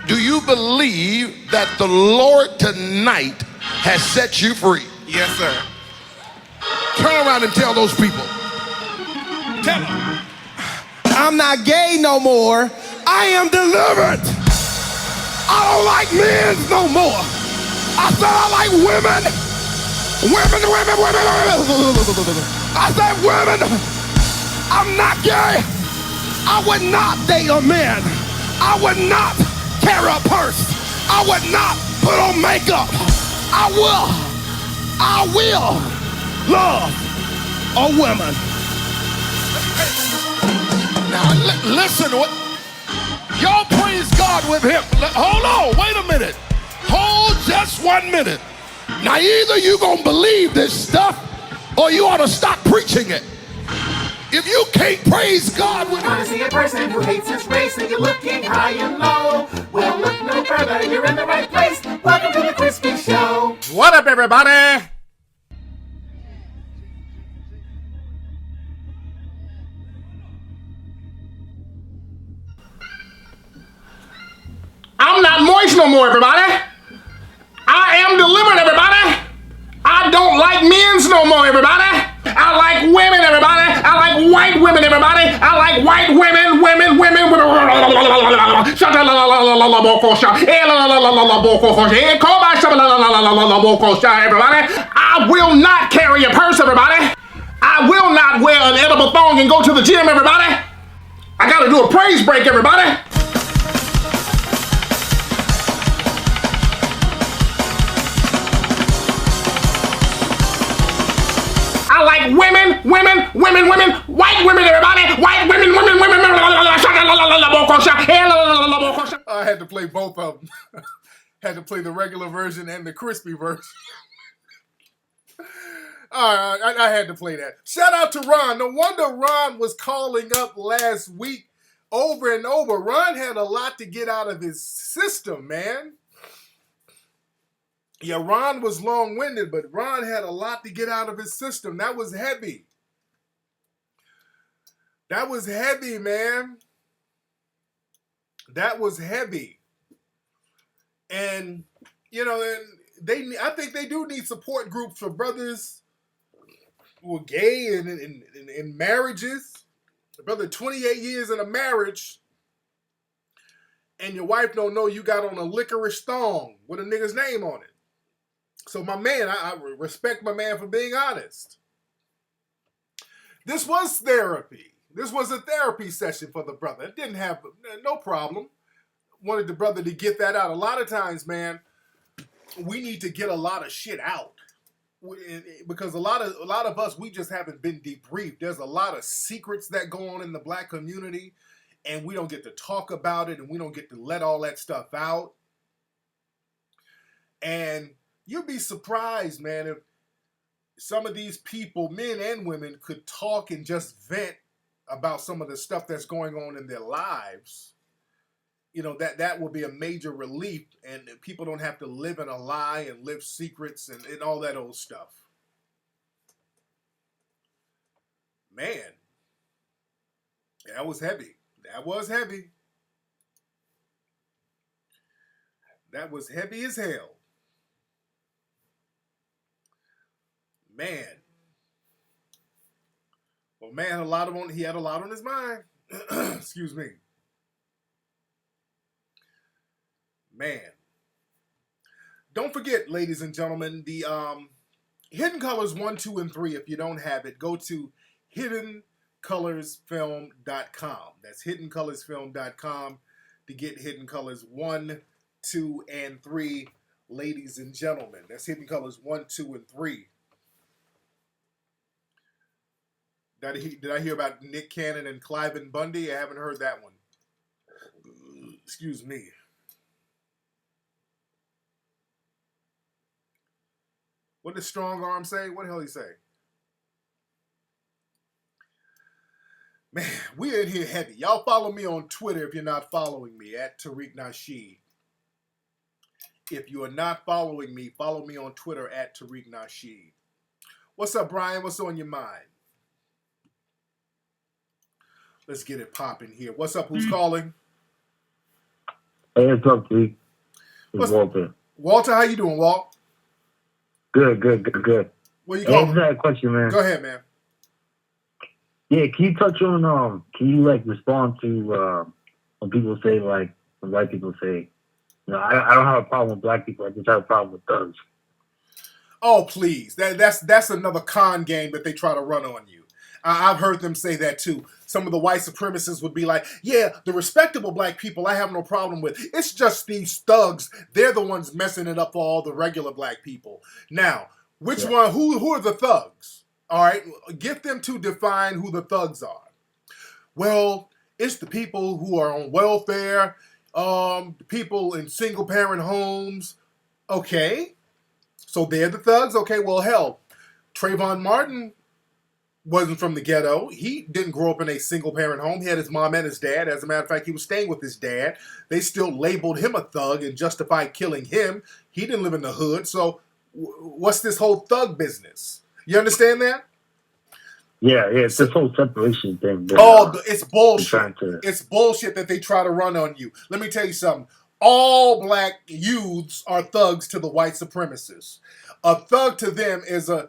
Do you believe that the Lord tonight has set you free? Yes, sir. Turn around and tell those people. Tell them. I'm not gay no more. I am delivered. I don't like men no more. I said I like women. Women. I said women. I'm not gay. I would not date a man. I would not carry a purse. I would not put on makeup. I will love a woman. Now listen, y'all praise God with him. Hold on, wait a minute. Hold just 1 minute. Now either you gonna believe this stuff or you ought to stop preaching it. If you can't praise God with wanna see a person who hates his race and you're looking high and low, well look no further, you're in the right place. Welcome to the Crispy Show. What up, everybody? I'm not moist no more, everybody. I am delivered, everybody. I don't like men's no more, everybody. I like women, everybody. I like white women, everybody. I like white women. Everybody. I will not carry a purse, everybody. I will not wear an edible thong and go to the gym, everybody. I gotta do a praise break, everybody. I like women, white women, everybody, white women. I had to play both of them. Had to play the regular version and the crispy version. All right, I had to play that. Shout out to Ron. No wonder Ron was calling up last week over and over. Ron had a lot to get out of his system, man. Yeah, Ron was long-winded, but Ron had a lot to get out of his system. That was heavy. That was heavy, man. That was heavy. And, you know, I think they do need support groups for brothers who are gay and in marriages. Brother, 28 years in a marriage, and your wife don't know you got on a licorice thong with a nigga's name on it. So my man, I respect my man for being honest. This was therapy. This was a therapy session for the brother. It didn't have no problem. Wanted the brother to get that out. A lot of times, man, we need to get a lot of shit out. Because a lot of us, we just haven't been debriefed. There's a lot of secrets that go on in the black community, and we don't get to talk about it, and we don't get to let all that stuff out. And you'd be surprised, man, if some of these people, men and women, could talk and just vent about some of the stuff that's going on in their lives. You know, that will be a major relief, and people don't have to live in a lie and live secrets and all that old stuff. Man, that was heavy. That was heavy. That was heavy as hell. Man. Well, man, he had a lot on his mind. Excuse me. Man. Don't forget, ladies and gentlemen, the Hidden Colors 1, 2, and 3. If you don't have it, go to hiddencolorsfilm.com. That's hiddencolorsfilm.com to get Hidden Colors 1, 2, and 3, ladies and gentlemen. That's Hidden Colors 1, 2, and 3. Did I hear about Nick Cannon and Cliven Bundy? I haven't heard that one. Excuse me. What does Strong Arm say? What the hell he say? Man, we in here heavy. Y'all follow me on Twitter if you're not following me, at Tariq Nasheed. If you are not following me, follow me on Twitter, at Tariq Nasheed. What's up, Brian? What's on your mind? Let's get it popping here. What's up? Who's calling? Hey, what's up, Tariq? It's Walter. Walter, how you doing, Walt? Good. What you calling? I just had a question, man. Go ahead, man. Yeah, can you touch on, can you, respond to when people say, when white people say, I don't have a problem with black people, I just have a problem with thugs. Oh, please. That's another con game that they try to run on you. I've heard them say that too. Some of the white supremacists would be like, yeah, the respectable black people I have no problem with. It's just these thugs. They're the ones messing it up for all the regular black people. Now, which one, who are the thugs? All right, get them to define who the thugs are. Well, it's the people who are on welfare, people in single parent homes. Okay, so they're the thugs? Okay, well, hell, Trayvon Martin wasn't from the ghetto. He didn't grow up in a single parent home. He had his mom and his dad. As a matter of fact, he was staying with his dad. They still labeled him a thug and justified killing him. He didn't live in the hood. So what's this whole thug business? You understand that? Yeah, it's this whole separation thing. It's bullshit. It's bullshit that they try to run on you. Let me tell you something. All black youths are thugs to the white supremacists. A thug to them is a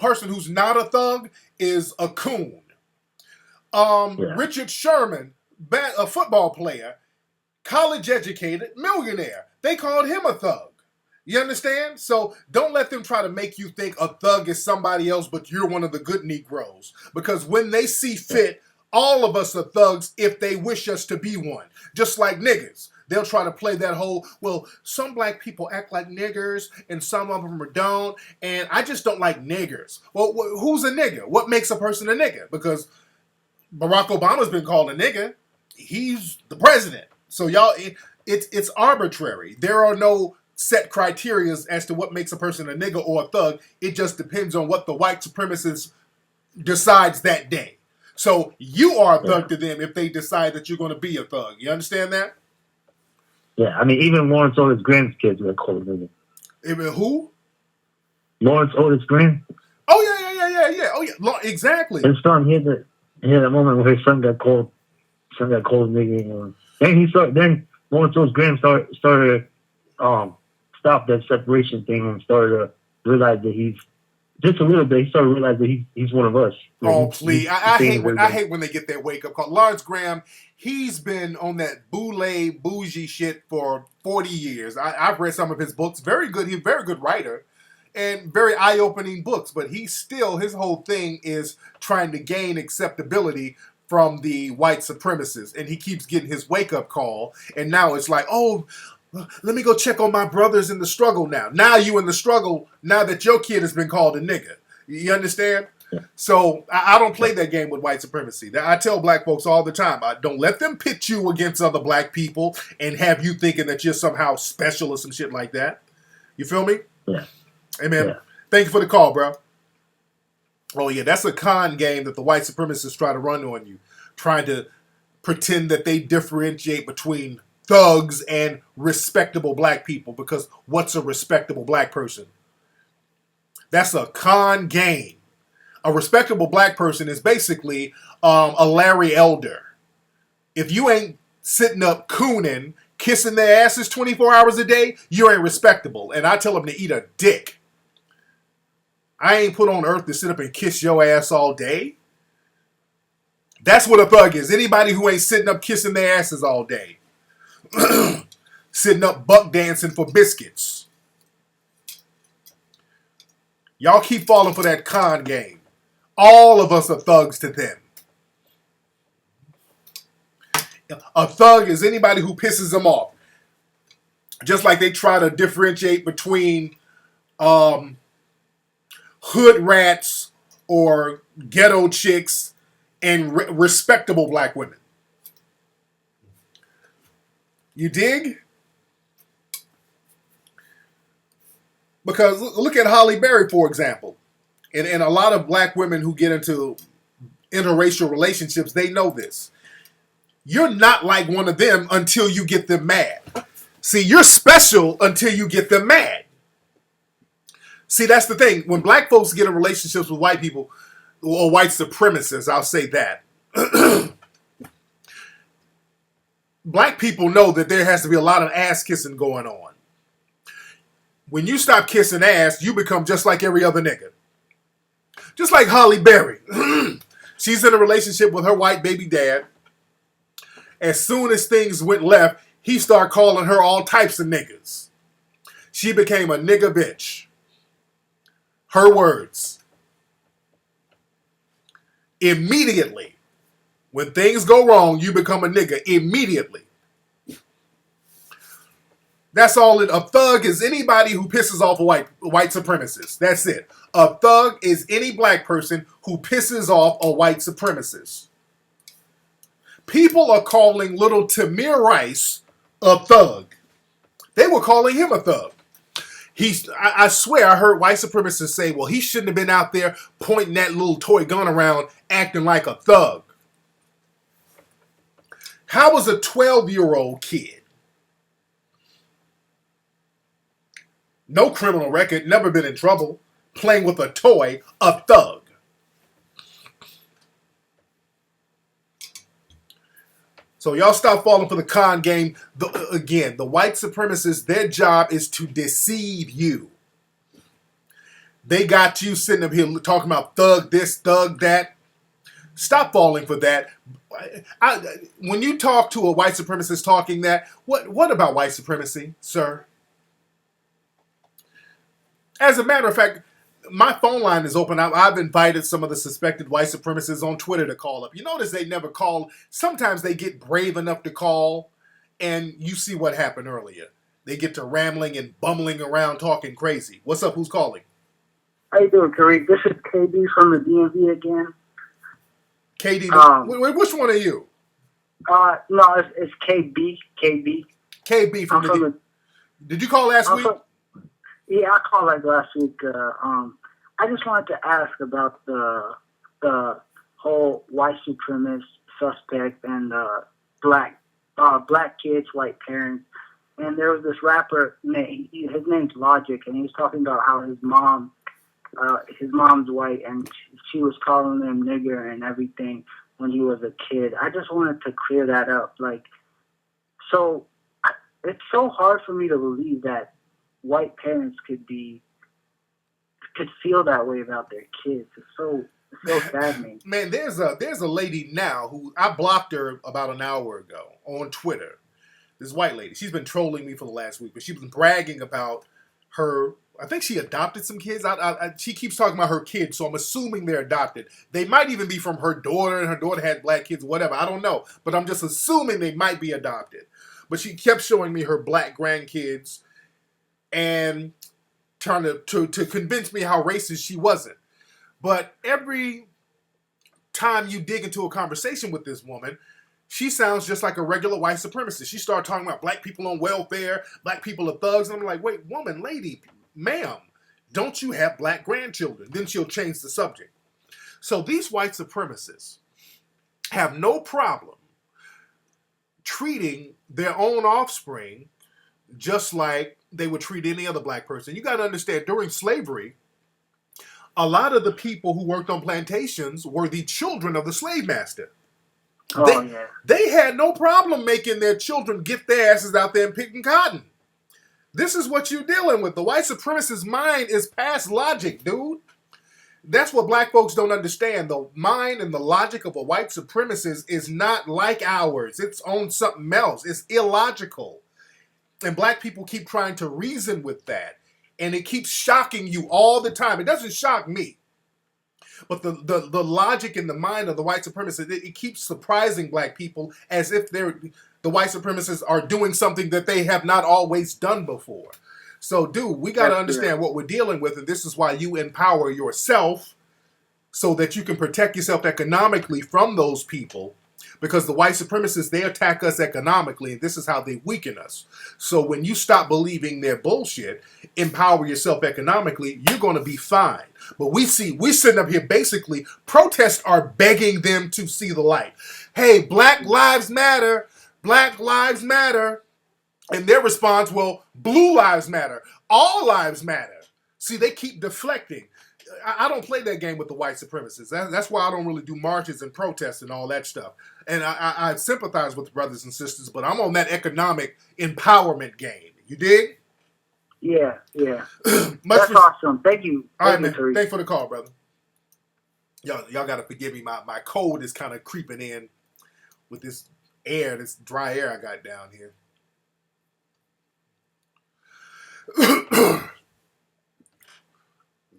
person who's not a thug is a coon. Richard Sherman, a football player, college educated, millionaire. They called him a thug. You understand? So don't let them try to make you think a thug is somebody else, but you're one of the good Negroes. Because when they see fit, all of us are thugs if they wish us to be one. Just like niggas. They'll try to play that whole, well, some black people act like niggers and some of them don't. And I just don't like niggers. Well, who's a nigger? What makes a person a nigger? Because Barack Obama's been called a nigger. He's the president. So y'all, it's arbitrary. There are no set criteria as to what makes a person a nigger or a thug. It just depends on what the white supremacist decides that day. So you are a thug to them if they decide that you're going to be a thug. You understand that? Yeah, I mean, even Lawrence Otis Graham's kids were called a nigger. Even who? Lawrence Otis Graham. Oh yeah. Oh yeah, exactly. His son, he had that moment where his son got called a nigger. Then Lawrence Otis Graham started stop that separation thing and started to realize that he's just a little bit. He started to realize that he's one of us. Oh please, I hate when they get that wake up call. Lawrence Graham, he's been on that bougie shit for 40 years. I've read some of his books. Very good. He's a very good writer and very eye-opening books. But his whole thing is trying to gain acceptability from the white supremacists, and he keeps getting his wake up call. And now it's like, oh, let me go check on my brothers in the struggle now. Now you in the struggle, now that your kid has been called a nigger. You understand? So I don't play that game with white supremacy. I tell black folks all the time, don't let them pit you against other black people and have you thinking that you're somehow special or some shit like that. You feel me? Yeah. Amen. Yeah. Thank you for the call, bro. Oh yeah, that's a con game that the white supremacists try to run on you. Trying to pretend that they differentiate between thugs and respectable black people, because what's a respectable black person? That's a con game. A respectable black person is basically a Larry Elder. If you ain't sitting up cooning, kissing their asses 24 hours a day, you ain't respectable. And I tell them to eat a dick. I ain't put on earth to sit up and kiss your ass all day. That's what a thug is. Anybody who ain't sitting up kissing their asses all day. Sitting up buck dancing for biscuits. Y'all keep falling for that con game. All of us are thugs to them. A thug is anybody who pisses them off. Just like they try to differentiate between hood rats or ghetto chicks and respectable black women. You dig? Because look at Holly Berry, for example. And a lot of black women who get into interracial relationships, they know this. You're not like one of them until you get them mad. See, you're special until you get them mad. See, that's the thing. When black folks get in relationships with white people, or white supremacists, I'll say that. Black people know that there has to be a lot of ass kissing going on. When you stop kissing ass, you become just like every other nigga. Just like Holly Berry. She's in a relationship with her white baby dad. As soon as things went left, he started calling her all types of niggas. She became a nigga bitch. Her words. Immediately. When things go wrong, you become a nigga immediately. That's all a thug is anybody who pisses off a white supremacist. That's it. A thug is any black person who pisses off a white supremacist. People are calling little Tamir Rice a thug. They were calling him a thug. I swear I heard white supremacists say, well, he shouldn't have been out there pointing that little toy gun around acting like a thug. How was a 12-year-old kid, no criminal record, never been in trouble, playing with a toy, a thug? So y'all stop falling for the con game. Again, the white supremacists, their job is to deceive you. They got you sitting up here talking about thug this, thug that. Stop falling for that. When you talk to a white supremacist talking that, what about white supremacy, sir? As a matter of fact, my phone line is open. I've invited some of the suspected white supremacists on Twitter to call up. You notice they never call. Sometimes they get brave enough to call, and you see what happened earlier. They get to rambling and bumbling around talking crazy. What's up? Who's calling? How you doing, Tariq? This is KB from the DMV again. KD, which one are you? No, it's KB. KB from the Did you call last week? Yeah, I called like last week. I just wanted to ask about the whole white supremacist suspect and black kids, white parents. And there was this rapper, his name's Logic, and he was talking about how his mom's white, and she was calling him nigger and everything when he was a kid. I just wanted to clear that up. It's so hard for me to believe that white parents could feel that way about their kids. It's so saddening. Man, there's a lady now who I blocked her about an hour ago on Twitter. This white lady, she's been trolling me for the last week, but she's been bragging about her. I think she adopted some kids. She keeps talking about her kids, so I'm assuming they're adopted. They might even be from her daughter, and her daughter had black kids, whatever. I don't know, but I'm just assuming they might be adopted. But she kept showing me her black grandkids and trying to convince me how racist she wasn't. But every time you dig into a conversation with this woman, she sounds just like a regular white supremacist. She started talking about black people on welfare, black people are thugs. And I'm like, wait, woman, lady, ma'am, don't you have black grandchildren? Then she'll change the subject. So these white supremacists have no problem treating their own offspring just like they would treat any other black person. You got to understand, during slavery, a lot of the people who worked on plantations were the children of the slave master. They had no problem making their children get their asses out there and picking cotton. This is what you're dealing with. The white supremacist mind is past logic, dude. That's what black folks don't understand. The mind and the logic of a white supremacist is not like ours. It's on something else. It's illogical. And black people keep trying to reason with that. And it keeps shocking you all the time. It doesn't shock me. But the logic in the mind of the white supremacist, it keeps surprising black people as if the white supremacists are doing something that they have not always done before. So, dude, we got to understand what we're dealing with, and this is why you empower yourself so that you can protect yourself economically from those people. Because the white supremacists, they attack us economically, and this is how they weaken us. So when you stop believing their bullshit, empower yourself economically, you're going to be fine. But we're sitting up here basically, protests are begging them to see the light. Hey, Black Lives Matter, Black Lives Matter. And their response, well, Blue Lives Matter, all lives matter. See, they keep deflecting. I don't play that game with the white supremacists. That's why I don't really do marches and protests and all that stuff. And I sympathize with brothers and sisters, but I'm on that economic empowerment game. You dig? Yeah. That's awesome. Thank you. All right, man. Thanks for the call, brother. Y'all got to forgive me. My cold is kind of creeping in with this dry air I got down here.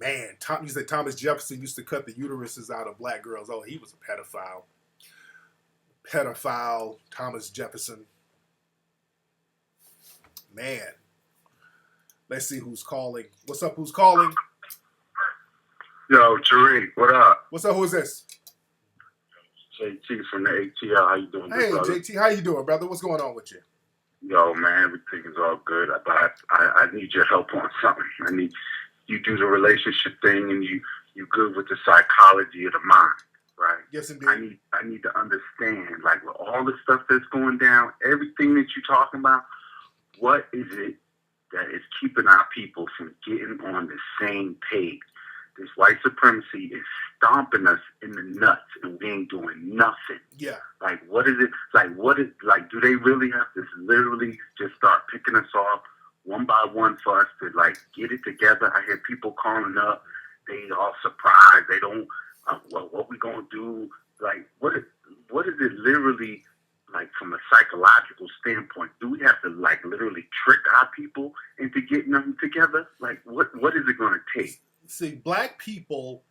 Man, you said Thomas Jefferson used to cut the uteruses out of black girls. Oh, he was a pedophile. Pedophile, Thomas Jefferson. Man. Let's see who's calling. What's up? Who's calling? Yo, Tariq, what up? What's up? Who is this? JT from the ATL. How you doing, Hey, brother? JT, how you doing, brother? What's going on with you? Yo, man, everything is all good. But I need your help on something. I need you do the relationship thing, and you good with the psychology of the mind, right? Yes, indeed. I need to understand, like, with all the stuff that's going down, everything that you're talking about, what is it that is keeping our people from getting on the same page? This white supremacy is stomping us in the nuts, and we ain't doing nothing. Yeah. Like, what is it? Like, do they really have to literally just start picking us off one by one for us to, like, get it together? I hear people calling up. They all surprised. They don't, well, what we gonna do? Like, what is it literally, like, from a psychological standpoint? Do we have to, like, literally trick our people into getting them together? Like, what is it gonna take? See, black people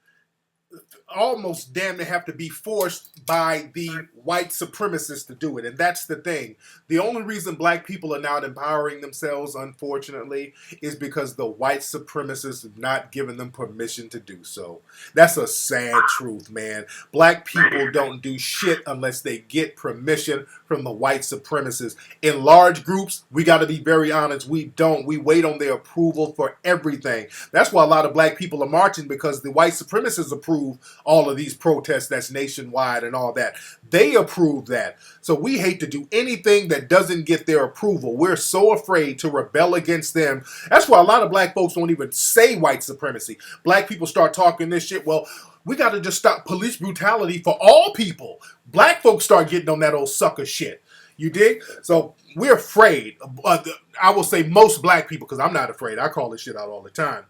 almost damn near have to be forced by the white supremacists to do it. And that's the thing. The only reason black people are not empowering themselves, unfortunately, is because the white supremacists have not given them permission to do so. That's a sad truth, man. Black people don't do shit unless they get permission from the white supremacists. In large groups, we got to be very honest, we don't. We wait on their approval for everything. That's why a lot of black people are marching, because the white supremacists approve all of these protests that's nationwide and all that. They approve that. So we hate to do anything that doesn't get their approval. We're so afraid to rebel against them. That's why a lot of black folks don't even say white supremacy. Black people start talking this shit. Well, we got to just stop police brutality for all people. Black folks start getting on that old sucker shit. You dig? So we're afraid. I will say most black people, because I'm not afraid. I call this shit out all the time.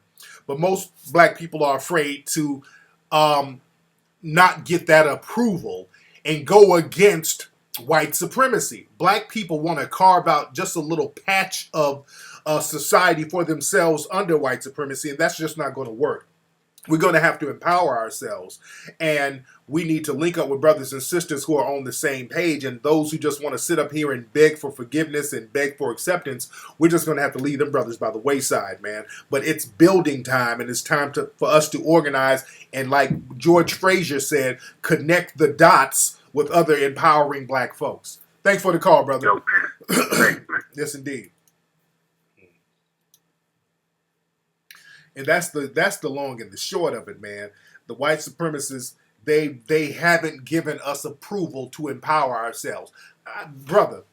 But most black people are afraid to not get that approval and go against white supremacy. Black people want to carve out just a little patch of society for themselves under white supremacy, and that's just not going to work. We're going to have to empower ourselves, and we need to link up with brothers and sisters who are on the same page, and those who just want to sit up here and beg for forgiveness and beg for acceptance, we're just going to have to leave them brothers by the wayside, man. But it's building time, and it's time for us to organize, and like George Frazier said, connect the dots with other empowering black folks. Thanks for the call, brother. Yo, man. Thanks, man. Yes, indeed. And that's the long and the short of it, man. The white supremacists, they haven't given us approval to empower ourselves. Brother,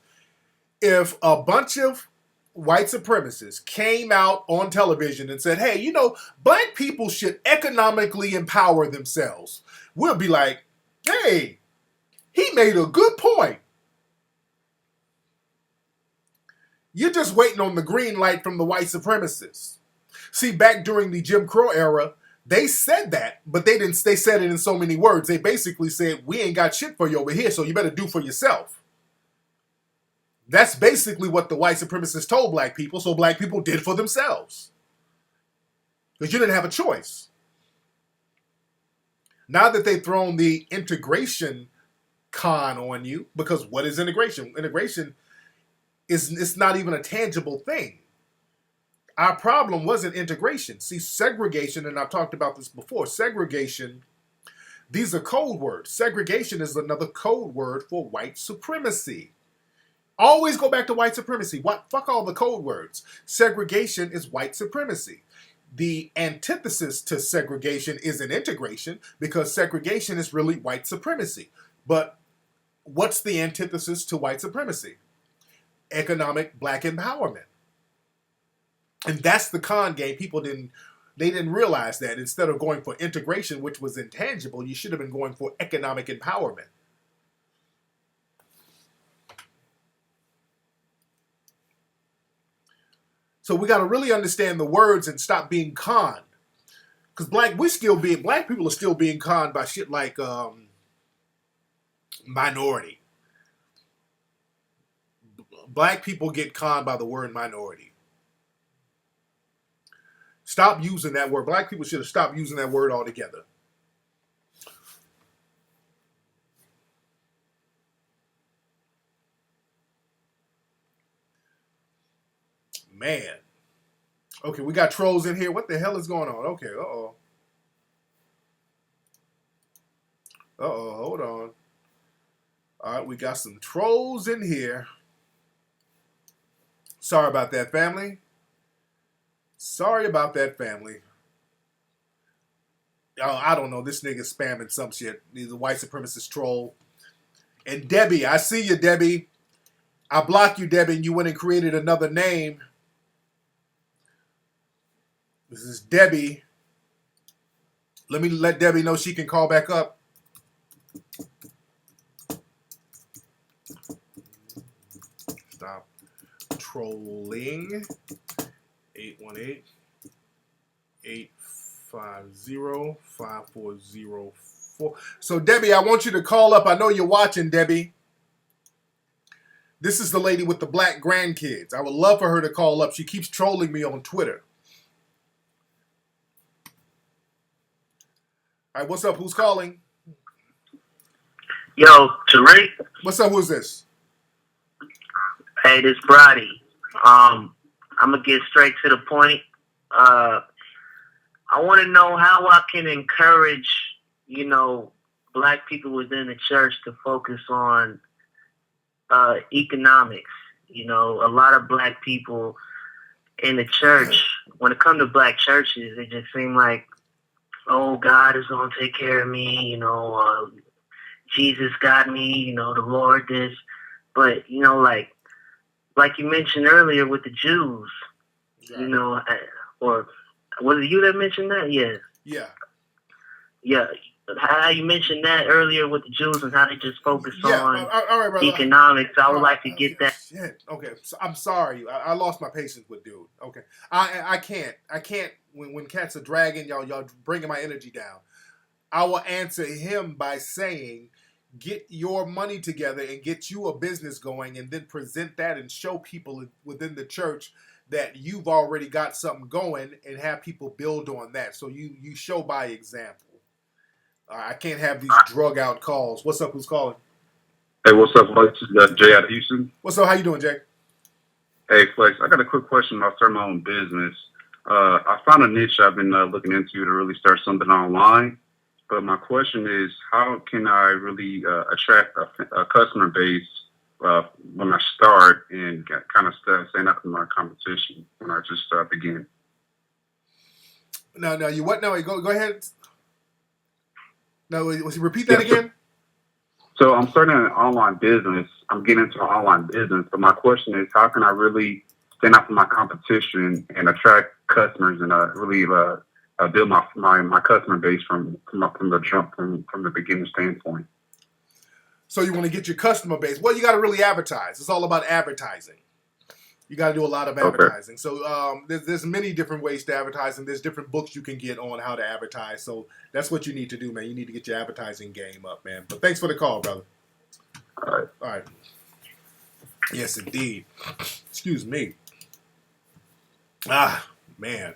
if a bunch of white supremacists came out on television and said, hey, black people should economically empower themselves, we'll be like, hey, he made a good point. You're just waiting on the green light from the white supremacists. See, back during the Jim Crow era, they said that, but they said it in so many words. They basically said, we ain't got shit for you over here, so you better do for yourself. That's basically what the white supremacists told black people, so black people did for themselves. Because you didn't have a choice. Now that they've thrown the integration con on you, because what is integration? Integration it's not even a tangible thing. Our problem wasn't integration. See, segregation, and I've talked about this before, segregation, these are code words. Segregation is another code word for white supremacy. Always go back to white supremacy. Fuck all the code words. Segregation is white supremacy. The antithesis to segregation is an integration, because segregation is really white supremacy. But what's the antithesis to white supremacy? Economic black empowerment. And that's the con game. People didn't realize that. Instead of going for integration, which was intangible, you should have been going for economic empowerment. So we got to really understand the words and stop being conned. Because black people are still being conned by shit like minority. Black people get conned by the word minority. Stop using that word. Black people should have stopped using that word altogether. Man. Okay, we got trolls in here. What the hell is going on? Okay, uh-oh. Uh-oh, hold on. All right, we got some trolls in here. Sorry about that, family. Sorry about that, family. Oh, I don't know. This nigga spamming some shit. He's a white supremacist troll. And Debbie, I see you, Debbie. I blocked you, Debbie, and you went and created another name. This is Debbie. Let me let Debbie know she can call back up. Stop trolling. 818-850-5404. So, Debbie, I want you to call up. I know you're watching, Debbie. This is the lady with the black grandkids. I would love for her to call up. She keeps trolling me on Twitter. All right, what's up? Who's calling? Yo, Tariq. What's up? Who's this? Hey, this Brody. I'm gonna get straight to the point. I want to know how I can encourage, black people within the church to focus on economics. A lot of black people in the church, when it comes to black churches, it just seems like, oh, God is going to take care of me, Jesus got me, the Lord this. But, like you mentioned earlier with the Jews, or was it you that mentioned that? Yeah. Yeah. Yeah. How you mentioned that earlier with the Jews and how they just focus on all right, brother. economics. I would like to get that. Shit. Okay. So, I'm sorry. I lost my patience with dude. Okay. I can't. When cats are dragging, y'all bringing my energy down. I will answer him by saying, get your money together and get you a business going, and then present that and show people within the church that you've already got something going, and have people build on that. So you show by example. I can't have these drug out calls. What's up? Who's calling? Hey, what's up, Flex? This is Jay out of Houston. What's up? How you doing, Jay? Hey, Flex. I got a quick question about starting my own business. I found a niche I've been looking into to really start something online. But my question is, how can I really attract a customer base when I start and kind of stand up to my competition when I just begin? No, you what? No, go ahead. No, repeat that again. So I'm starting an online business. I'm getting into an online business. But my question is, how can I really stand out from my competition and attract customers and really build my customer base from the jump, from the beginning standpoint? So you want to get your customer base. Well, you got to really advertise. It's all about advertising. You got to do a lot of advertising. Okay. So there's many different ways to advertise, and there's different books you can get on how to advertise. So that's what you need to do, man. You need to get your advertising game up, man. But thanks for the call, brother. All right. Yes, indeed. Excuse me. Man.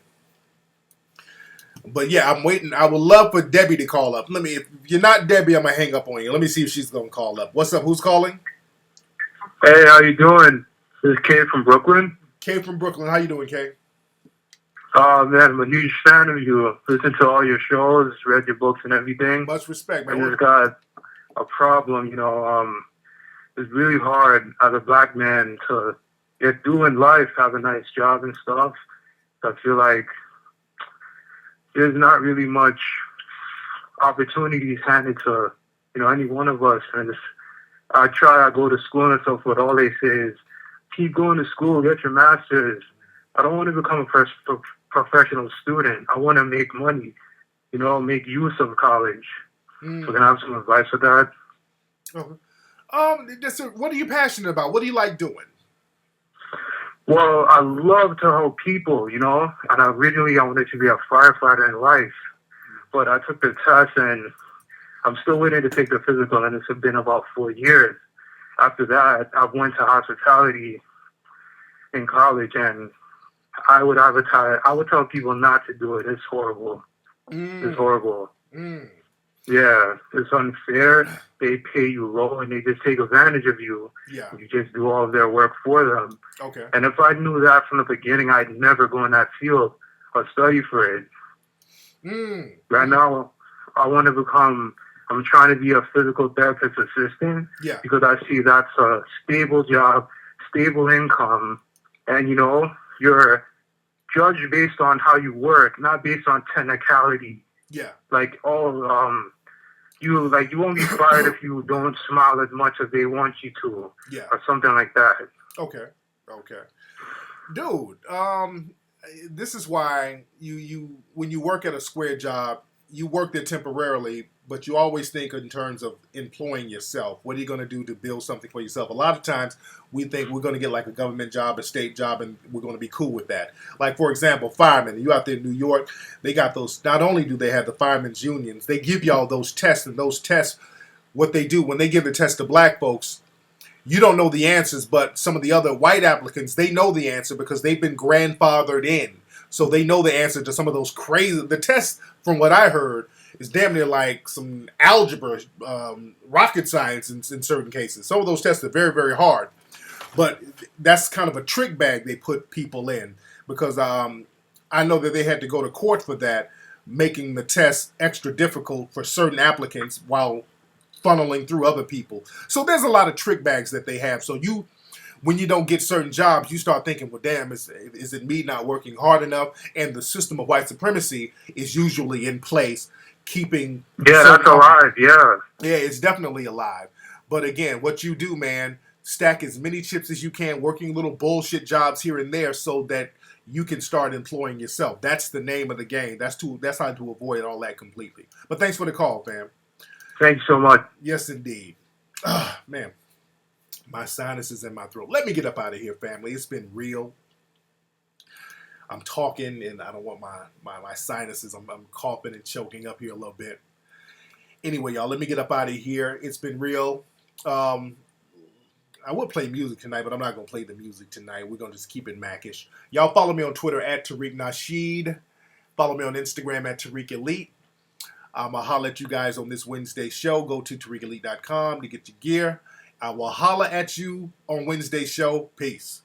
But yeah, I'm waiting. I would love for Debbie to call up. If you're not Debbie, I'm gonna hang up on you. Let me see if she's gonna call up. What's up? Who's calling? Hey, how you doing? This is Kay from Brooklyn. Kay from Brooklyn. How you doing, Kay? Oh, man, I'm a huge fan of you. Listen to all your shows, read your books and everything. Much respect, man. I just got a problem, it's really hard as a black man to get through in life, have a nice job and stuff. I feel like there's not really much opportunities handed to, any one of us. And I go to school and so forth. All they say is, keep going to school, get your master's. I don't want to become a professional student. I want to make money, make use of college. So can I have some advice for that? What are you passionate about? What do you like doing? Well, I love to help people, and originally I wanted to be a firefighter in life, but I took the test and I'm still waiting to take the physical, and it's been about 4 years. After that, I went to hospitality in college, and I would advertise. I would tell people not to do it. It's horrible. It's horrible. Yeah, it's unfair. They pay you low and they just take advantage of you. Yeah. You just do all of their work for them. Okay. And if I knew that from the beginning, I'd never go in that field or study for it. Right now, I want to become. I'm trying to be a physical therapist assistant. Yeah. Because I see that's a stable job, stable income, and you're judged based on how you work, not based on technicality. Yeah. Like you won't be fired if you don't smile as much as they want you to. Yeah. Or something like that. Okay. Dude, this is why you when you work at a square job, you work there temporarily, but you always think in terms of employing yourself. What are you going to do to build something for yourself? A lot of times we think we're going to get like a government job, a state job, and we're going to be cool with that. Like, for example, firemen. You out there in New York, they got those. Not only do they have the firemen's unions, they give y'all those tests, and those tests, what they do when they give the test to black folks, you don't know the answers, but some of the other white applicants, they know the answer because they've been grandfathered in. So they know the answer to some of those crazy... The test, from what I heard, is damn near like some algebra, rocket science in certain cases. Some of those tests are very, very hard. But that's kind of a trick bag they put people in. Because I know that they had to go to court for that, making the test extra difficult for certain applicants while funneling through other people. So there's a lot of trick bags that they have. So when you don't get certain jobs, you start thinking, well, damn, is it me not working hard enough? And the system of white supremacy is usually in place, keeping... Yeah, that's alive, yeah. Yeah, it's definitely alive. But again, what you do, man, stack as many chips as you can, working little bullshit jobs here and there so that you can start employing yourself. That's the name of the game. That's how to avoid all that completely. But thanks for the call, fam. Thanks so much. Yes, indeed. Man. My sinuses in my throat. Let me get up out of here, family. It's been real. I'm talking, and I don't want my sinuses. I'm coughing and choking up here a little bit. Anyway, y'all, let me get up out of here. It's been real. I would play music tonight, but I'm not going to play the music tonight. We're going to just keep it Mac-ish. Y'all follow me on Twitter at Tariq Nasheed. Follow me on Instagram at Tariq Elite. I'll holler at you guys on this Wednesday show. Go to TariqElite.com to get your gear. I will holler at you on Wednesday's show. Peace.